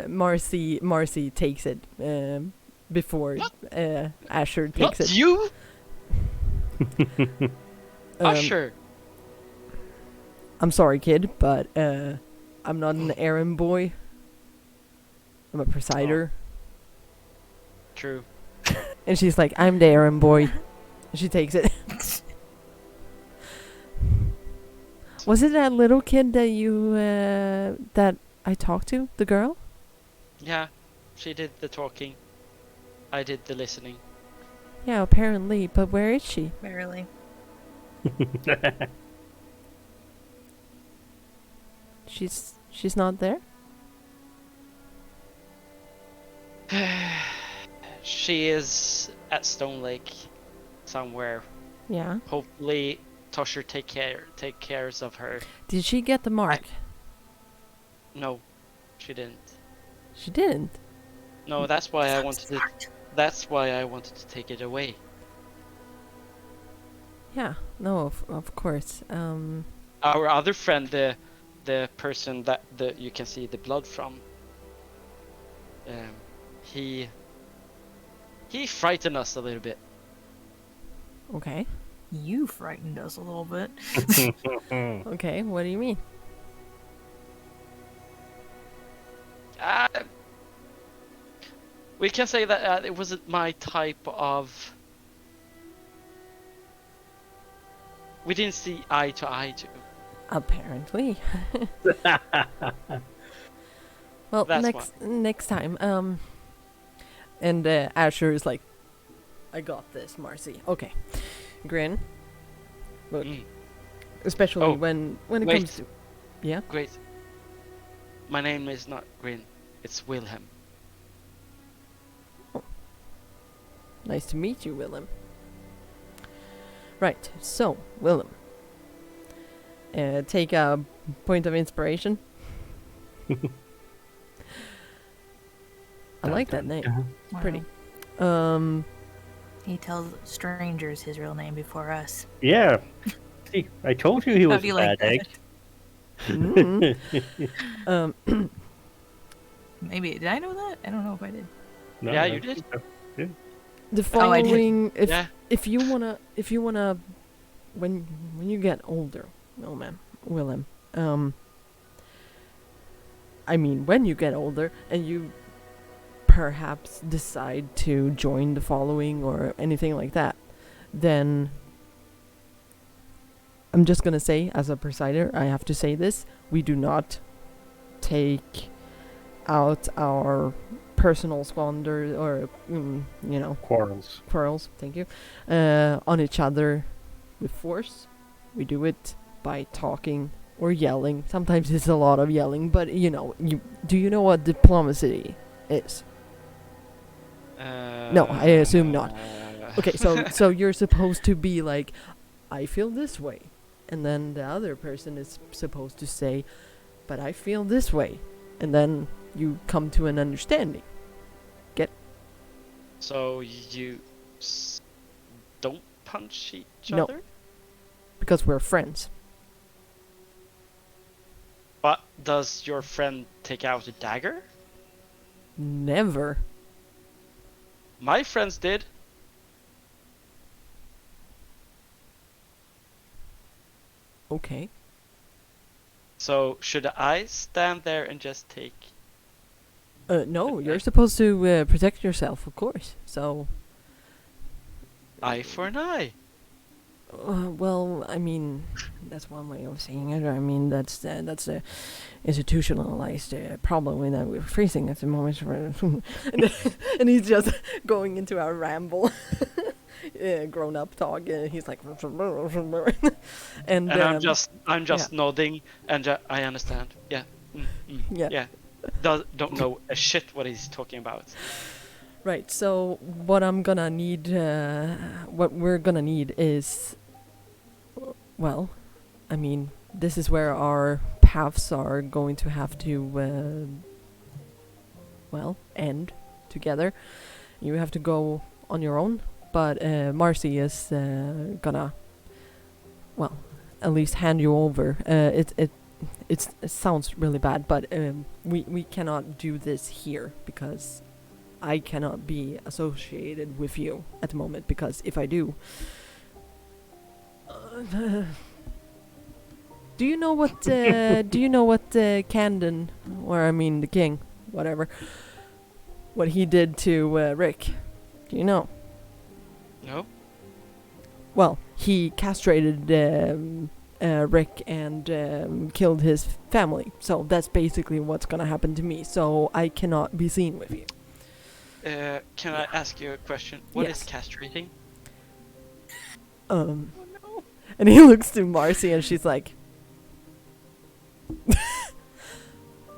Marcy takes it before Asher takes Not it. you, Um, Usher. I'm sorry, kid, but I'm not an errand boy. I'm a presider. True. And she's like, I'm the errand boy. And she takes it. Was it that little kid that you that I talked to? The girl? Yeah, she did the talking. I did the listening. Yeah, apparently. But where is she? Barely. She's not there? She is at Stonelake somewhere. Yeah. Hopefully Tosher take cares of her. Did she get the mark? No, she didn't. She didn't. No, that's why I wanted to take it away. Yeah. No, of course. Our other friend, the person that you can see the blood from, he frightened us a little bit. Okay. You frightened us a little bit. Okay, what do you mean? We can say that it wasn't my type of. We didn't see eye to eye to. Apparently. Well, That's next time. And Asher is like, I got this, Marcy. Okay. Grin. Look. Especially Oh, when it wait. comes to. Yeah? Great. My name is not Grin. It's Wilhelm. Nice to meet you, Willem. Right, so, Willem. Take a point of inspiration. I like that name. It's pretty. He tells strangers his real name before us. Yeah. See, I told you he How was do you bad like that? egg. Mm. Maybe did I know that? I don't know if I did. No, Yeah, I you think did. so. The Oh, I did. following, Yeah. if you wanna, when you get older, oh man, Willem, I mean, when you get older and you perhaps decide to join the following or anything like that, then I'm just gonna say, as a presider, I have to say this: we do not take out our personal squander or Quarrels. thank you, on each other with force. We do it by talking or yelling. Sometimes it's a lot of yelling, but do you know what diplomacy is? No, I assume not. Okay, so you're supposed to be like, I feel this way. and then the other person is supposed to say, but I feel this way, and then you come to an understanding. So you don't punch each No. other? Because we're friends. But does your friend take out a dagger? Never. My friends did. Okay. So should I stand there and just take? No, you're Okay. supposed to protect yourself, of course. So, Eye for an eye. well, I mean, that's one way of saying it. I mean, that's a institutionalized problem in that we're freezing at the moment. And he's just going into a ramble, grown-up talk. He's like, and And I'm just yeah. nodding, and I understand. Yeah. Yeah. Yeah. Don't know a shit what he's talking about. Right, so what I'm gonna need, what we're gonna need is, well, I mean, this is where our paths are going to have to, well, end together. You have to go on your own, but Marcy is gonna, well, at least hand you over. It sounds really bad, but we cannot do this here because I cannot be associated with you at the moment, because if I do, do you know what Camden, or I mean the king, whatever, what he did to Rick? Do you know? No. Well, he castrated Rick and killed his family. So that's basically what's gonna happen to me. So I cannot be seen with you. Can I ask you a question? What is Yes. castrating? And he looks to Marcy and she's like,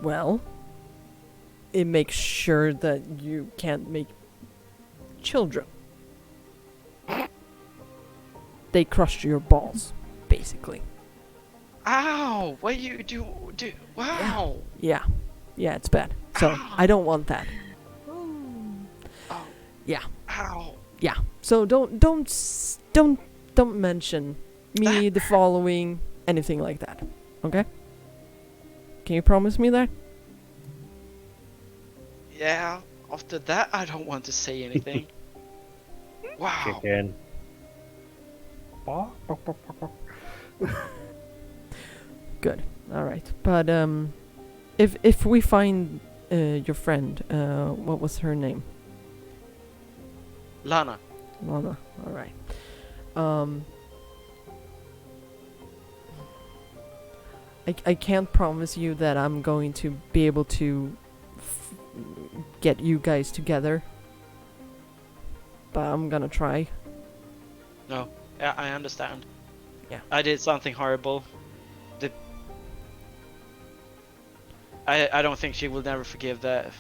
well, it makes sure that you can't make children. They crushed your balls, basically. Ow! What you do? Wow! Yeah, it's bad. So I don't want that. Oh, Yeah, ow! yeah. So don't mention me, the following, anything like that. Okay? Can you promise me that? Yeah. After that, I don't want to say anything. Wow. Chicken. Good. All right. But if we find your friend, what was her name? Lana. Lana. All right. I can't promise you that I'm going to be able to get you guys together, but I'm gonna try. No. Yeah, I understand. Yeah. I did something horrible. I don't think she will never forgive the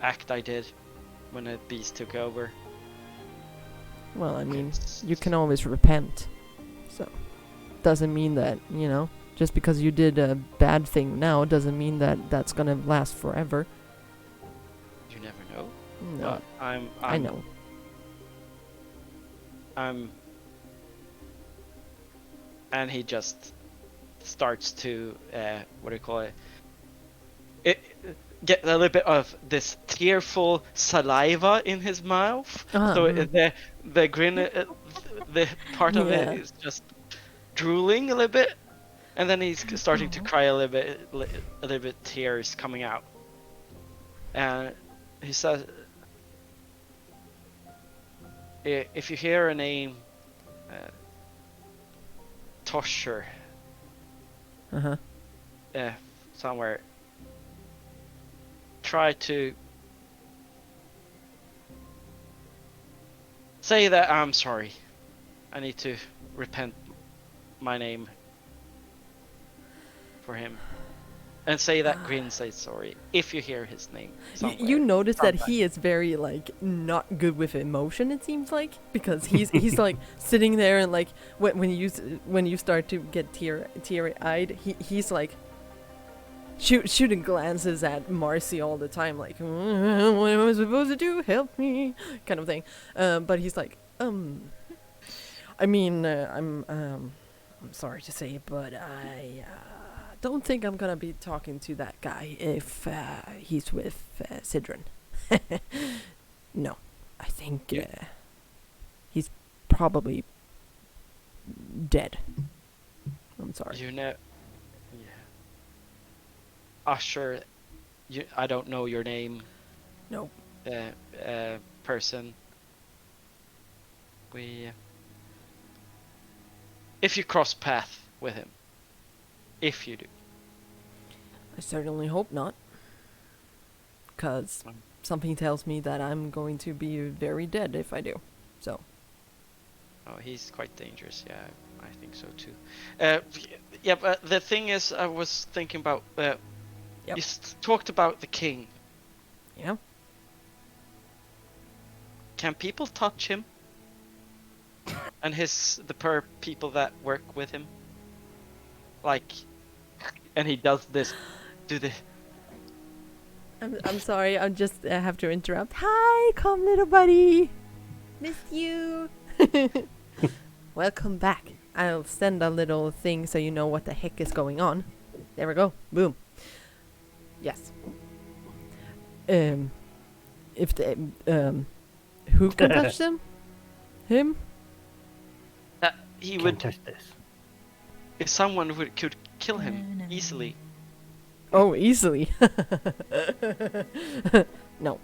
act I did when the beast took over. Well, I mean, you can always repent. So, doesn't mean that, you know, just because you did a bad thing now doesn't mean that that's gonna last forever. You never know. No, But I know. And he just starts to what do you call it? Get a little bit of this tearful saliva in his mouth. So the grin, the part of Yeah. it is just drooling a little bit, and then he's starting to cry a little bit, tears coming out. And he says, "If you hear a name, Tosher, Uh-huh. somewhere, try to say that I'm sorry. I need to repent my name for him." and say that Grin says sorry if you hear his name. You notice that Sometime. he is very like not good with emotion. It seems like because he's like sitting there and like when you start to get teary eyed, he's like shooting glances at Marcy all the time, like what am I supposed to do? Help me, kind of thing. But he's like I mean I'm sorry to say, but I don't think I'm gonna be talking to that guy if he's with Sidron. No, I think he's probably dead. I'm sorry. You know, yeah. Usher, I don't know your name. No. Person. If you cross path with him, if you do. I certainly hope not. Because something tells me that I'm going to be very dead if I do. So. Oh, he's quite dangerous. Yeah, I think so too. Yeah, but the thing is, I was thinking about. Yep. You talked about the king. Yeah. Can people touch him? And the people that work with him? Like, and he does this. I'm sorry, I just have to interrupt. Hi, come little buddy. Missed you. Welcome back. I'll send a little thing so you know what the heck is going on. There we go. Boom. Yes. If the who can touch them? Him? He Can't would. touch this. If someone could kill him easily. Oh, easily. No.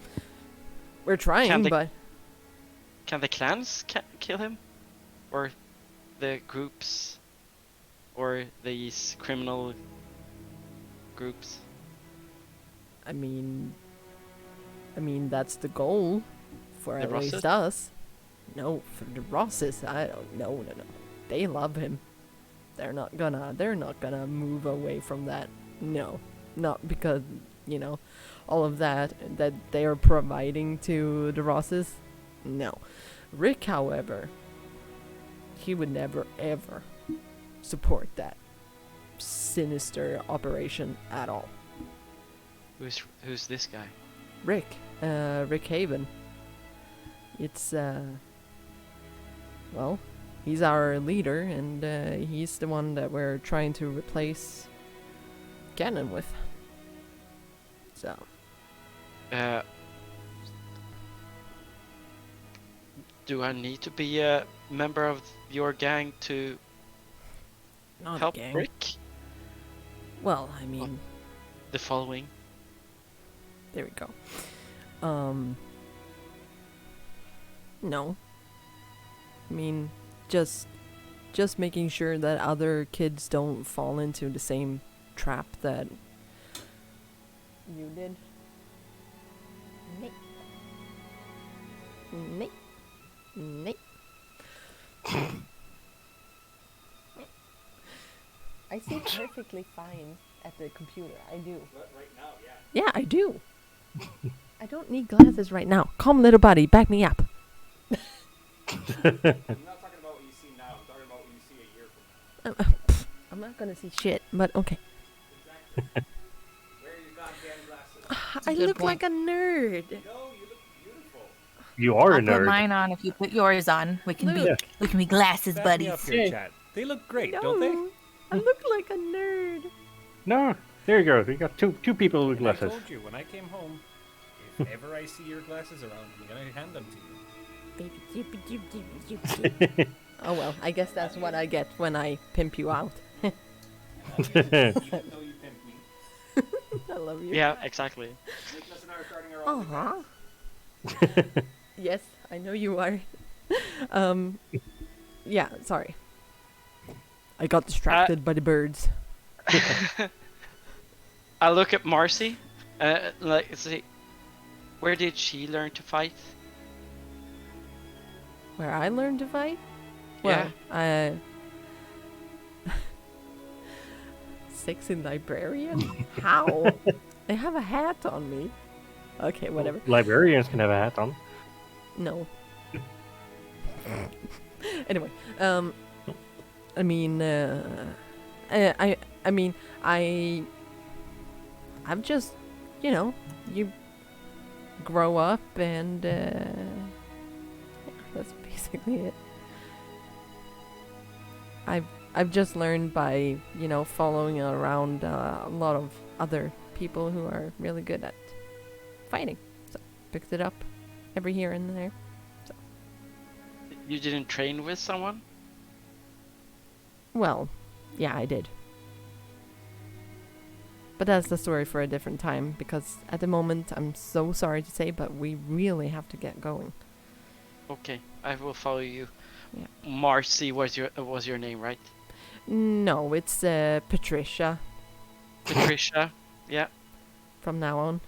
We're trying, but Can the clans kill him? Or the groups? Or these criminal groups? I mean that's the goal for The at least Rosses? us. No, for the Rosses, I don't. No. They love him. They're not gonna move away from that. No, not because all of that they are providing to the Rosses. No, Rick, however, he would never ever support that sinister operation at all. Who's this guy? Rick Haven. It's well, he's our leader, and he's the one that we're trying to replace Ganon with. So. Do I need to be a member of your gang to Not help a gang. Rick? Well, I mean, The following. there we go. No. I mean, just making sure that other kids don't fall into the same trap that you did. Nick. I see perfectly fine at the computer. I do. Right now, yeah. Yeah, I do. I don't need glasses right now. Calm, little buddy. Back me up. I'm not talking about what you see now. I'm talking about what you see a year from now. I'm not gonna see shit, but okay. Exactly. Wear your goddamn glasses. I good look point. like a nerd. No, you look beautiful. You are I'll a put nerd. mine on if you put yours on. We can Look. be glasses Back me buddies. up here, Yeah. chat. They look great, No, don't they? I look like a nerd. No, there you go. We got two people with And I glasses. told you when I came home, if ever I see your glasses around, I'm gonna hand them to you. Oh well, I guess that's what I get when I pimp you out. Even though you pimped me. I love you. Yeah, exactly. Nicholas and I are starting our own. Uh-huh. Yes, I know you are. Yeah, sorry. I got distracted by the birds. I look at Marcy. Like, see, where did she learn to fight? Where I learned to fight? Well, sexy librarian? How? I have a hat on me. Okay, whatever. Librarians can have a hat on. No. Anyway, I mean, I mean, I've just, you grow up and yeah, that's basically it. I've just learned by, following around a lot of other people who are really good at fighting. So picked it up every here and there. You didn't train with someone? Well, yeah, I did. But that's the story for a different time, because at the moment, I'm so sorry to say, but we really have to get going. Okay, I will follow you. Yeah. Marcy was your name, right? No, it's Patricia Patricia. Yeah, from now on.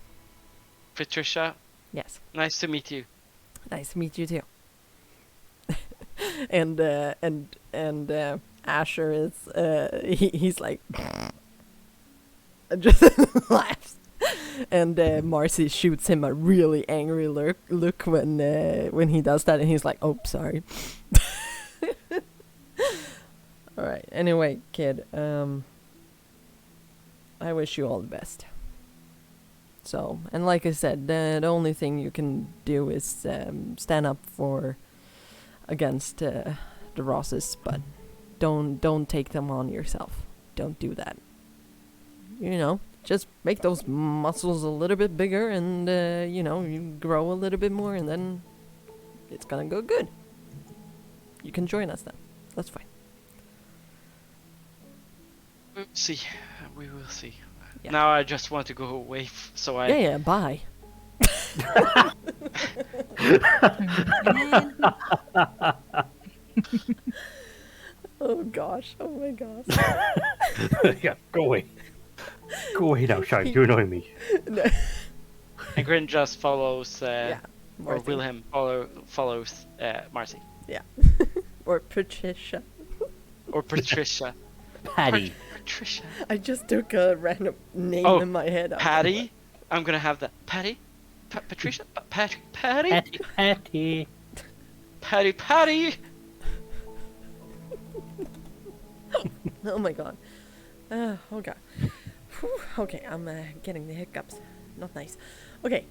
Patricia. Yes. Nice to meet you. Nice to meet you too. and Asher is he's like just laughs, and Marcy shoots him a really angry look when he does that, and he's like, "Oh, sorry." All right. Anyway, kid, I wish you all the best. So, and like I said, the only thing you can do is stand up against the Rosses, but don't take them on yourself. Don't do that. Just make those muscles a little bit bigger, and you grow a little bit more, and then it's gonna go good. You can join us then. That's fine. We'll see. We will see. Yeah. Now I just want to go away, so I. Yeah. Bye. Oh gosh. Oh my gosh. Yeah, go away. Go away now, Shine. You annoy me. No. And Grin just follows. Yeah. Or Marcy. Wilhelm follows Marcy. Yeah. Or Patricia. Or Patricia. Patty. Patricia. I just took a random name Oh, in my head. Patty. I'm gonna have that. Patty. Patricia. Patty. Patty. Patty. Patty. Patty. Oh my god. Oh god. Whew, okay, I'm getting the hiccups. Not nice. Okay.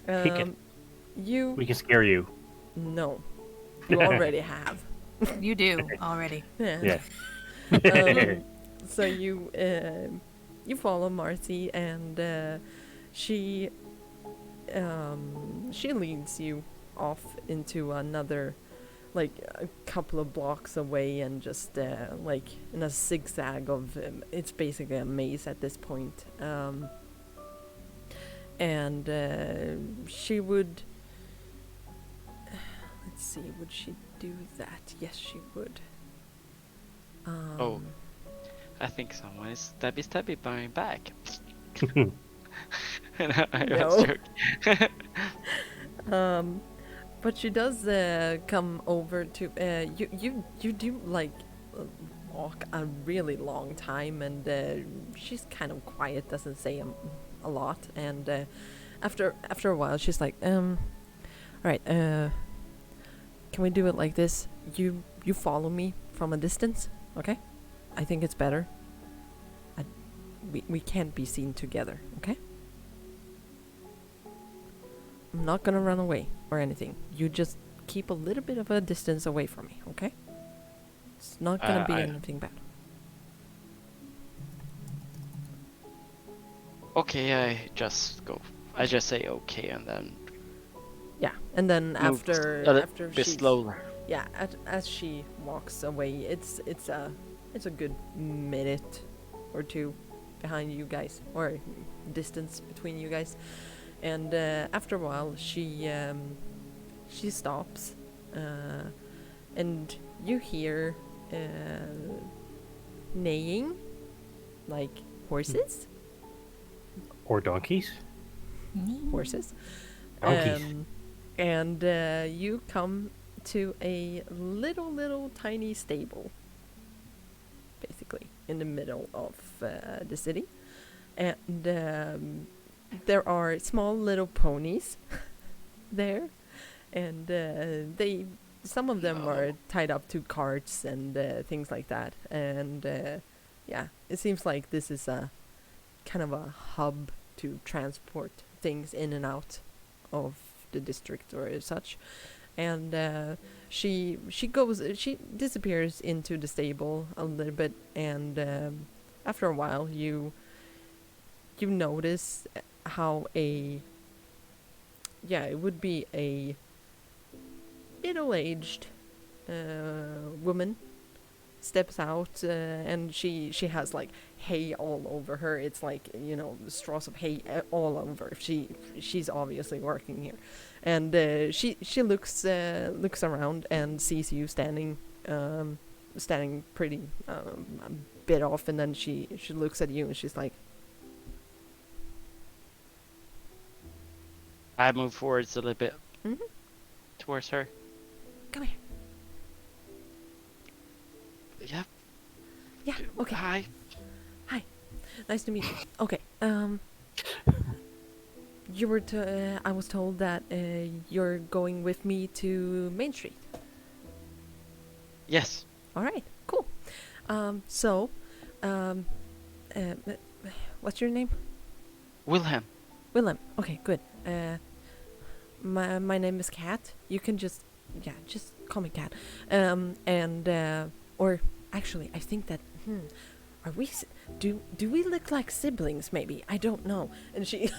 Hiccuped. You. We can scare you. No. You already have. You do already. Yeah. So you follow Marcy, and she leads you off into another, like a couple of blocks away, and just like in a zigzag of it's basically a maze at this point. And she would, let's see, would she do that? Yes, she would. Oh, I think someone is stabby by my back. No. But she does come over to you do like walk a really long time, and she's kind of quiet, doesn't say a lot, and after a while she's like, all right, can we do it like this? You follow me from a distance, okay? I think it's better. We can't be seen together, okay? I'm not gonna run away or anything. You just keep a little bit of a distance away from me, okay? It's not gonna be anything bad. Okay, I just say okay, and then Yeah, and then move after a bit she slower. yeah, as she walks away, it's a good minute or two behind you guys, or distance between you guys, and after a while she stops, and you hear neighing, like horses. Or donkeys. Horses. Donkeys. And you come to a little tiny stable, basically. in the middle of the city, and there are small little ponies there, and some of them are tied up to carts and things like that, and yeah, it seems like this is a kind of a hub to transport things in and out of the district or such. And she disappears into the stable a little bit, and after a while you notice how it would be a middle-aged woman steps out, and she has like hay all over her. It's like, straws of hay all over. She's obviously working here, and she looks around and sees you standing pretty a bit off, and then she looks at you and she's like, I move forwards a little bit Mhm. towards her. "Come here." Yeah. Yeah. Okay. Hi. Nice to meet you. Okay. You were I was told that you're going with me to Main Street. Yes. All right. Cool. So, what's your name? Wilhelm. Willem. Okay. Good. My name is Kat. You can just call me Kat. Or actually, I think that are we do we look like siblings? Maybe, I don't know. And she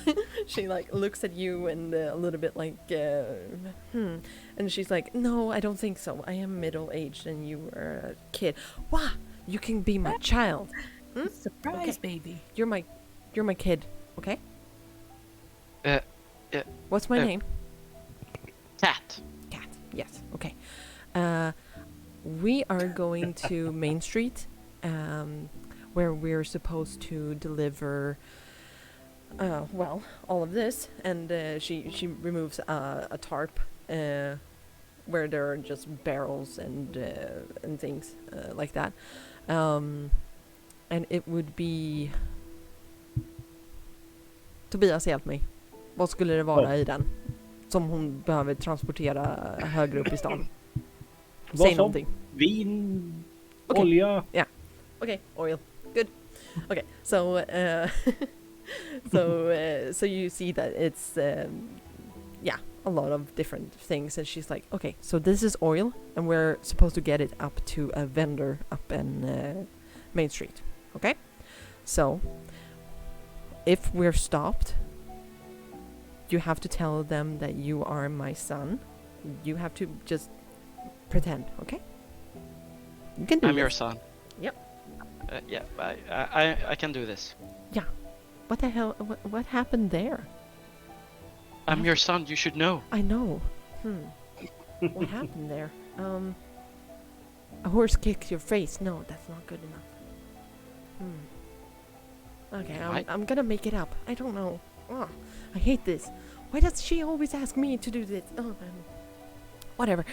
she like looks at you and a little bit like and she's like, no, I don't think so. I am middle aged and you are a kid. Wow, you can be my child. Surprise, Okay. baby. You're my kid. Okay. What's my name? Cat. Cat. Yes. Okay. We are going to Main Street, where we're supposed to deliver, all of this. And she removes a tarp, where there are just barrels and things like that. And it would be... Tobias, hjälp mig. Vad skulle det vara i den? Som hon behöver transportera högre upp i stan. Säg någonting. Vin, Okej. olja. Okay, oil. Good. Okay, so so you see that it's a lot of different things, and she's like, okay, so this is oil, and we're supposed to get it up to a vendor up in Main Street. Okay, so if we're stopped, you have to tell them that you are my son. You have to just pretend, okay? You can do I'm your this. son. Yep. Yeah, I can do this. What the hell? What happened there? I'm your son. You should know. I know. What happened there? A horse kicked your face. No, that's not good enough. Okay, I'm gonna make it up. I don't know. Oh, I hate this. Why does she always ask me to do this? Oh, whatever.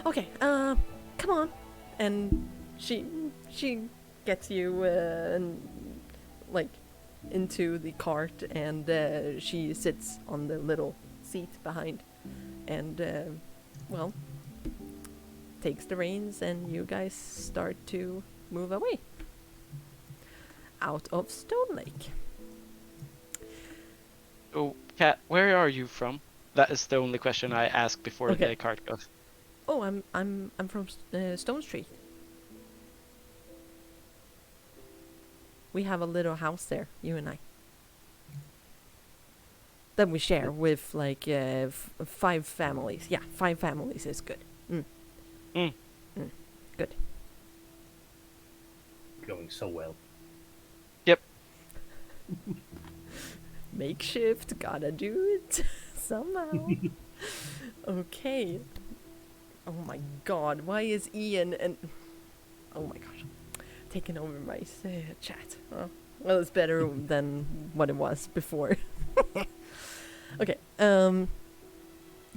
Okay, come on. And she gets you like into the cart, and she sits on the little seat behind, and takes the reins, and you guys start to move away out of Stonelake. Oh, Cat, where are you from? That is the only question I ask before Okay. the cart goes. Oh, I'm from Stone Street. We have a little house there, you and I. That we share with like 5 families. Yeah, 5 families is good. Good. Going so well. Makeshift, gotta do it somehow. Okay. Oh my god, why is Ian and... Oh my gosh. Taking over my chat. Oh, well, it's better than what it was before. Okay,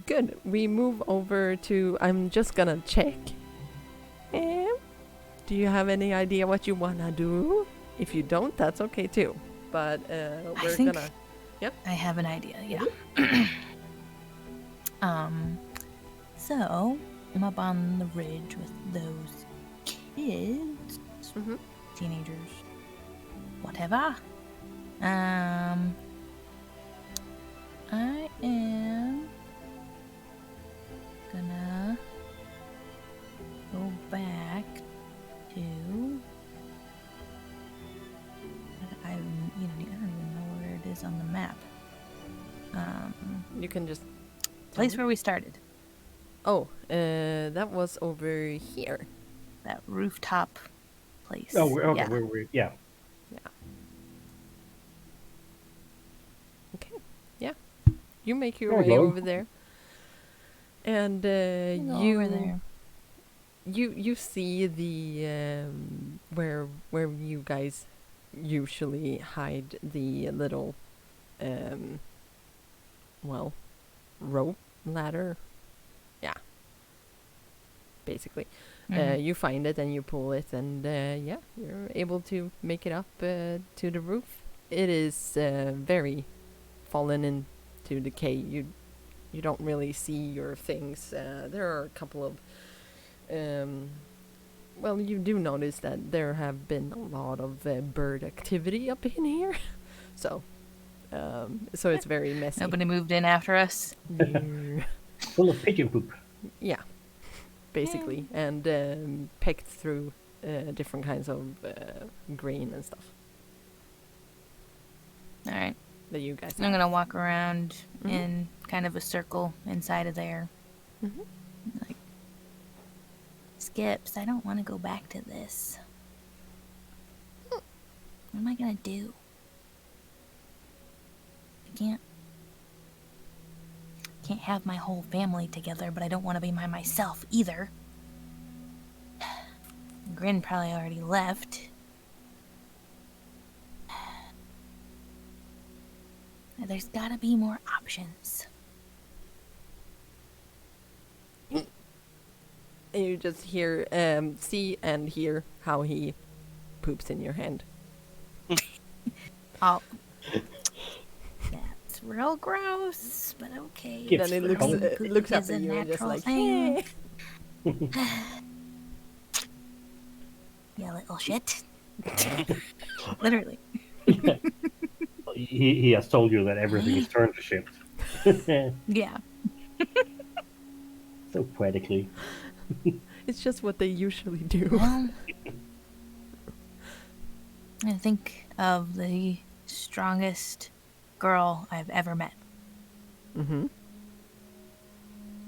good. We move over to... I'm just gonna check. Do you have any idea what you wanna do? If you don't, that's okay too. But we're think- gonna. I have an idea, yeah. So I'm up on the ridge with those kids, Mhm. teenagers, whatever. I am gonna go back to. I don't even know where it is on the map. You can just. Place where we started. Oh, that was over here. That rooftop place. Oh, okay. Yeah. Yeah. Okay. Yeah. You make your There way you go. over there. And Go over there. you see the where you guys usually hide the little rope ladder. Yeah. Basically. Mhm. You find it and you pull it, and yeah, you're able to make it up to the roof. It is very fallen into decay. You don't really see your things. There are a couple of you do notice that there have been a lot of bird activity up in here, so it's very messy. Nobody moved in after us. Yeah. Full of pigeon poop. Yeah, basically, and pecked through different kinds of grain and stuff All right. that you guys I'm have. gonna walk around Mhm. in kind of a circle inside of there. Mhm. Like, Skips, I don't want to go back to this. What am I gonna do? I can't have my whole family together, but I don't want to be by myself either. Grin probably already left. There's gotta be more options. And you just hear, see and hear how he poops in your hand. Oh. That's real gross, but okay. Gives Then it the looks Poop up is at a you and just natural like, thing. hey. You little shit. Literally. He has told you that everything is turned to shit. Yeah. So poetically. It's just what they usually do. Well, I think of the strongest girl I've ever met. Mm-hmm.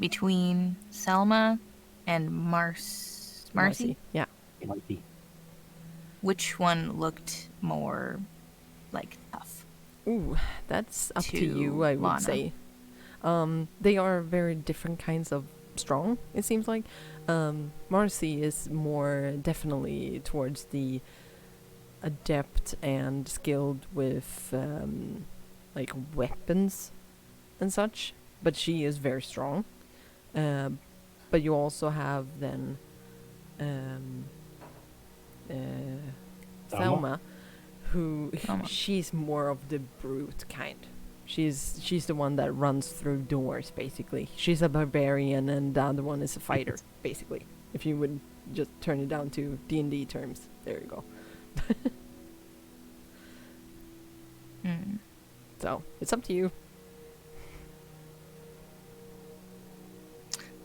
Between Selma and Marcy? Yeah. It might be. Which one looked more like tough? Ooh, that's up to To you, I would Lana. say. They are very different kinds of strong, it seems like. Marcy is more definitely towards the adept and skilled with like weapons and such, but she is very strong. But you also have then Thelma, who Thelma. she's more of the brute kind. She's the one that runs through doors, basically. She's a barbarian, and the other one is a fighter, basically. If you would just turn it down to D&D terms, there you go. Hmm. So it's up to you.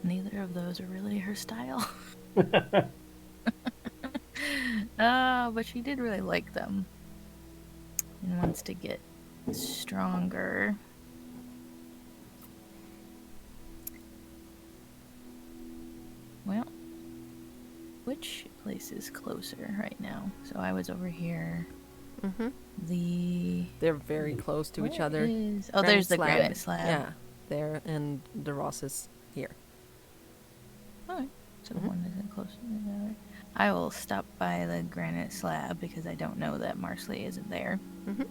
Neither of those are really her style. But she did really like them. And wants to get stronger. Well, which place is closer right now? So I was over here. Mm-hmm. They're very close to each other. Oh, there's the granite slab. Yeah, there, and the Ross is here. Alright, so Mhm. one isn't closer than the other. I will stop by the granite slab because I don't know that Marsley isn't there. Mm-hmm.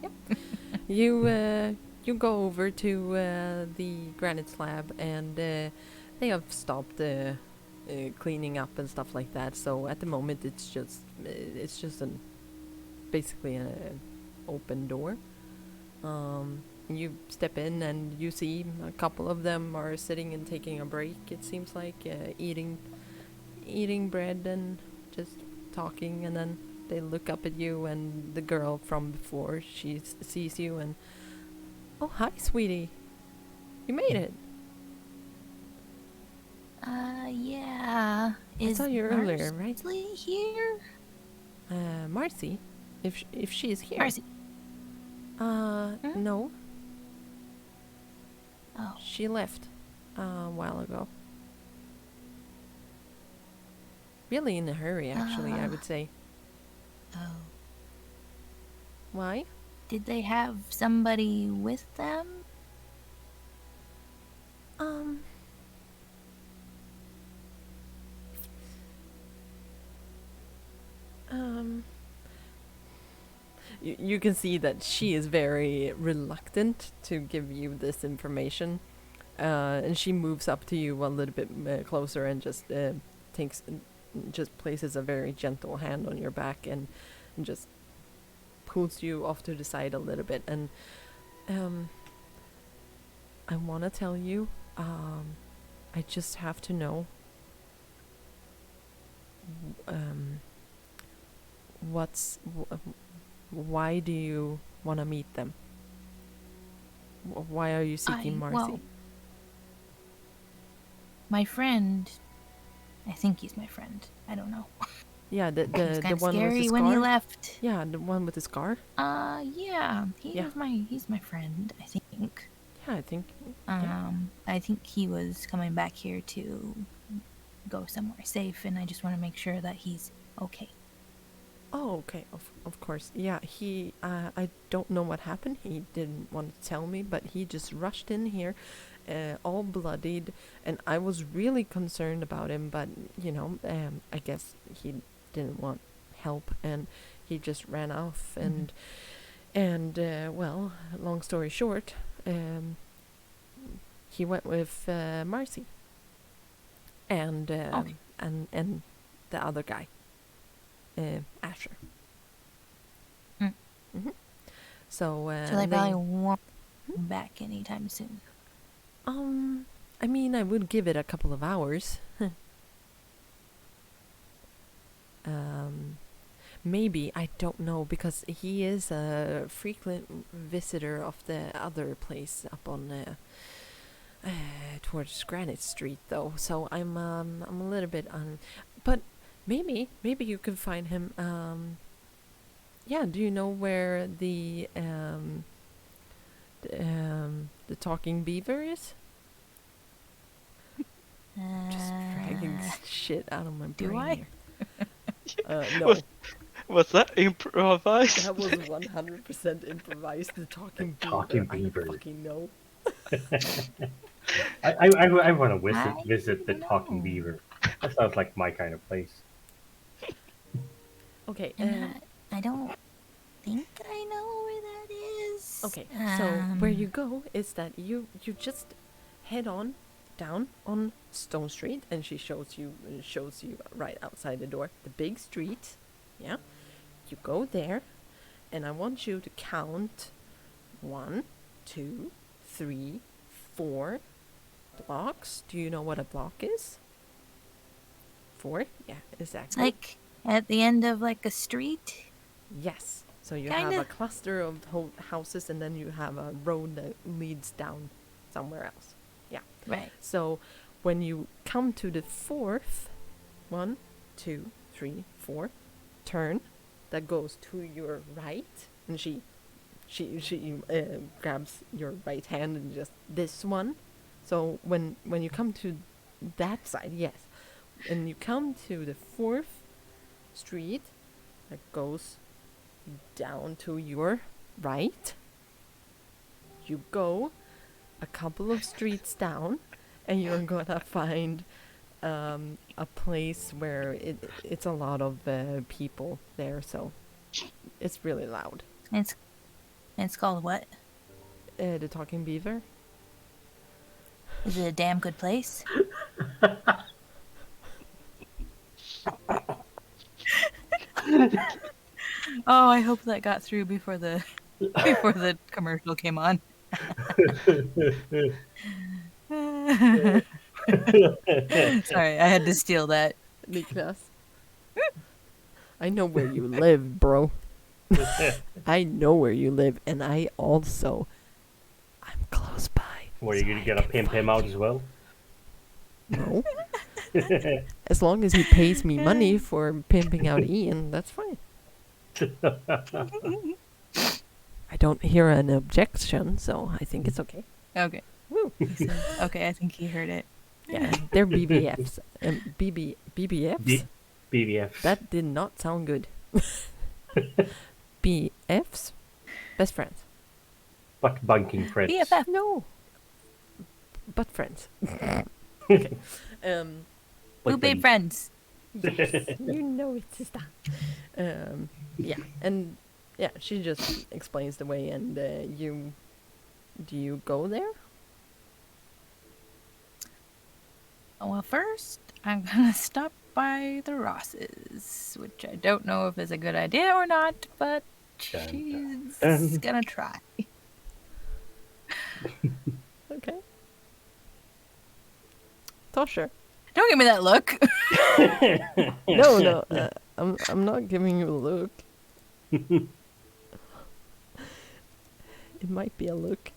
Yep. You go over to the granite slab, and they have stopped cleaning up and stuff like that. So at the moment, it's just basically an open door. You step in and you see a couple of them are sitting and taking a break. It seems like eating bread and just talking, and then they look up at you, and the girl from before, she sees you and, oh, hi, sweetie, you made it. Yeah. I saw you earlier, right? Marcy here? Marcy, if she is here. Marcy. No, Oh. she left a while ago. Really in a hurry, actually, I would say. Oh. Why? Did they have somebody with them? Um. You can see that she is very reluctant to give you this information, and she moves up to you a little bit closer and just just places a very gentle hand on your back and just pulls you off to the side a little bit. And I want to tell you, I just have to know why do you want to meet them? Why are you seeking Marcy? Well, my friend, I think he's my friend. I don't know. Yeah, the He was the kind of one with the scary scar. when he left. Yeah, the one with the scar. Yeah, Yeah. he's my friend, I think. Yeah, I think. I think he was coming back here to go somewhere safe, and I just want to make sure that he's okay. Oh, okay. Of course. Yeah, he. I don't know what happened. He didn't want to tell me, but he just rushed in here, all bloodied, and I was really concerned about him. But I guess he didn't want help, and he just ran off. And well, long story short, he went with Marcy, and Okay. and the other guy. Asher. Mm. Hmm. So, So they probably won't be back anytime soon. I mean, I would give it a couple of hours. Maybe, I don't know, because he is a frequent visitor of the other place up on towards Granite Street, though. So I'm a little bit but maybe you can find him. Yeah, do you know where the talking beaver is? Just dragging shit out of my do brain I? here. No, Was that improvised? that was 100% improvised. The talking beaver. talking beaver. I fucking know. I want to I visit the don't talking know. beaver. That sounds like my kind of place. Okay. And I don't think I know where that is. Okay, so where you go is that you just head on down on Stone Street, and she shows you right outside the door the big street. Yeah, you go there, and I want you to count 1, 2, 3, 4 blocks. Do you know what a block is? 4? Yeah, exactly. Like at the end of like a street. Yes. So you have Kinda. a cluster of houses, and then you have a road that leads down somewhere else. Yeah. Right. So when you come to the 4th, 1, 2, 3, 4 turn that goes to your right, and she grabs your right hand and just this one. So when you come to that side, yes, and you come to the 4th street that goes down to your right, you go a couple of streets down, and you're gonna find a place where it's a lot of people there, so it's really loud. It's called what? The Talking Beaver. Is it a damn good place? Oh, I hope that got through before the commercial came on. Sorry, I had to steal that. Niklas, I know where you live, bro. I know where you live, and I'm close by. What, are so you I gonna can pimp him find out you. as well? No. As long as he pays me money for pimping out Ian, that's fine. I don't hear an objection, so I think it's okay. Okay. Woo. Okay, I think he heard it. Yeah, they're BBFs. BBFs? BBFs. That did not sound good. BFs? Best friends. But bunking friends. BFF. No. But friends. Okay. We'll be friends. Yes, you know it, sister. Yeah, and yeah, she just explains the way, and do you go there? Well, first, I'm gonna stop by the Rosses, which I don't know if is a good idea or not, but Dun, she's dun. gonna try. Okay. Tosher. Don't give me that look. No, I'm not giving you a look. It might be a look.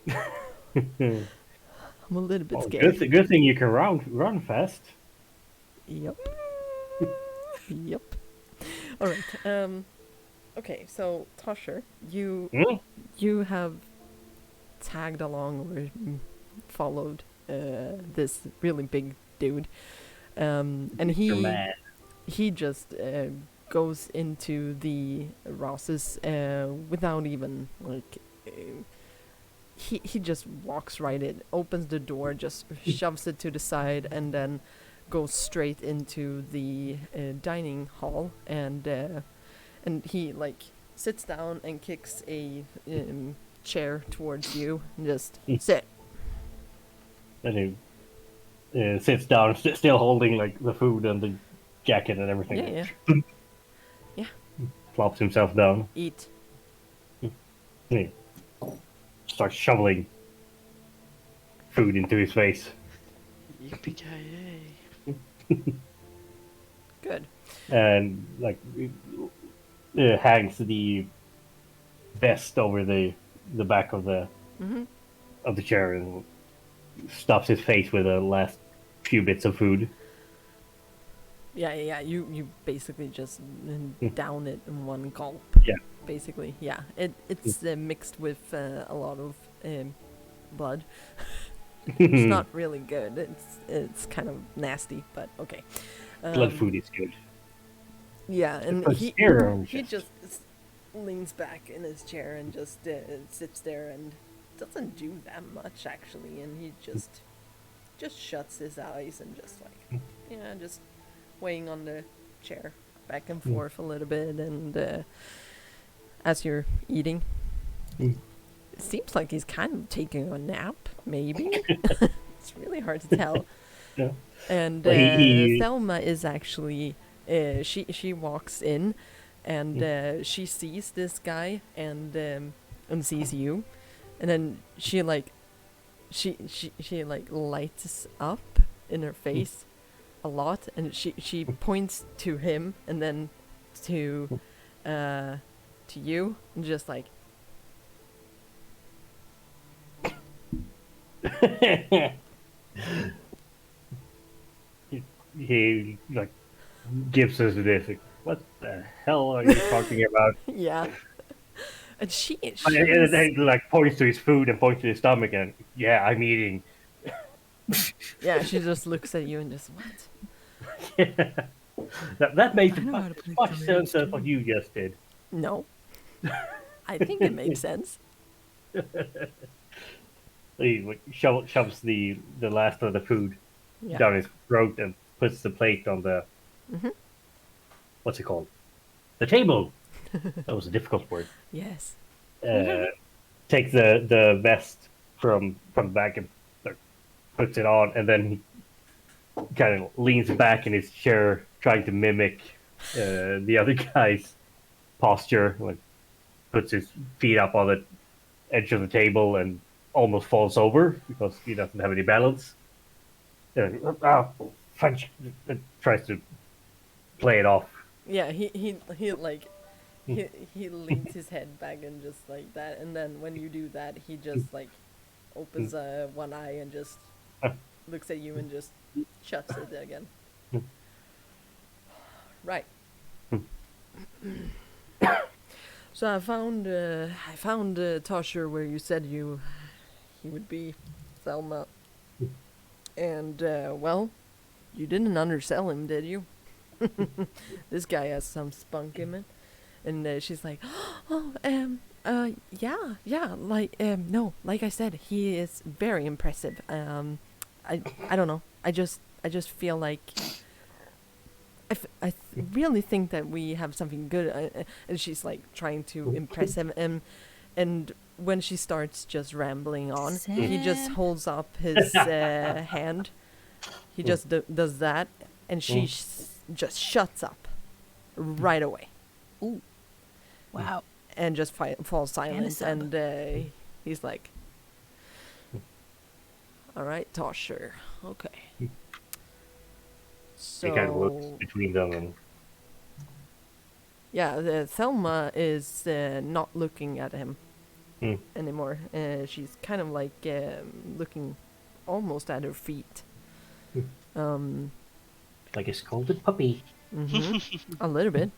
I'm a little bit Oh, scared. good thing you can run fast. Yep. Yep. All right. Okay. So Tosher, you have tagged along or followed this really big dude, and Mr. Man. he just goes into the Ross's without even like. He just walks right in, opens the door, just shoves it to the side, and then goes straight into the dining hall, and he like sits down and kicks a chair towards you, and just sit. And he sits down, still holding like the food and the jacket and everything. Yeah. Plops himself down. Eat. He starts shoveling food into his face. Yippee-ki-yay. Good. And like hangs the vest over the back of the chair and stuffs his face with the last few bits of food. Yeah. You basically just down it in one gulp. Yeah. Basically, yeah. It's mixed with a lot of blood. It's not really good. It's kind of nasty, but okay. Blood food is good. Yeah, and Puts he air on he chest. just leans back in his chair and just sits there and doesn't do that much actually, and he just shuts his eyes and just like just weighing on the chair back and forth a little bit, and as you're eating, it seems like he's kind of taking a nap, maybe. It's really hard to tell. Yeah. And Well, he- Thelma is actually she walks in, and she sees this guy and sees you, and then she like lights up in her face a lot, and she points to him and then to you, and just like he like gives us this. Like, what the hell are you talking about? yeah. And she And then like points to his food and points to his stomach and yeah, I'm eating. yeah, she just looks at you and just what? That makes I know how to play much cards, sense as too. what you just did. No. I think it makes sense. He like, shoves the last of the food Yeah. down his throat and puts the plate on the what's it called? The table. That was a difficult word. Yes. Takes the vest from the back and like, puts it on, and then he kind of leans back in his chair, trying to mimic the other guy's posture, like puts his feet up on the edge of the table and almost falls over because he doesn't have any balance. Fudge! Tries to play it off. Yeah, he like he leans his head back and just like that, and then when you do that, he just like opens one eye and just looks at you and just shuts it again. Right. So I found Tosher where you said he would be, Selma. And well, you didn't undersell him, did you? This guy has some spunk in it. And she's like, oh, yeah, like, no, like I said, he is very impressive. I don't know. I just feel like really think that we have something good. And she's like trying to impress him. And when she starts just rambling on, he just holds up his hand. He just does that, and she just shuts up right away. Ooh. Wow. And just falls silent. And he's like, all right, Tosher. Okay. So, He kind of looks between them and... Yeah, Thelma is not looking at him anymore. She's kind of like looking almost at her feet. Like a scolded puppy. A little bit.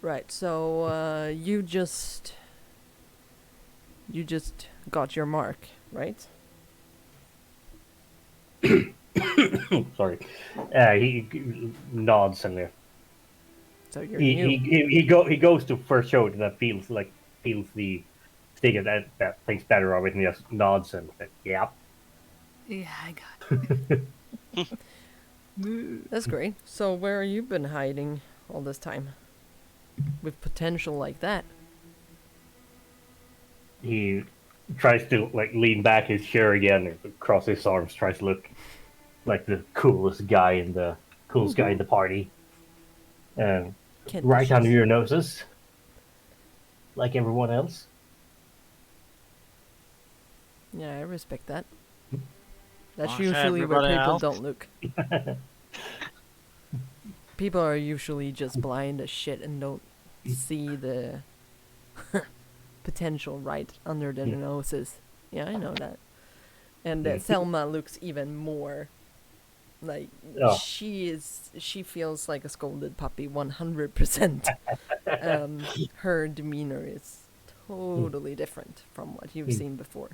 Right, so you just got your mark, right? Sorry. He nods and So you're new. he goes to first show it and that feels the sting of that thinks better of it and just nods and yeah. Yeah, I got it. That's great. So where have you been hiding all this time? With potential like that? He tries to like lean back his chair again and cross his arms, tries to look like the coolest guy in the party. Right under your noses. Like everyone else. Yeah, I respect that. That's Watch usually where everybody people else. don't look. People are usually just blind as shit and don't see the potential right under their noses. Yeah, I know that. And Thelma looks even more like she feels like a scolded puppy 100%. Her demeanor is totally different from what you've seen before.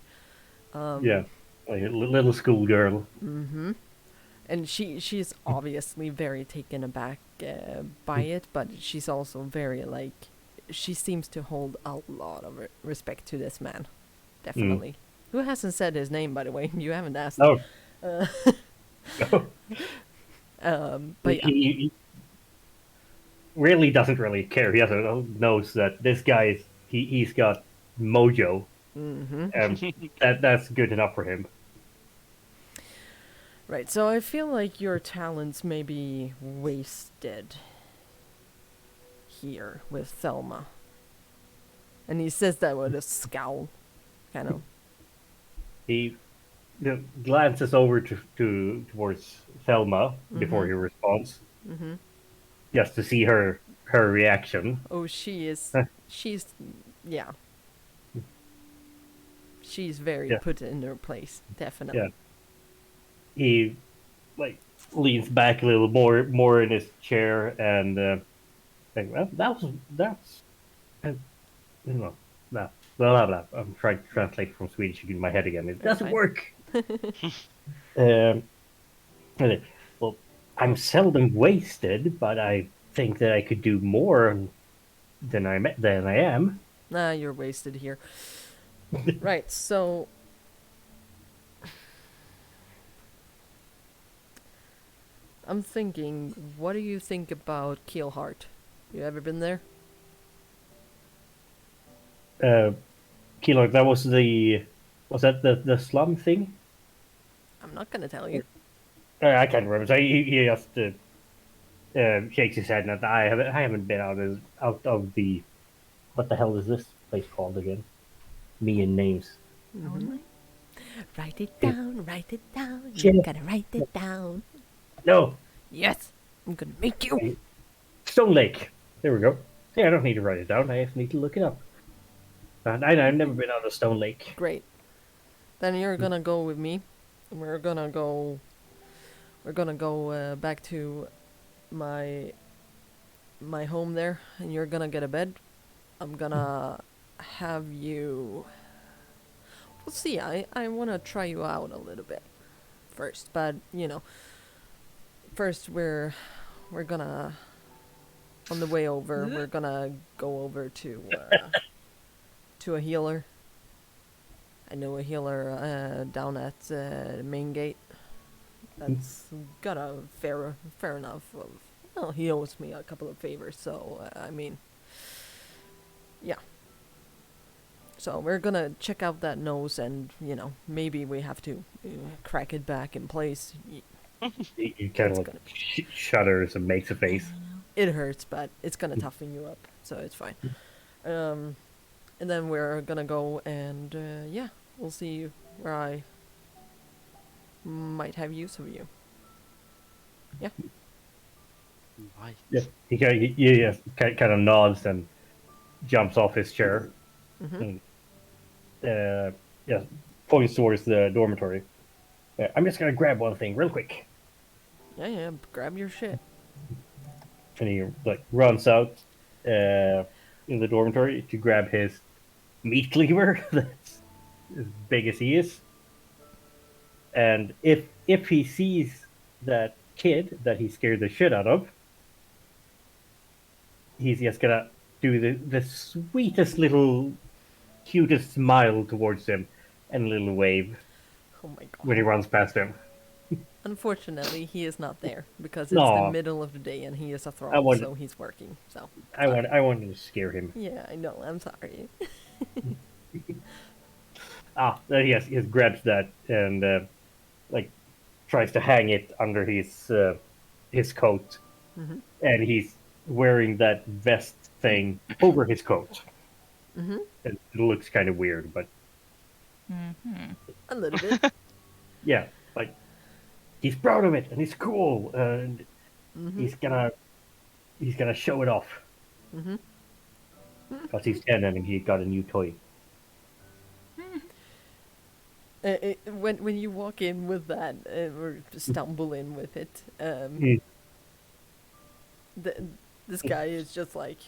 Like a little schoolgirl. And she's obviously very taken aback by it, but she's also very like, she seems to hold a lot of respect to this man, definitely. Who hasn't said his name, by the way? You haven't asked. No. But he really doesn't really care. He also knows that this guy he's got mojo, and that's good enough for him. Right, so I feel like your talents may be wasted here with Thelma. And he says that with a scowl, kind of. He glances over towards Thelma before he responds, just to see her reaction. Oh, she's yeah. She's very put in her place, definitely. Yeah. He like leans back a little more in his chair and think, well, that's you know, blah blah blah. I'm trying to translate from Swedish in my head again. It doesn't work. Well, I'm seldom wasted, but I think that I could do more than I am. Nah, you're wasted here. Right, so I'm thinking, what do you think about Keelheart? You ever been there? Kilo, that was that the slum thing? I'm not gonna tell you. I can't remember. So he just shakes his head. And I haven't been out of the. What the hell is this place called again? Me and names. Mhm. Write it Yeah. down, write it down. You Shit. gotta write it down. No, Yes, I'm gonna make you. Stonelake. There we go. Yeah, I don't need to write it down. I just need to look it up. I've never been on a Stonelake. Great. Then you're gonna go with me. We're gonna go. We're gonna go back to my home there, and you're gonna get a bed. I'm gonna have you. We'll see. I wanna try you out a little bit first, but first we're gonna on the way over. We're gonna go over to a healer. I know a healer down at the main gate. That's got a fair enough of. Well, he owes me a couple of favors, so I mean, yeah. So we're gonna check out that nose, and maybe we have to crack it back in place. He kind It's of gonna- shudders and makes a face. It hurts, but it's gonna toughen you up, so it's fine. And then we're gonna go and yeah, we'll see where I might have use of you. Yeah. Right. Yeah, kind of nods and jumps off his chair Mhm. and yeah, points towards the dormitory. I'm just gonna grab one thing real quick, Yeah. Grab your shit. and he runs out in the dormitory to grab his meat cleaver that's as big as he is. And if he sees that kid that he scared the shit out of, he's just gonna do the sweetest little, cutest smile towards him and a little wave Oh my god. when he runs past him. Unfortunately, he is not there because it's the No. middle of the day and he is a I thrall, want- so he's working. So I wanted to scare him. yeah, I know. I'm sorry. Then he just grabs that and tries to hang it under his coat, Mhm. and he's wearing that vest thing over his coat. Mhm. It looks kind of weird, but A little bit. yeah, he's proud of it and he's cool, and Mhm. he's gonna show it off Mhm. because he's 10 and he got a new toy. When you walk in with that or stumble in with it, Mm. this guy is just like,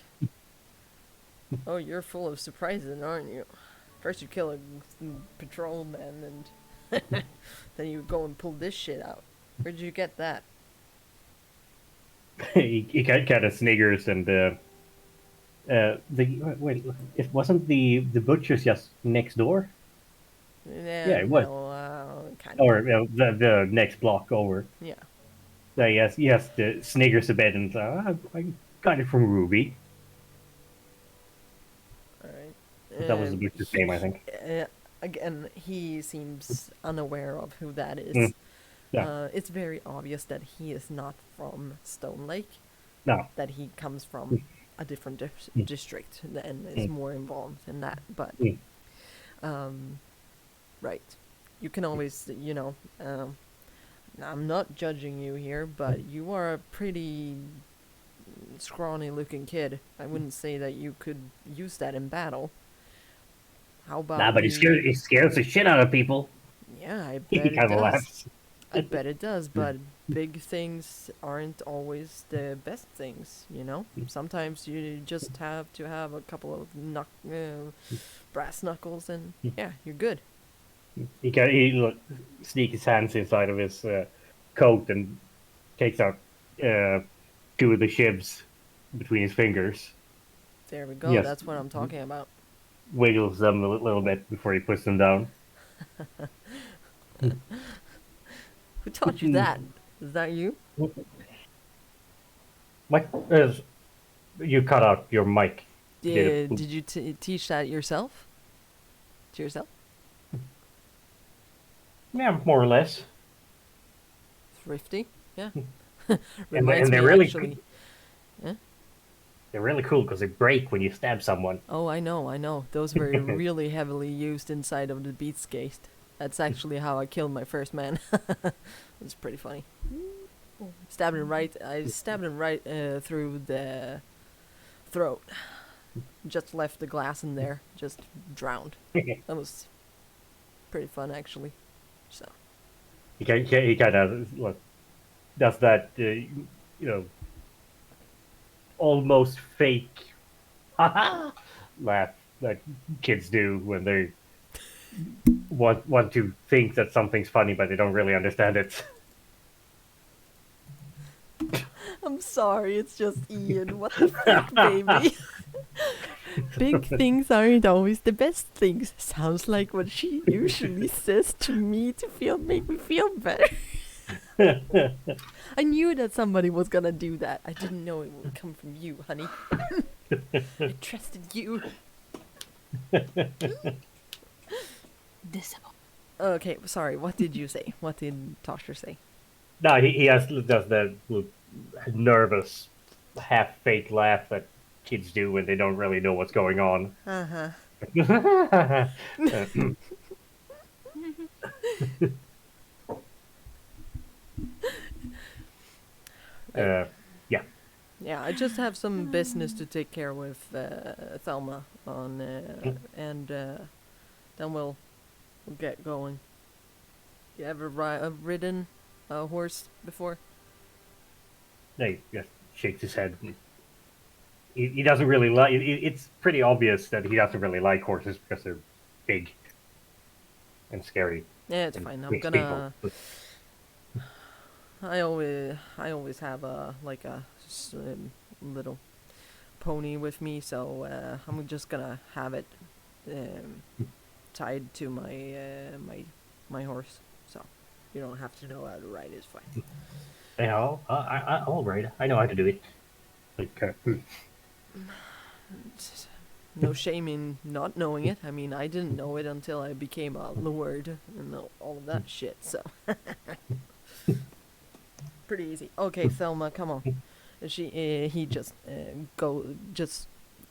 "Oh, you're full of surprises, aren't you? First you kill a patrolman, and then you go and pull this shit out. Where'd you get that?" He kind of sniggers and it wasn't the butcher's just next door, Yeah, it was. No, kind of. or the next block over. Yeah. So yes, the sniggers a bit and I got it from Ruby. All right. That was the butcher's name, I think. Again, he seems unaware of who that is. Mm. Yeah. It's very obvious that he is not from Stonelake, No. that he comes from a different district and is more involved in that. But, right. You can always, I'm not judging you here, but you are a pretty scrawny looking kid. I wouldn't say that you could use that in battle. How about Nah, but it scares the shit out of people. Yeah, I He bet it kind of does. laughs. I bet it does, but big things aren't always the best things, Sometimes you just have to have a couple of brass knuckles and yeah, you're good. He sneaks his hands inside of his coat and takes out 2 of the shivs between his fingers, There we go. Yes. That's what I'm talking about. wiggles them a little bit before he puts them down. Who taught you that? Is that you? Mike, you cut out your mic. Did you teach that yourself? To yourself? Yeah, more or less. Thrifty? Yeah. Reminds they're me really actually. they're really cool because they break when you stab someone. Oh, I know. Those were really heavily used inside of the Beatsgate. That's actually how I killed my first man. It's pretty funny. I stabbed him right through the throat. Just left the glass in there, just drowned. That was pretty fun, actually. So. He kind of like does that, almost fake laugh that kids do when they want to think that something's funny, but they don't really understand it. I'm sorry, it's just Ian. What the fuck, baby? Big things aren't always the best things. Sounds like what she usually says to me to make me feel better. I knew that somebody was gonna do that. I didn't know it would come from you, honey. I trusted you. Disappointed. Okay, sorry. What did you say? What did Tosher say? No, does the nervous, half fake laugh that kids do when they don't really know what's going on. Uh-huh. Yeah. Yeah, I just have some business to take care with Thelma on, and then we'll get going. You ever ridden a horse before? He just shakes his head. He doesn't really like. It's pretty obvious that he doesn't really like horses because they're big and scary. Yeah, it's and fine. I'm makes gonna. people- I always have a little pony with me, so I'm just gonna have it tied to my horse. So you don't have to know how to ride. It's fine. Yeah, I'll ride. I know how to do it. Like, No shame in not knowing it. I mean, I didn't know it until I became a lord and all of that shit. So pretty easy. Okay, Thelma, come on. He just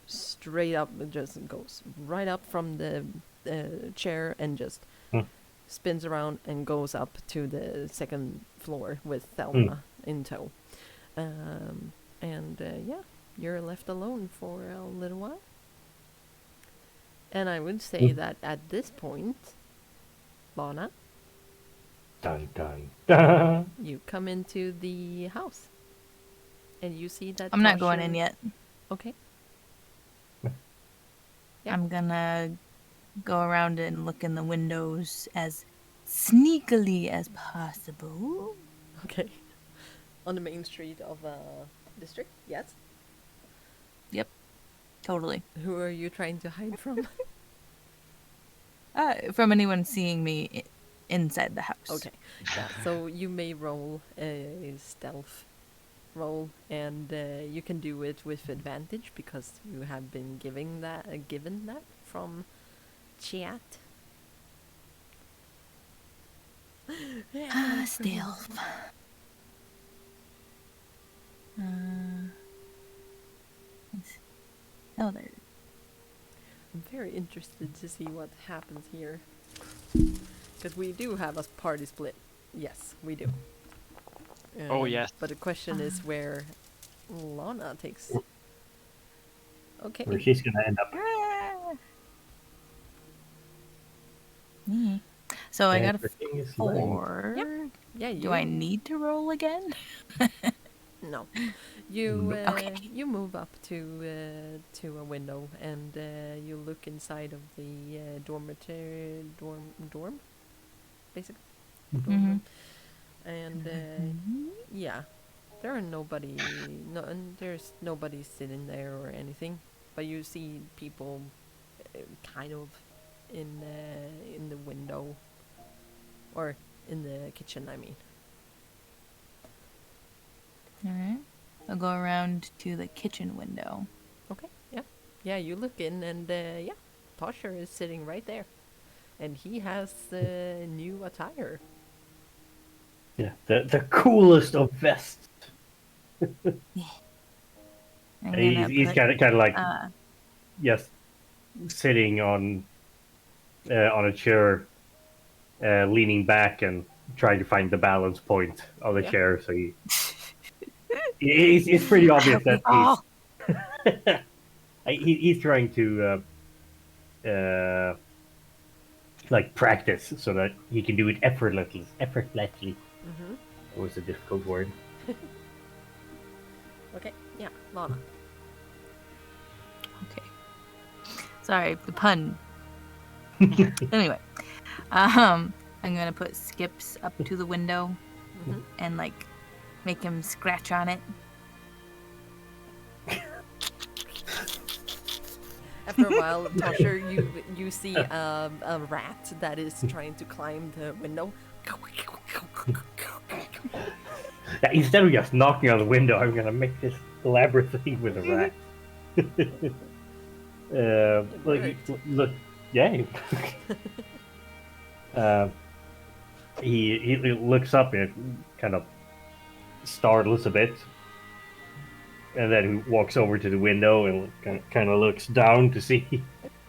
straight up, just goes right up from the chair and just spins around and goes up to the second floor with Thelma in tow. Yeah, you're left alone for a little while. And I would say that at this point, Lana, dun dun dun. you come into the house. And you see that I'm not going in Tasha- yet. Okay. Yeah. I'm gonna go around and look in the windows as sneakily as possible. Okay. On the main street of district? Yes. Yep, totally. Who are you trying to hide from? From anyone seeing me inside the house. Okay. Yeah. So you may roll a stealth roll, and you can do it with advantage because you have been given that from chat. Stealth. Oh, there. I'm very interested to see what happens here. Because we do have a party split. Yes, we do. Oh, yes. But the question is where Lana takes. Okay. Where she's gonna end up. So I got a Everything is lying. 4. Yep. Yeah. You, Do I need to roll again? No. You Okay. you move up to a window and you look inside of the dormitory dorm basically. Mhm. And yeah, there's nobody sitting there or anything, but you see people kind of in the window or in the kitchen, I mean. Alright. I'll go around to the kitchen window. Okay, yeah. Yeah, you look in and yeah, Tosher is sitting right there. And he has new attire. Yeah, the coolest of vests. I'm He's gonna kind of like uh just sitting on a chair, leaning back and trying to find the balance point of the Yeah. chair. So it's pretty obvious help me that he's all. he's trying to like practice so that he can do it effortlessly. Effortlessly. Mm-hmm. It was a difficult word. Okay. Yeah, Lana. Okay. Sorry, the pun. Anyway, I'm gonna put Skips up to the window Mm-hmm. and like make him scratch on it. After a while, Tosher, you see a rat that is trying to climb the window. Yeah, instead of just knocking on the window, I'm gonna make this elaborate thing with a rat. worked. Look, yeah. uh, he looks up and kind of startles a bit, and then he walks over to the window and kind of looks down to see,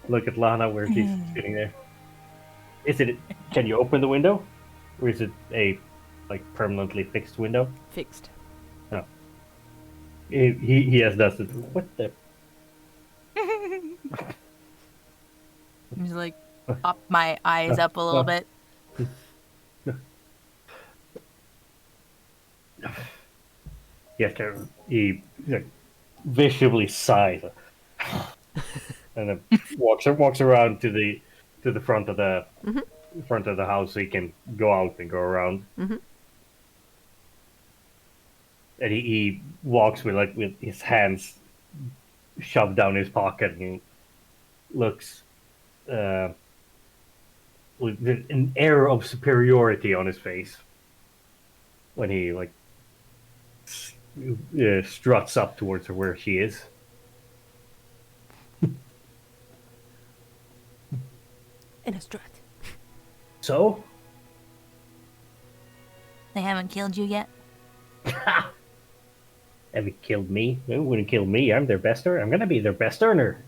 look at Lana where she's sitting there. Is it? Can you open the window, or is it a like permanently fixed window? Fixed. No. He has that. What the? He's like pop my eyes up a little bit. He like, visibly sighs, and then walks around to the front of the front of the house so he can go out and go around. Mm-hmm. And he walks with his hands shoved down his pocket and he looks with an air of superiority on his face when he like struts up towards where she is. In a strut. So, They haven't killed you yet? haven't killed me. They wouldn't kill me. I'm their best earner. I'm gonna be their best earner.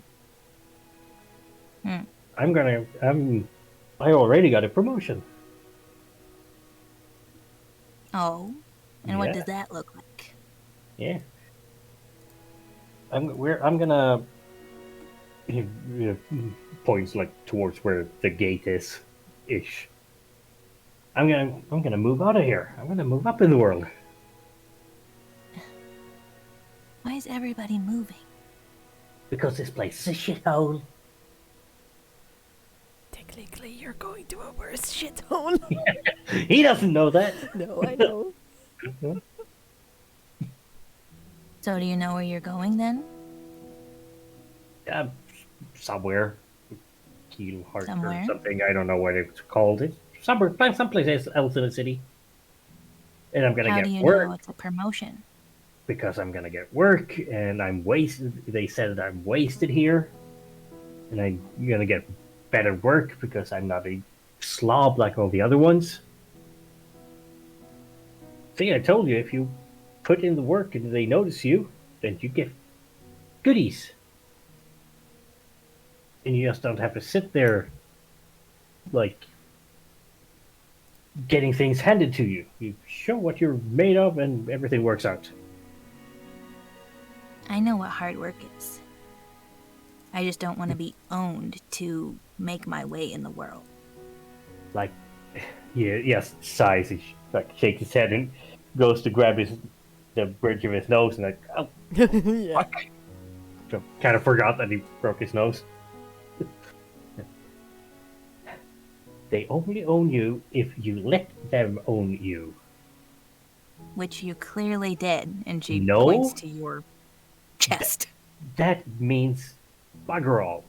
Hmm. I already got a promotion. Oh. And what Yeah. does that look like? Yeah. I'm gonna he points like towards where the gate is ish. I'm gonna move out of here. I'm gonna move up in the world. Why is everybody moving? Because this place is a shithole. Technically, you're going to a worse shithole. He doesn't know that. No, I know. So do you know where you're going then? Somewhere. Keel Heart Somewhere? or something. I don't know what it's called. It's somewhere, someplace else in the city. And I'm gonna How get do you work know it's a promotion? because I'm gonna get work, and I'm wasted. They said I'm wasted here, and I'm gonna get better work because I'm not a slob like all the other ones. See, I told you, if you put in the work and they notice you, then you get goodies. And you just don't have to sit there, like, getting things handed to you. You show what you're made of and everything works out. I know what hard work is. I just don't want to be owned to make my way in the world. Like, yes, sighs. He like shakes his head and goes to grab the bridge of his nose and like, oh, Yeah. fuck. So, kind of forgot that he broke his nose. They only own you if you let them own you. Which you clearly did, and she No. points to your chest. That means bugger all.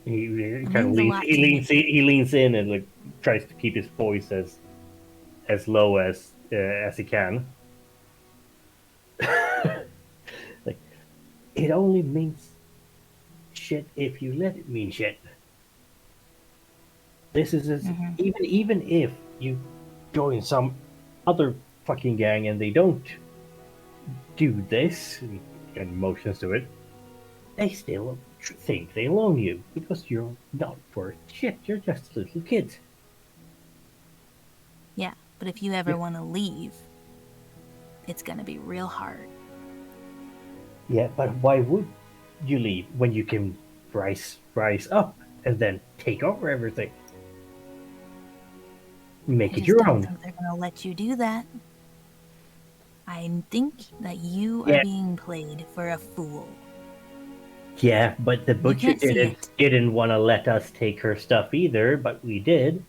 He kind of means a leans. lot He to leans. me. He leans in and like tries to keep his voice as low as he can. Like, it only means shit if you let it mean shit. This is even if you join some other fucking gang and they don't do this, and motions to it, they still think they own you because you're not worth shit. You're just a little kid. Yeah, but if you ever Yeah. want to leave, it's gonna be real hard. Yeah, but why would you leave when you can rise up and then take over everything? Make I it just your don't own. think they're gonna let you do that. I think that you are Yeah. being played for a fool. Yeah, but the butcher can't see it. didn't want to let us take her stuff either, but we did.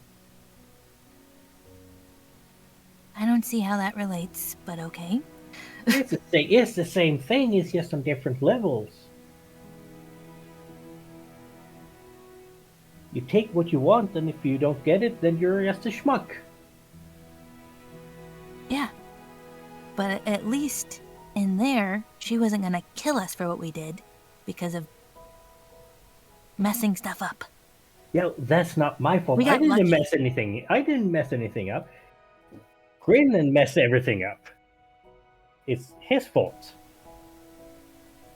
I don't see how that relates, but okay. It's the same thing. It's just on different levels. You take what you want, and if you don't get it, then you're just a schmuck. Yeah. But at least in there, she wasn't gonna kill us for what we did because of messing stuff up. Yeah, that's not my fault. We I got didn't lucky. mess anything. I didn't mess anything up. Grin and mess everything up. It's his fault.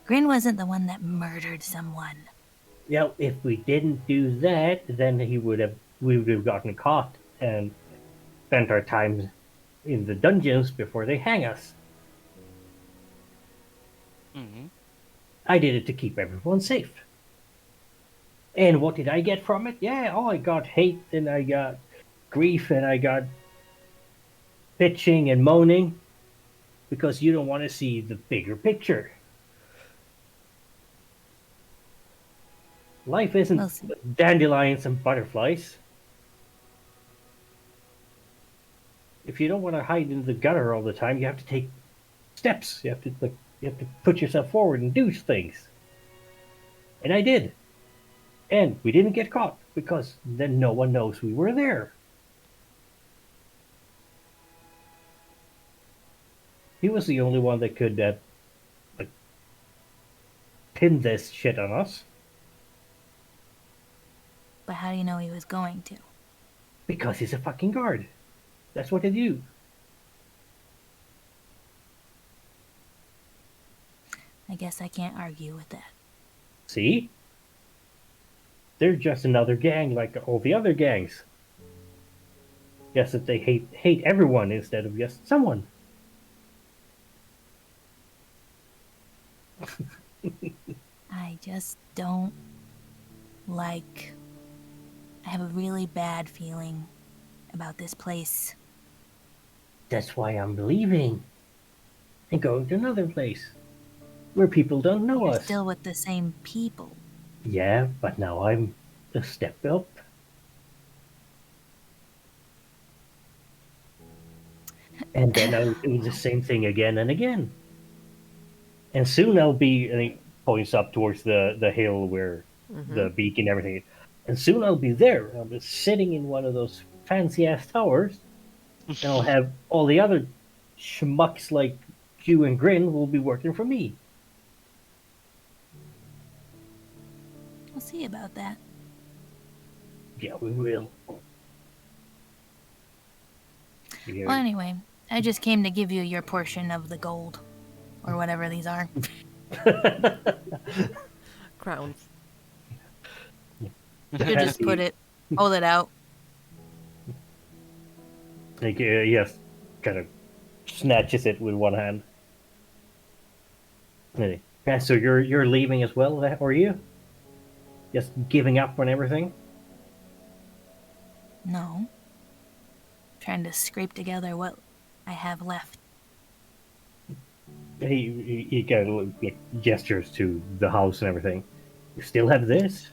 Grin wasn't the one that murdered someone. Yeah, if we didn't do that, then we would have gotten caught and spent our time in the dungeons before they hang us. Mm-hmm. I did it to keep everyone safe. And what did I get from it? Yeah, I got hate and I got grief and I got bitching and moaning because you don't want to see the bigger picture. Life isn't We'll see. dandelions and butterflies. If you don't want to hide in the gutter all the time, you have to take steps. You have to put yourself forward and do things. And I did. And we didn't get caught because then no one knows we were there. He was the only one that could pin this shit on us But how do you know he was going to? because he's a fucking guard. That's what they do. I guess I can't argue with that. See? They're just another gang like all the other gangs. Just that they hate everyone instead of just someone. I just don't like. I have a really bad feeling about this place. That's why I'm leaving and going to another place where people don't know You're us. still with the same people. Yeah, but now I'm a step up. And then I'll do the same thing again and again. And soon I'll be, and he points up towards the hill where the beacon and everything is. And soon I'll be there. I'll be sitting in one of those fancy ass towers. And I'll have all the other schmucks like you and Grin will be working for me. We'll see about that. Yeah, we will. Yeah. Well, anyway, I just came to give you your portion of the gold. Or whatever these are. Crowns. You just hold it out. Like, yes, kind of snatches it with one hand. Yeah, so you're leaving as well, or are you? Just giving up on everything? No. Trying to scrape together what I have left. He kind of like gestures to the house and everything. You still have this?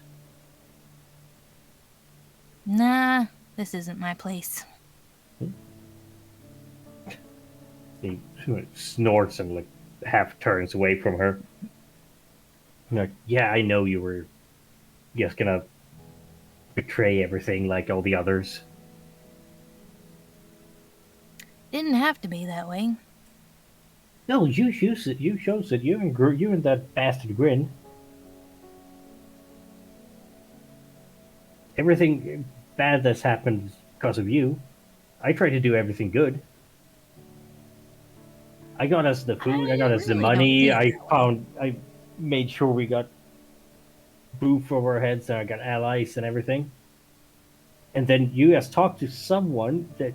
Nah, this isn't my place. He snorts and like half turns away from her. Like, yeah, I know you were just gonna betray everything like all the others. Didn't have to be that way. No, you chose it. You chose it. You and that bastard Grin. Everything bad that's happened is because of you. I try to do everything good. I got us the food. I got us the really don't money. see it I that found. I made sure we got roof over our heads, and I got allies and everything. And then you guys talk to someone that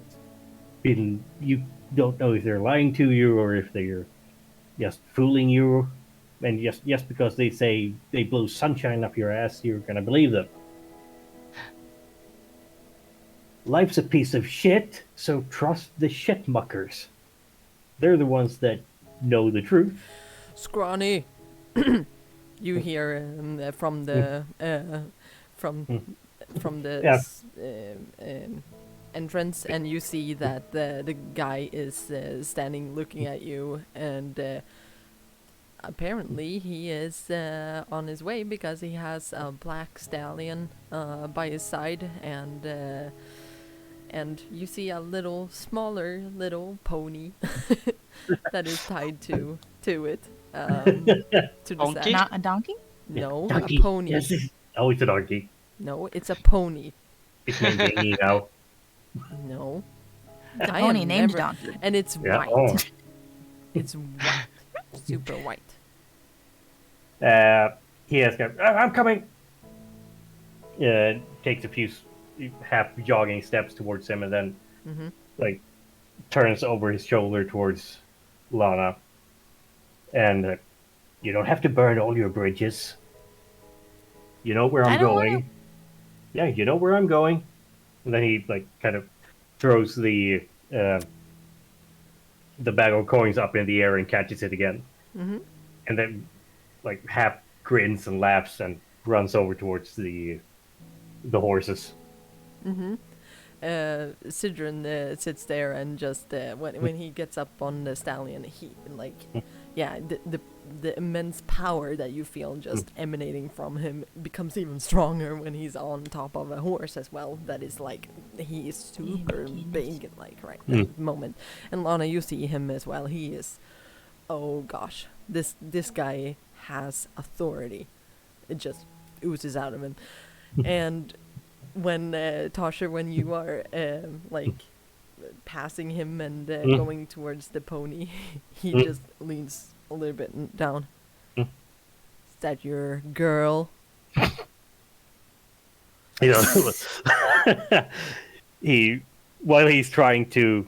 been you don't know if they're lying to you or if they're just fooling you, and just because they say they blow sunshine up your ass, you're gonna believe them. Life's a piece of shit, so trust the shit muckers. They're the ones that know the truth. Scrawny. You hear from the from from the Yeah. entrance, and you see that the guy is standing looking at you, and apparently he is on his way because he has a black stallion by his side, and you see a little smaller little pony that is tied to it to the Donkey? saddle. Not a donkey? No, Donkey. a pony. Yes. Oh, it's a donkey. No, it's a pony. It's named Danny now. No. The I pony am named never- Donkey. And it's Yeah. white. Oh. It's white. Super white. He has got. I'm coming. Takes a few half jogging steps towards him, and then Mm-hmm. like turns over his shoulder towards Lana. And you don't have to burn all your bridges. You know where I I'm don't going. wanna- Yeah, you know where I'm going. And then he like kind of throws the bag of coins up in the air and catches it again. Mm-hmm. And then like half grins and laughs and runs over towards the horses. Mm-hmm. Sidron sits there and just when he gets up on the stallion, he like the immense power that you feel just emanating from him becomes even stronger when he's on top of a horse as well. That is like he is super big like right that moment. And Lana, you see him as well. He is, oh gosh, this guy has authority. It just oozes out of him. And when Tasha, when you are like passing him and going towards the pony, he just leans a little bit down. Is that your girl? You know, while he's trying to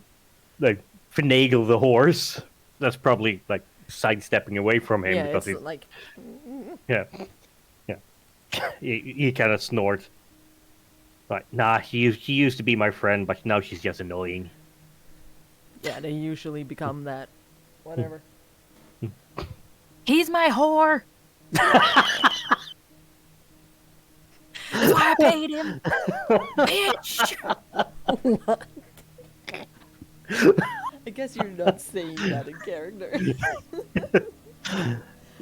like finagle the horse, that's probably like sidestepping away from him Yeah, because it's he's like yeah. He kind of snorts. Like, nah, he used to be my friend, but now she's just annoying. yeah, they usually become that. Whatever. He's my whore. That's why I paid him. Bitch. I guess you're not saying that in character.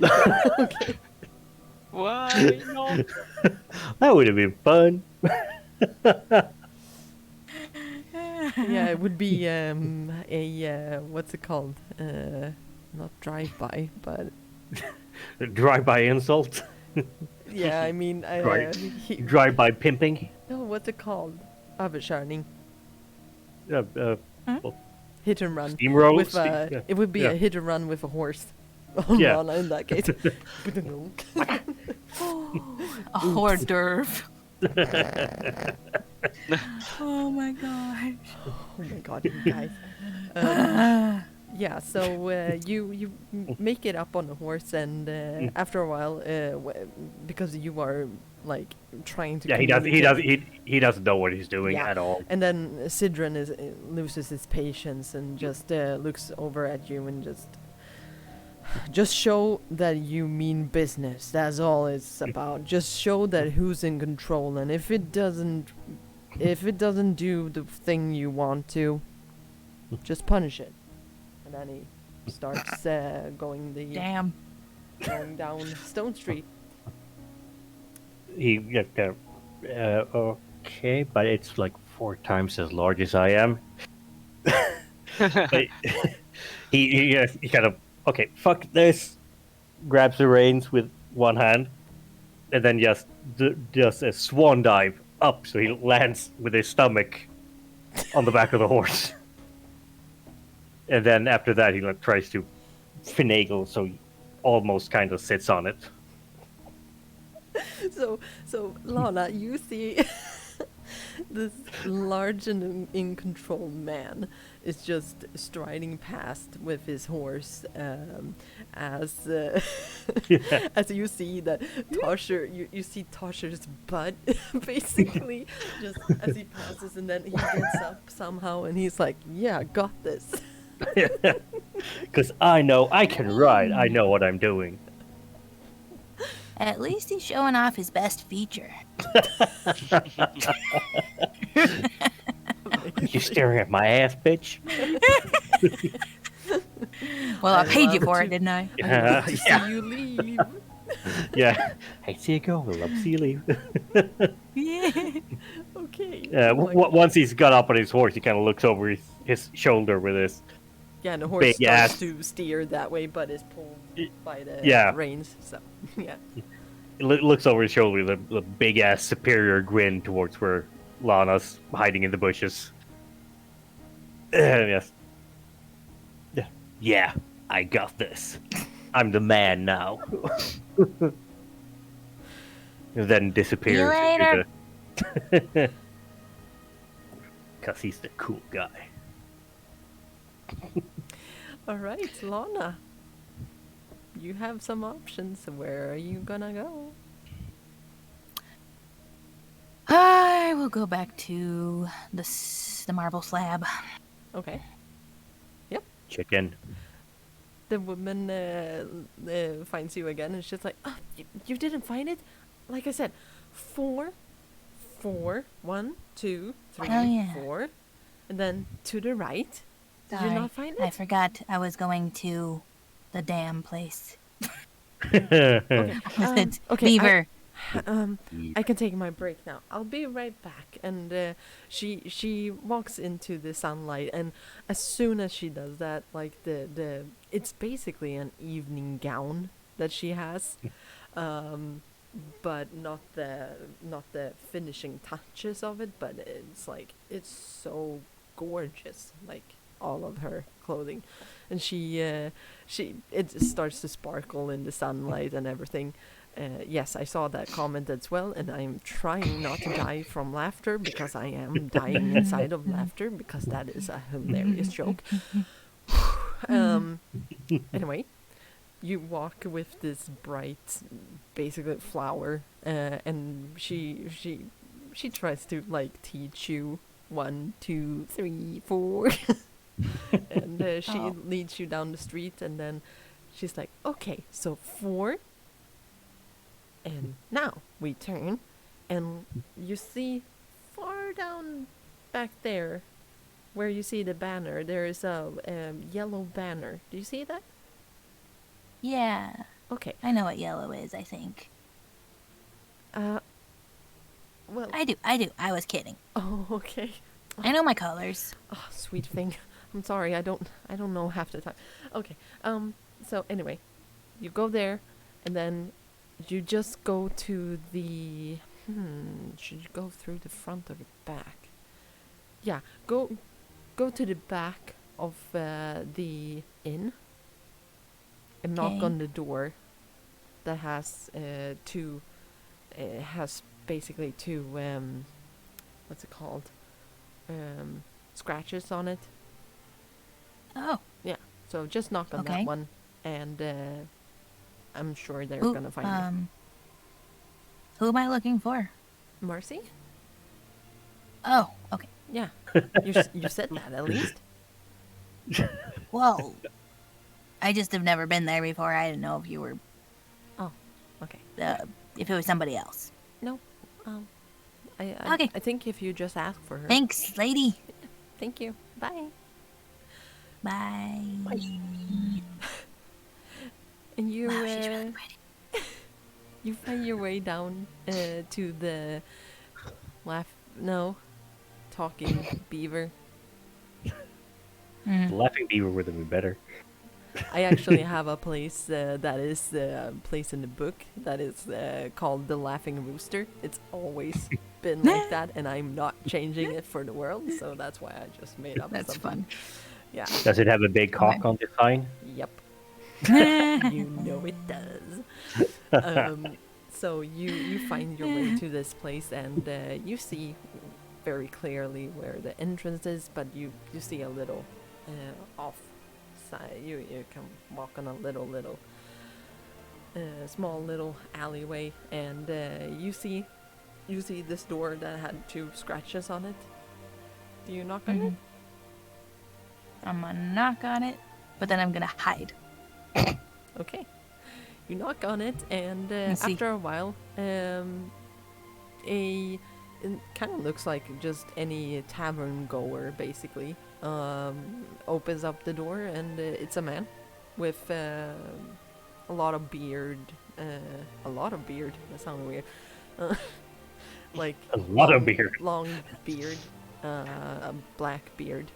Okay. Why not? That would have been fun. Yeah, it would be a what's it called? Not drive-by, but Drive-by insult. yeah, I mean, Right. he, Drive-by pimping. no, what's it called? Överkörning. Well, Hit and run. steamroll. With it would be yeah. a hit and run with a horse. On Yeah. Lana in that case. A hors d'oeuvre. Oh my gosh. Oh my god, you guys. Yeah, so you make it up on the horse, and after a while, because you are like trying to Yeah, he doesn't know what he's doing Yeah. at all. And then Sidron loses his patience and just looks over at you and just show that you mean business. That's all it's about. Just show that who's in control, and if it doesn't do the thing you want to, just punish it. And then he starts going down Stone Street. He okay, but it's like 4 times as large as I am. But he kind of okay, fuck this. Grabs the reins with one hand, and then just a swan dive up, so he lands with his stomach on the back of the horse. And then after that, he like tries to finagle, so he almost kind of sits on it. So Lana, you see this large and in control man is just striding past with his horse, as Yeah. as you see that Tosher, you see Tosher's butt basically just as he passes, and then he gets up somehow and he's like, "Yeah, got this." Because I know I can ride. I know what I'm doing. At least he's showing off his best feature. You staring at my ass, bitch? Well, I paid you love for to- it, didn't I? I love to Yeah. see you leave. Yeah. Hey, see you go. We'll love to see you leave. Yeah. Okay. Once he's got up on his horse, he kind of looks over his shoulder with his. Yeah, and the horse big starts ass. to steer that way, but is pulled by the Yeah. reins. So, yeah. Looks over his shoulder with a big ass superior grin towards where Lana's hiding in the bushes. Yes. Yeah, I got this. I'm the man now. And then disappears. See you later. Because he's the cool guy. All right, Lana. You have some options. Where are you gonna go? I will go back to the marble slab. Okay. Chicken. The woman finds you again, and she's like, "Oh, you didn't find it? Like I said, 4, 4, 1, 2, 3, Oh, yeah. 4, and then to the right. Did Sorry, you not find I it? forgot I was going to the damn place. Okay. It's okay, Beaver. I can take my break now. I'll be right back. And she walks into the sunlight, and as soon as she does that, like the it's basically an evening gown that she has, but not the finishing touches of it. But it's like it's so gorgeous, like all of her clothing, and it starts to sparkle in the sunlight and everything. Yes, I saw that comment as well, and I'm trying not to die from laughter because I am dying inside of laughter because that is a hilarious joke. Anyway, you walk with this bright, basically flower, and she tries to like teach you 1, 2, 3, 4, and she Oh. leads you down the street, and then she's like, "Okay, so 4." And now we turn, and you see far down back there, where you see the banner, there is a yellow banner. Do you see that? Yeah, Okay. I know what yellow is, I think. Well. I do. I was kidding. Oh, okay. I know my colors. Oh, sweet thing. I'm sorry. I don't know half the time. Okay. So anyway, you go there, and then you just go to the. Should you go through the front or the back? Yeah. Go to the back of the inn, and knock Okay. on the door. That has two. Has basically two. What's it called? Scratches on it. Oh, So just knock on Okay. that one, and I'm sure they're who, gonna find who am I looking for? you. Marcy? Oh, okay. Yeah, you said that at least. Whoa. I just have never been there before. I didn't know if you were, Okay. if it was somebody else. I Okay. I think if you just ask for her. Thanks, lady. Thank you. Bye. Bye. And you Wow, she's really pretty. you find your way down to the talking beaver. The laughing beaver would have been better. I actually have a place that is a place in the book that is called the Laughing Rooster. It's always been like that, and I'm not changing it for the world, so that's why I just made up That's something. Yeah. Does it have a big cock Okay. on the sign? Yep. You know it does. So you find your way to this place, and you see very clearly where the entrance is, but you see a little off side. You can walk on a little small little alleyway, and you see this door that had 2 scratches on it. Do you knock on it? I'm gonna knock on it, but then I'm gonna hide. Okay. You knock on it, and Let's see. after a while, it kind of looks like just any tavern goer, basically. Opens up the door, and it's a man with a lot of beard. A lot of beard. That sounded weird. Like A lot of beard. Long beard, a black beard.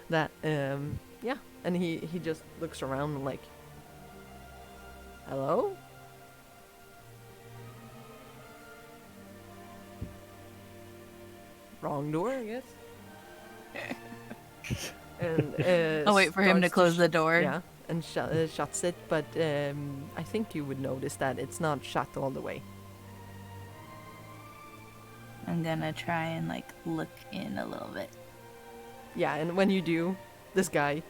That yeah, and he just looks around like, hello? Wrong door, I guess. And I'll wait for him to starts close the door. Yeah, and shuts it, but I think you would notice that it's not shut all the way. I'm gonna try and like look in a little bit. Yeah, and when you do, this guy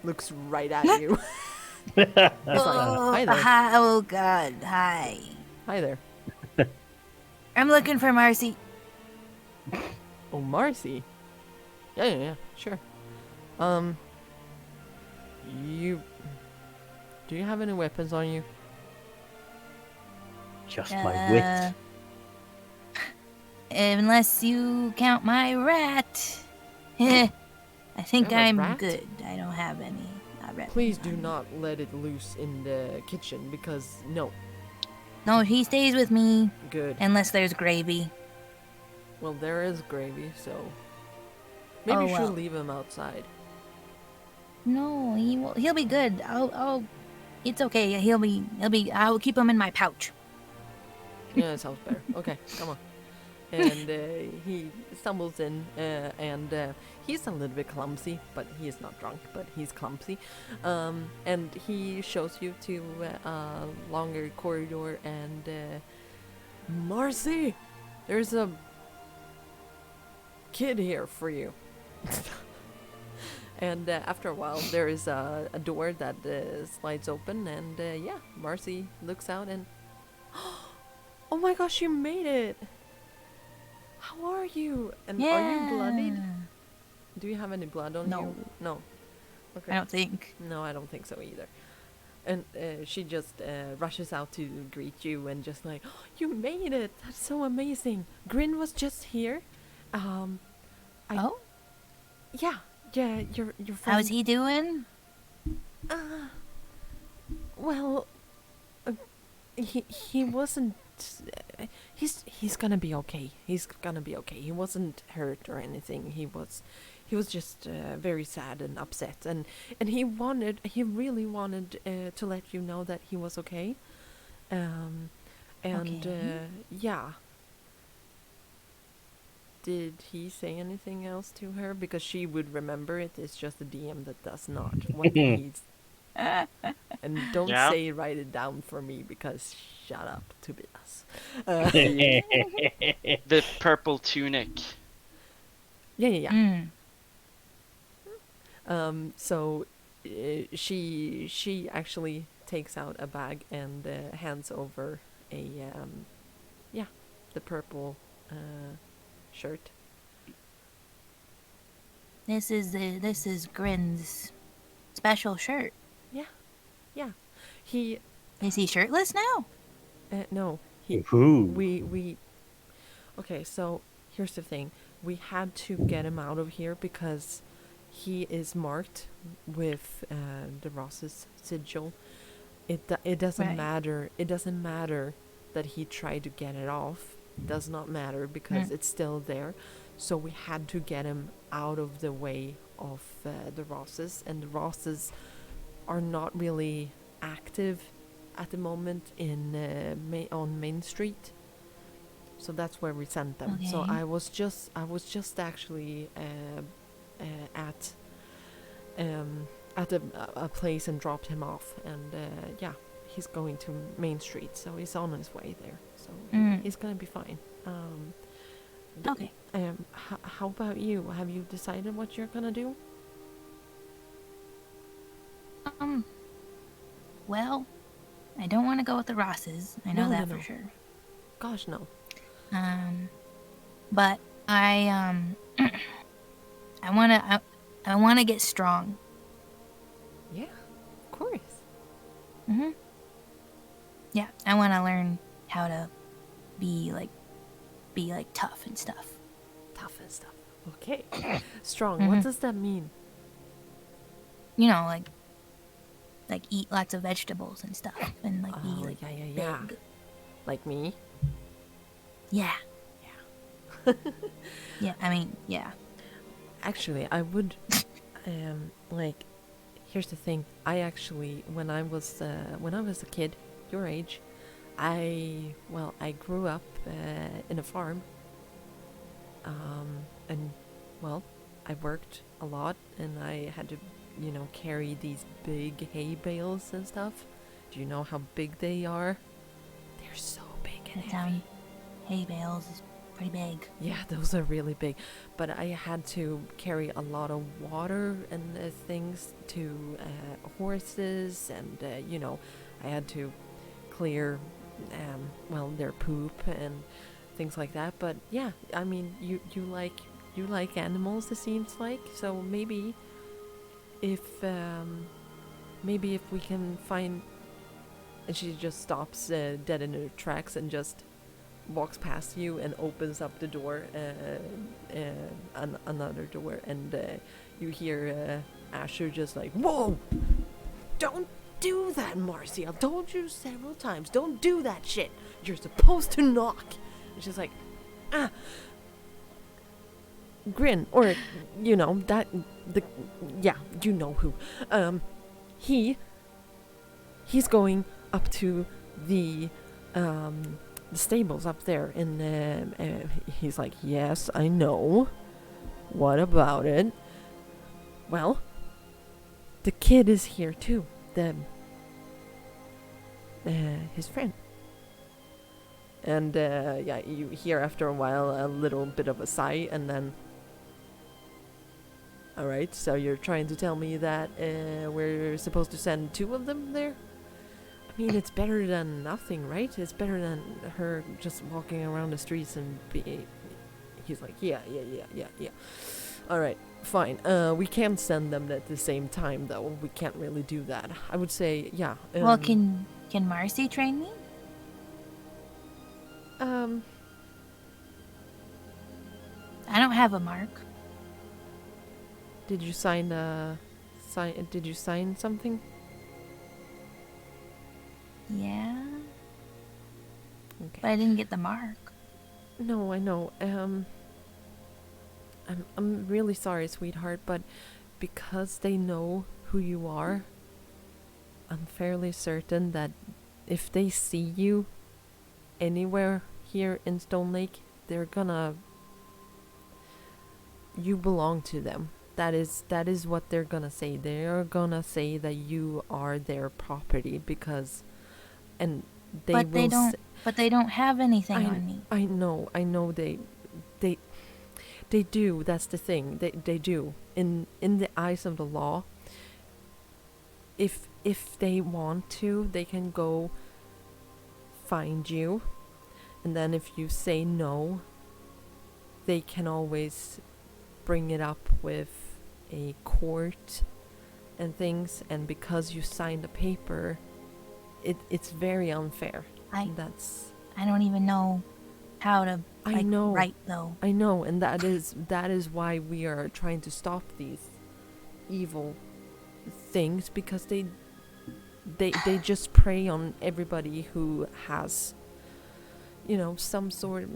looks right at you. He's like, hi there. Hi, oh God, hi. Hi there. I'm looking for Marcy. Oh, Marcy. Yeah, sure. Do you have any weapons on you? Just my wit. Unless you count my rat. I think You have a I'm rat? good. I don't have any weapons Please on do me. not let it loose in the kitchen, because no. No, he stays with me Good. unless there's gravy. Well, there is gravy, so maybe Oh, you should well. leave him outside. No, he'll be good. It's okay. I'll keep him in my pouch. Yeah, that sounds better. Okay, come on. And he stumbles in, and he's a little bit clumsy, but he is not drunk, but he's clumsy. And he shows you to a longer corridor, and Marcy, there's a kid here for you. And after a while, there is a door that slides open, and yeah, Marcy looks out and, oh my gosh, you made it! How are you? And are you bloodied? Do you have any blood on No. you? No. Okay. I don't think. No, I don't think so either. And she just rushes out to greet you and just like, oh, you made it! That's so amazing! Grin was just here. Oh, Yeah, your friend. how's he doing? Well, he wasn't. He's gonna be okay. He's gonna be okay. He wasn't hurt or anything. He was just very sad and upset, and he really wanted to let you know that he was okay. And Okay. yeah. Did he say anything else to her? Because she would remember it. It's just the DM that does not. What he's and don't Yeah. say write it down for me, because shut up, Tobias. The purple tunic. Yeah. Mm. So she actually takes out a bag and hands over a the purple shirt. This is Grin's special shirt. Yeah. He Is he shirtless now? no. He Ooh. we okay, so here's the thing. We had to get him out of here because he is marked with the Ross's sigil. It doesn't Right. matter. It doesn't matter that he tried to get it off. It does not matter because it's still there. So we had to get him out of the way of the Rosses, and the Rosses are not really active at the moment in on Main Street. So that's where we sent them. So Okay. I was just actually at at a place and dropped him off, and yeah, he's going to Main Street, so he's on his way there. So he's gonna be fine. Okay. How about you? Have you decided what you're gonna do? Well, I don't want to go with the Rosses. I know No, that no, for no. sure. Gosh, no. But I I wanna get strong. Yeah, of course. Yeah, I wanna learn how to be like tough and stuff. Tough and stuff. Okay. Strong. What does that mean? You know, like eat lots of vegetables and stuff, and like be Oh, like yeah. big. Like me? Yeah. Yeah, I mean, yeah. Actually, I would, like, here's the thing. I actually, when I was a kid, your age, I grew up in a farm. And, well, I worked a lot, and I had to, carry these big hay bales and stuff. Do you know how big they are? They're so big and That heavy. hay bales is pretty big. Yeah, those are really big. But I had to carry a lot of water and things to horses, and I had to clear, their poop and things like that. But yeah, I mean, you like animals, it seems like. So maybe if we can find. And she just stops dead in her tracks and just walks past you and opens up the door, another door, and you hear Asher just like, "Whoa! Don't do that, Marcy! I've told you several times, don't do that shit! You're supposed to knock!" And she's like, Grin, or, you know who. He's going up to the stables up there, and he's like, "Yes, I know. What about it?" Well, the kid is here too. His friend. And you hear after a while a little bit of a sigh, and then, all right, so you're trying to tell me that we're supposed to send 2 of them there? I mean, it's better than nothing, right? It's better than her just walking around the streets and be. He's like, yeah. All right, fine. We can't send them at the same time, though. We can't really do that. I would say, yeah. Well, can Marcy train me? I don't have a mark. Did you sign Did you sign something? Yeah, Okay. but I didn't get the mark. No, I know. I'm really sorry, sweetheart, but because they know who you are, I'm fairly certain that if they see you anywhere here in Stonelake, they're gonna. You belong to them. That is what they're gonna say. They're gonna say that you are their property because, and they But will. they don't. But they don't have anything on me. I know they do. That's the thing. They do. In the eyes of the law, if they want to, they can go find you, and then if you say no, they can always bring it up with a court and things, and because you signed a paper, it's very unfair. I That's don't even know how to I know. write though. I know, and that is why we are trying to stop these evil things, because they just prey on everybody who has, some sort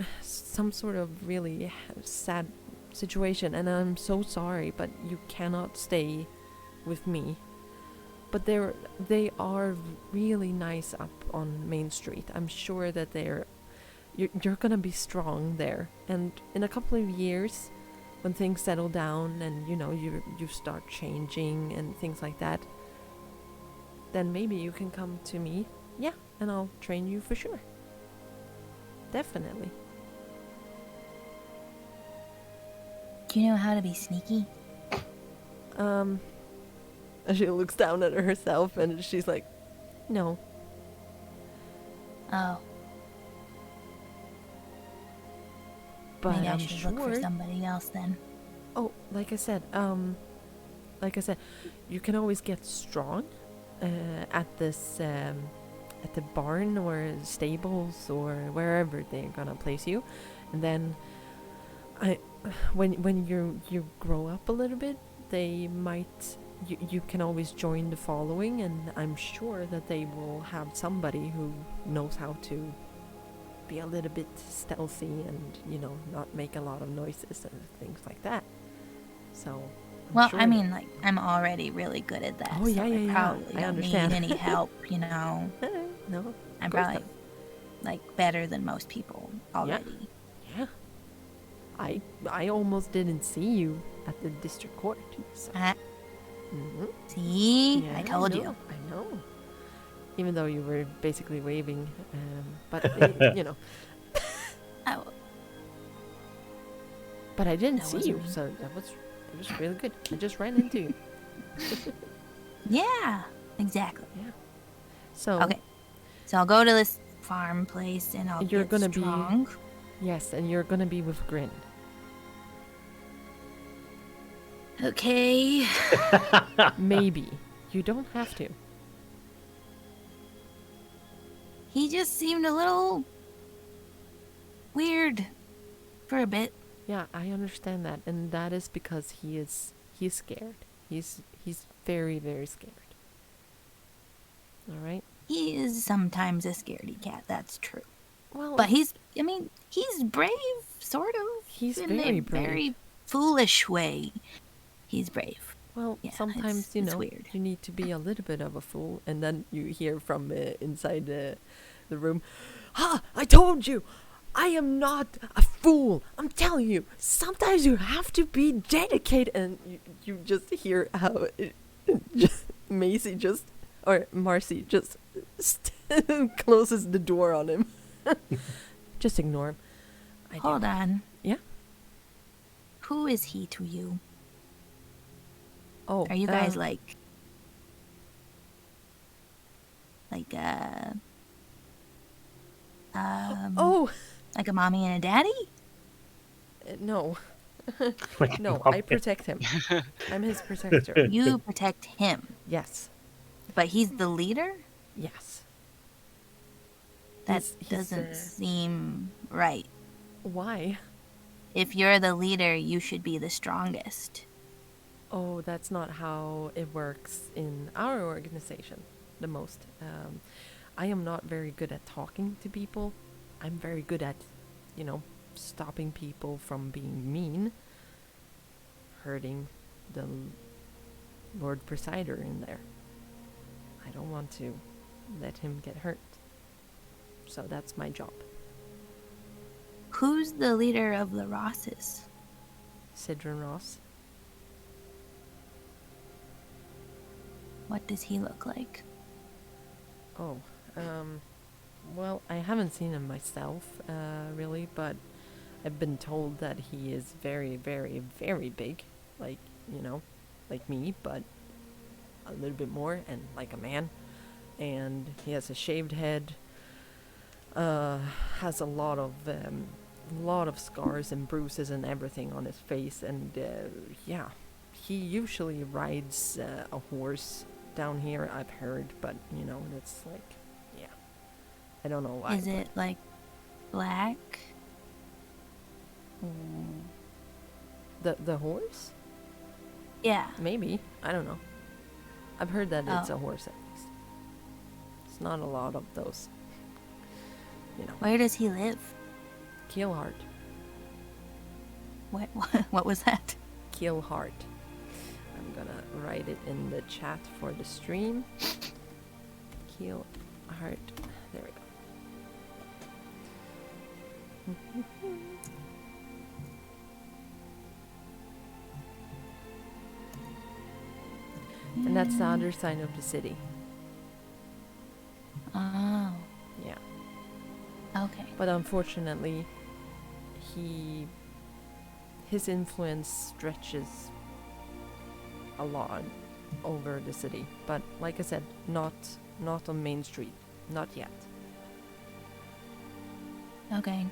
of really sad situation. And I'm so sorry, but you cannot stay with me. But they are really nice up on Main Street. I'm sure that you're gonna be strong there, and in a couple of years when things settle down and you start changing and things like that, then maybe you can come to me. Yeah, and I'll train you for sure. Definitely. Do you know how to be sneaky? And she looks down at herself and she's like, no. Oh, But maybe I I'm should look for sure. somebody else then. Oh, like I said, you can always get strong at this at the barn or stables or wherever they're gonna place you, and then when you grow up a little bit, they might you can always join the following, and I'm sure that they will have somebody who knows how to be a little bit stealthy and not make a lot of noises and things like that. So Well, sure I that- mean, like, I'm already really good at that. Oh, yeah, so yeah, I yeah. probably I don't understand. need any help, No, I'm course probably, like, better than most people already. yeah. I almost didn't see you at the district court. So. Mhm. See? Yeah, I told know, you. I know. Even though you were basically waving, but Oh, but I didn't That see wasn't you, me. so it was really good. I just ran into you. yeah, exactly. So Okay. So I'll go to this farm place and I'll You're get gonna be- strong. yes, and you're gonna be with Grin. Okay. Maybe you don't have to. He just seemed a little weird for a bit. Yeah, I understand that, and that is because he's scared. He's very, very scared. All right. He is sometimes a scaredy cat, that's true. Well, But he's brave, sort of. He's in very a brave. very foolish way. He's brave. well, yeah, sometimes it's weird. you need to be a little bit of a fool, and then you hear from inside the room, "Ha! I told you, I am not a fool. I'm telling you. Sometimes you have to be dedicated." And you just hear how Marcy just closes the door on him. Just ignore him. Hold on. Yeah. Who is he to you? Oh, Are you guys like Oh, like a mommy and a daddy? no. Like, No, mom, I protect him. I'm his protector. You protect him, Yes. but he's the leader? Yes. That He's, doesn't seem right. why? If you're the leader, you should be the strongest. Oh, that's not how it works in our organization the most. I am not very good at talking to people. I'm very good at, stopping people from being mean, hurting the Lord Presider in there. I don't want to let him get hurt. So that's my job. Who's the leader of the Rosses? Sidron Ross. What does he look like? Oh, well, I haven't seen him myself, really, but I've been told that he is very, very, very big, like, like me, but a little bit more, and like a man. And he has a shaved head, has a lot of scars and bruises and everything on his face, and yeah, he usually rides a horse down here, I've heard, but it's like, yeah, I don't know why. Is it like black? The horse? Yeah. Maybe, I don't know. I've heard that it's Oh. a horse at least. It's not a lot of those. Where does he live? Keelhart. What was that? Keelhart. I'm gonna write it in the chat for the stream. Keelhart. There we go. And that's the other side of the city. Oh, Yeah. okay. But unfortunately, his influence stretches a lot over the city. But like I said, not on Main Street. Not yet. Okay.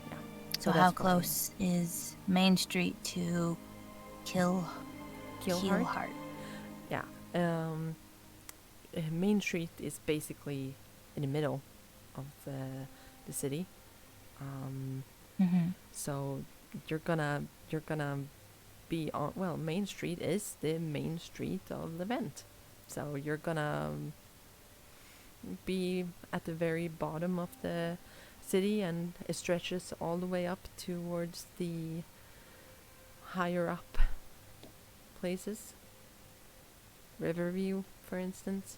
Yeah. So that's how fine. close is Main Street to Keelheart? Yeah. Main Street is basically in the middle of the city. Mm-hmm. So you're gonna be on. Well, Main Street is the main street of Levent. So you're gonna be at the very bottom of the city, and it stretches all the way up towards the higher up places. Riverview, for instance.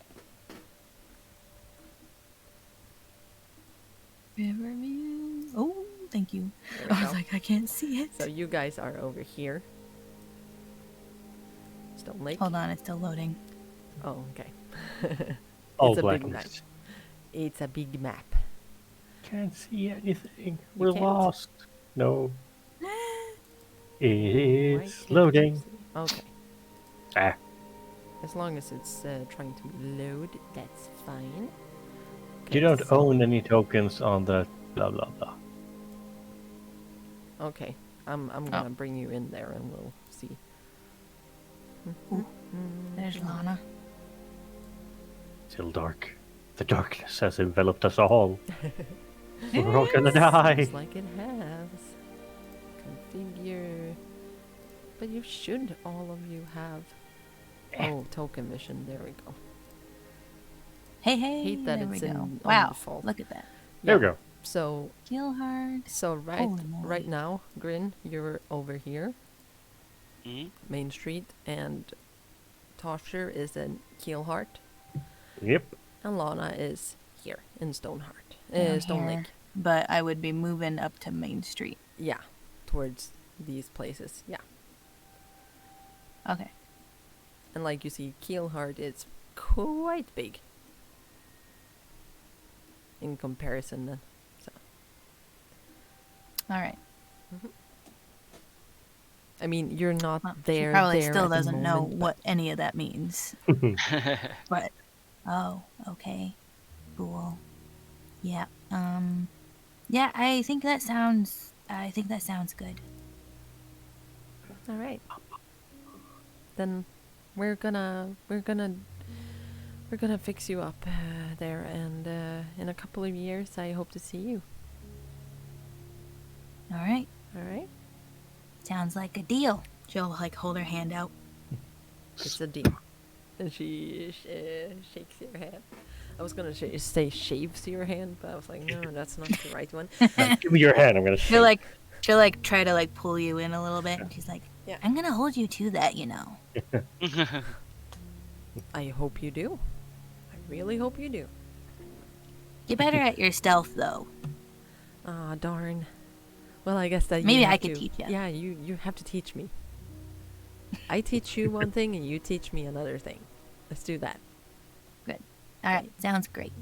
Riverview. Oh, thank you. There we I was go. like, I can't see it. So you guys are over here. Stonelake. Hold on, it's still loading. Oh, okay. All It's a big map. blackness. It's a big map. Can't see anything. You We're can't? lost. No. Why It's can't you loading. see? Okay. Ah. As long as it's trying to load, that's fine. You Okay, don't so- own any tokens on the blah blah blah. Okay, I'm gonna bring you in there and we'll see. Ooh, there's Lana. Still dark. The darkness has enveloped us all. We're all gonna die. Seems like it has. Configure. But you should all of you have. Oh, token vision. There we go. Hey, hey. Hate that there we it's go. on Wow, default. look at that. There we Yeah, go. So Kill hard. right Holy moly. right now, Grin, you're over here, Mhm. Main Street, and Tosher is in Keelheart, Yep. and Lana is here in Stoneheart. Down Stone here. Lake. But I would be moving up to Main Street. Yeah, towards these places. Yeah, Okay. and like you see, Keelheart is quite big in comparison. Then, so All right. I mean, you're not Well, there. she probably there still at the doesn't know moment, what any of that means. But oh, okay. Cool. Yeah. Yeah, I think that sounds good. All right. Then we're gonna fix you up there, and in a couple of years, I hope to see you. All right. All right. Sounds like a deal. She'll like hold her hand out. It's a deal. And she shakes your hand. I was gonna say shaves your hand, but I was like, no, that's not the right one. Give me your hand. I'm gonna. She'll like try to like pull you in a little bit, and she's like, Yeah. I'm gonna hold you to that, you know. I hope you do. I really hope you do. Get better at your stealth though. Ah, darn. Well, I guess that you Maybe have I could to- teach ya. Yeah, you have to teach me. I teach you one thing, and you teach me another thing. Let's do that. All right, sounds great.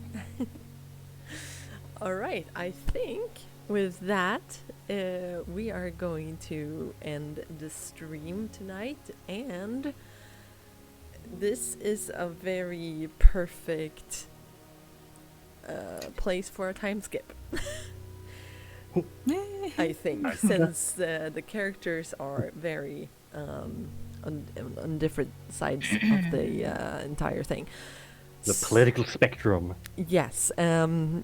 All right, I think with that, we are going to end the stream tonight, and this is a very perfect place for a time skip. I think, since the characters are very on different sides of the entire thing. The political spectrum. Yes, it's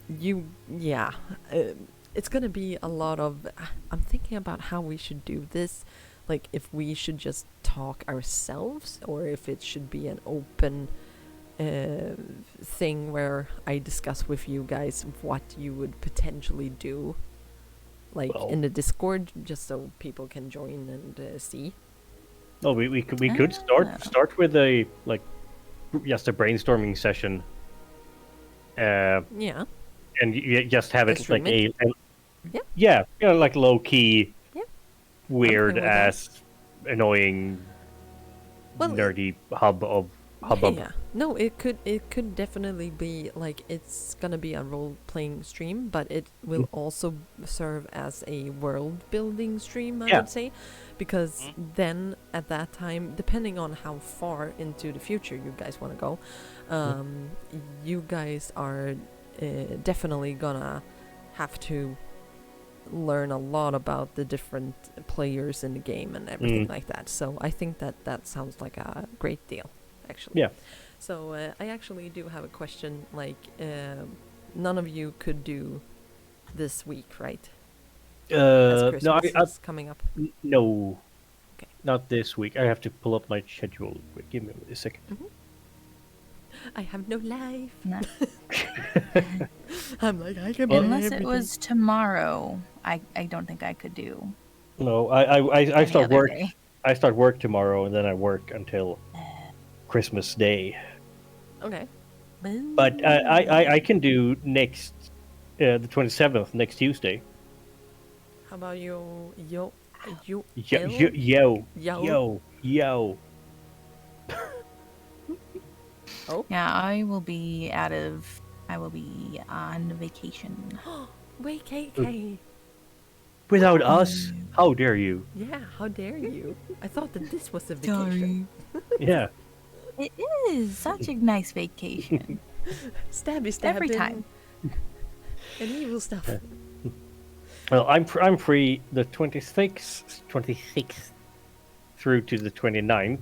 gonna be a lot of. I'm thinking about how we should do this, like if we should just talk ourselves, or if it should be an open thing where I discuss with you guys what you would potentially do, like Well- in the Discord, just so people can join and see. Well, we could start with a like just a brainstorming session. Yeah, And just have it Stream like it? Yeah. yeah, you know, like low key, Yeah. weird I'm fine with that. ass, annoying, Well, nerdy hub of hubbub. Yeah. No, it could definitely be like it's gonna be a role playing stream, but it will also serve as a world building stream, I Yeah. would say, because then at that time, depending on how far into the future you guys want to go, you guys are definitely gonna have to learn a lot about the different players in the game and everything like that. So I think that sounds like a great deal, actually. Yeah. So I actually do have a question. Like, none of you could do this week, right? As No, Christmas is coming up. no, Okay. not this week. I have to pull up my schedule. Wait, give me a second. I have no life. No. I'm like, I can play Unless it everything. was tomorrow, I don't think I could do. No, I any start other work. day. I start work tomorrow, and then I work until Christmas Day. Okay. But I can do next the 27th, next Tuesday. How about you? Yo. Oh, Yeah, I will be on vacation. wait, KK. Without us, how dare you? Yeah, how dare you? I thought that this was a vacation. Yeah. It is such a nice vacation. Stabby stabbing. Every time. And evil stuff. Well, I'm free the 26th through to the 29th,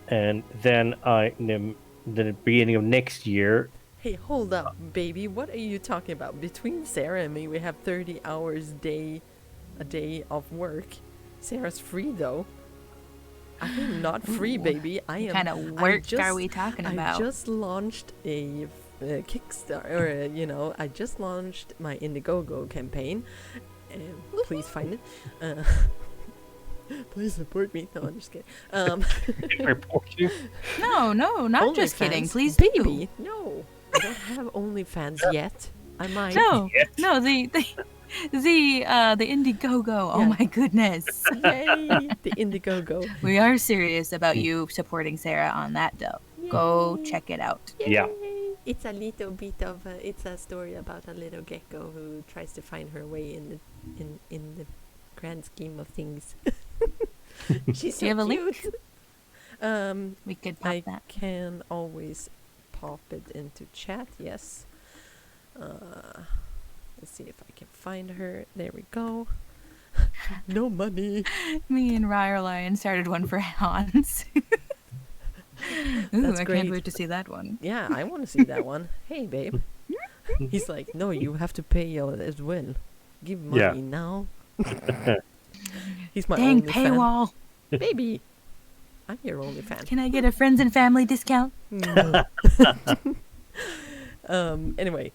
and then the beginning of next year. Hey, hold up, baby. What are you talking about? Between Sarah and me, we have 30 hours a day of work. Sarah's free though. I am not free, baby. I am. What kind of work are we talking about? I just launched a Kickstarter, or I just launched my Indiegogo campaign. Please find it. Please support me. No, I'm just kidding. Report you. No, not just kidding. OnlyFans. Please baby. No, I don't have OnlyFans yet. I might. do. No, the Indiegogo. Oh Yeah. my goodness. Yay! The Indiegogo. We are serious about you supporting Sarah on that though. Go check it out. Yeah. Yay. It's a little bit of it's a story about a little gecko who tries to find her way in the grand scheme of things. She's so Do you have a cute. link? We could pop I that. can always pop it into chat. Yes. Let's see if I can find her. There we go. No money. Me and Ryan started one for Hans. Ooh, That's I great. can't wait to see that one. Yeah, I want to see that one. Hey, babe. He's like, no, you have to pay as well. Give money Yeah. now. He's my Dang only fan. paywall. Baby, I'm your only fan. Can I get a friends and family discount? No. Anyway,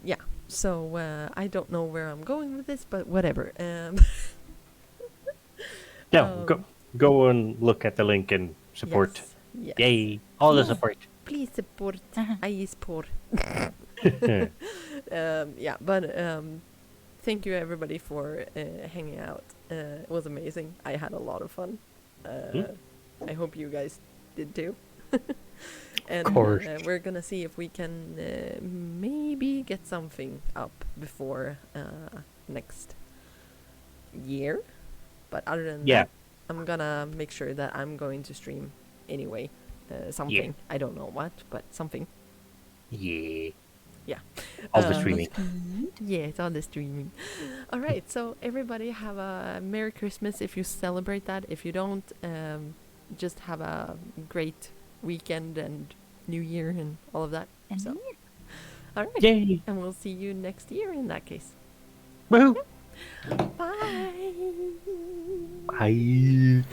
yeah. So I don't know where I'm going with this, but whatever. Yeah, go and look at the link and support. Yes. Yay! All the Yeah. support. Please support. Uh-huh. I support. Yeah, but thank you everybody for hanging out. It was amazing. I had a lot of fun. I hope you guys did too. And course. we're gonna see if we can maybe get something up before next year. But other than Yeah. that, I'm gonna make sure that I'm going to stream anyway. Something. I don't know what, but something. Yeah. Yeah. All the streaming. Yeah, it's all the streaming. All right, so everybody have a Merry Christmas if you celebrate that. If you don't, just have a great weekend and New Year and all of that. And So, all right, Yay! and we'll see you next year in that case. Woohoo! Bye. Bye.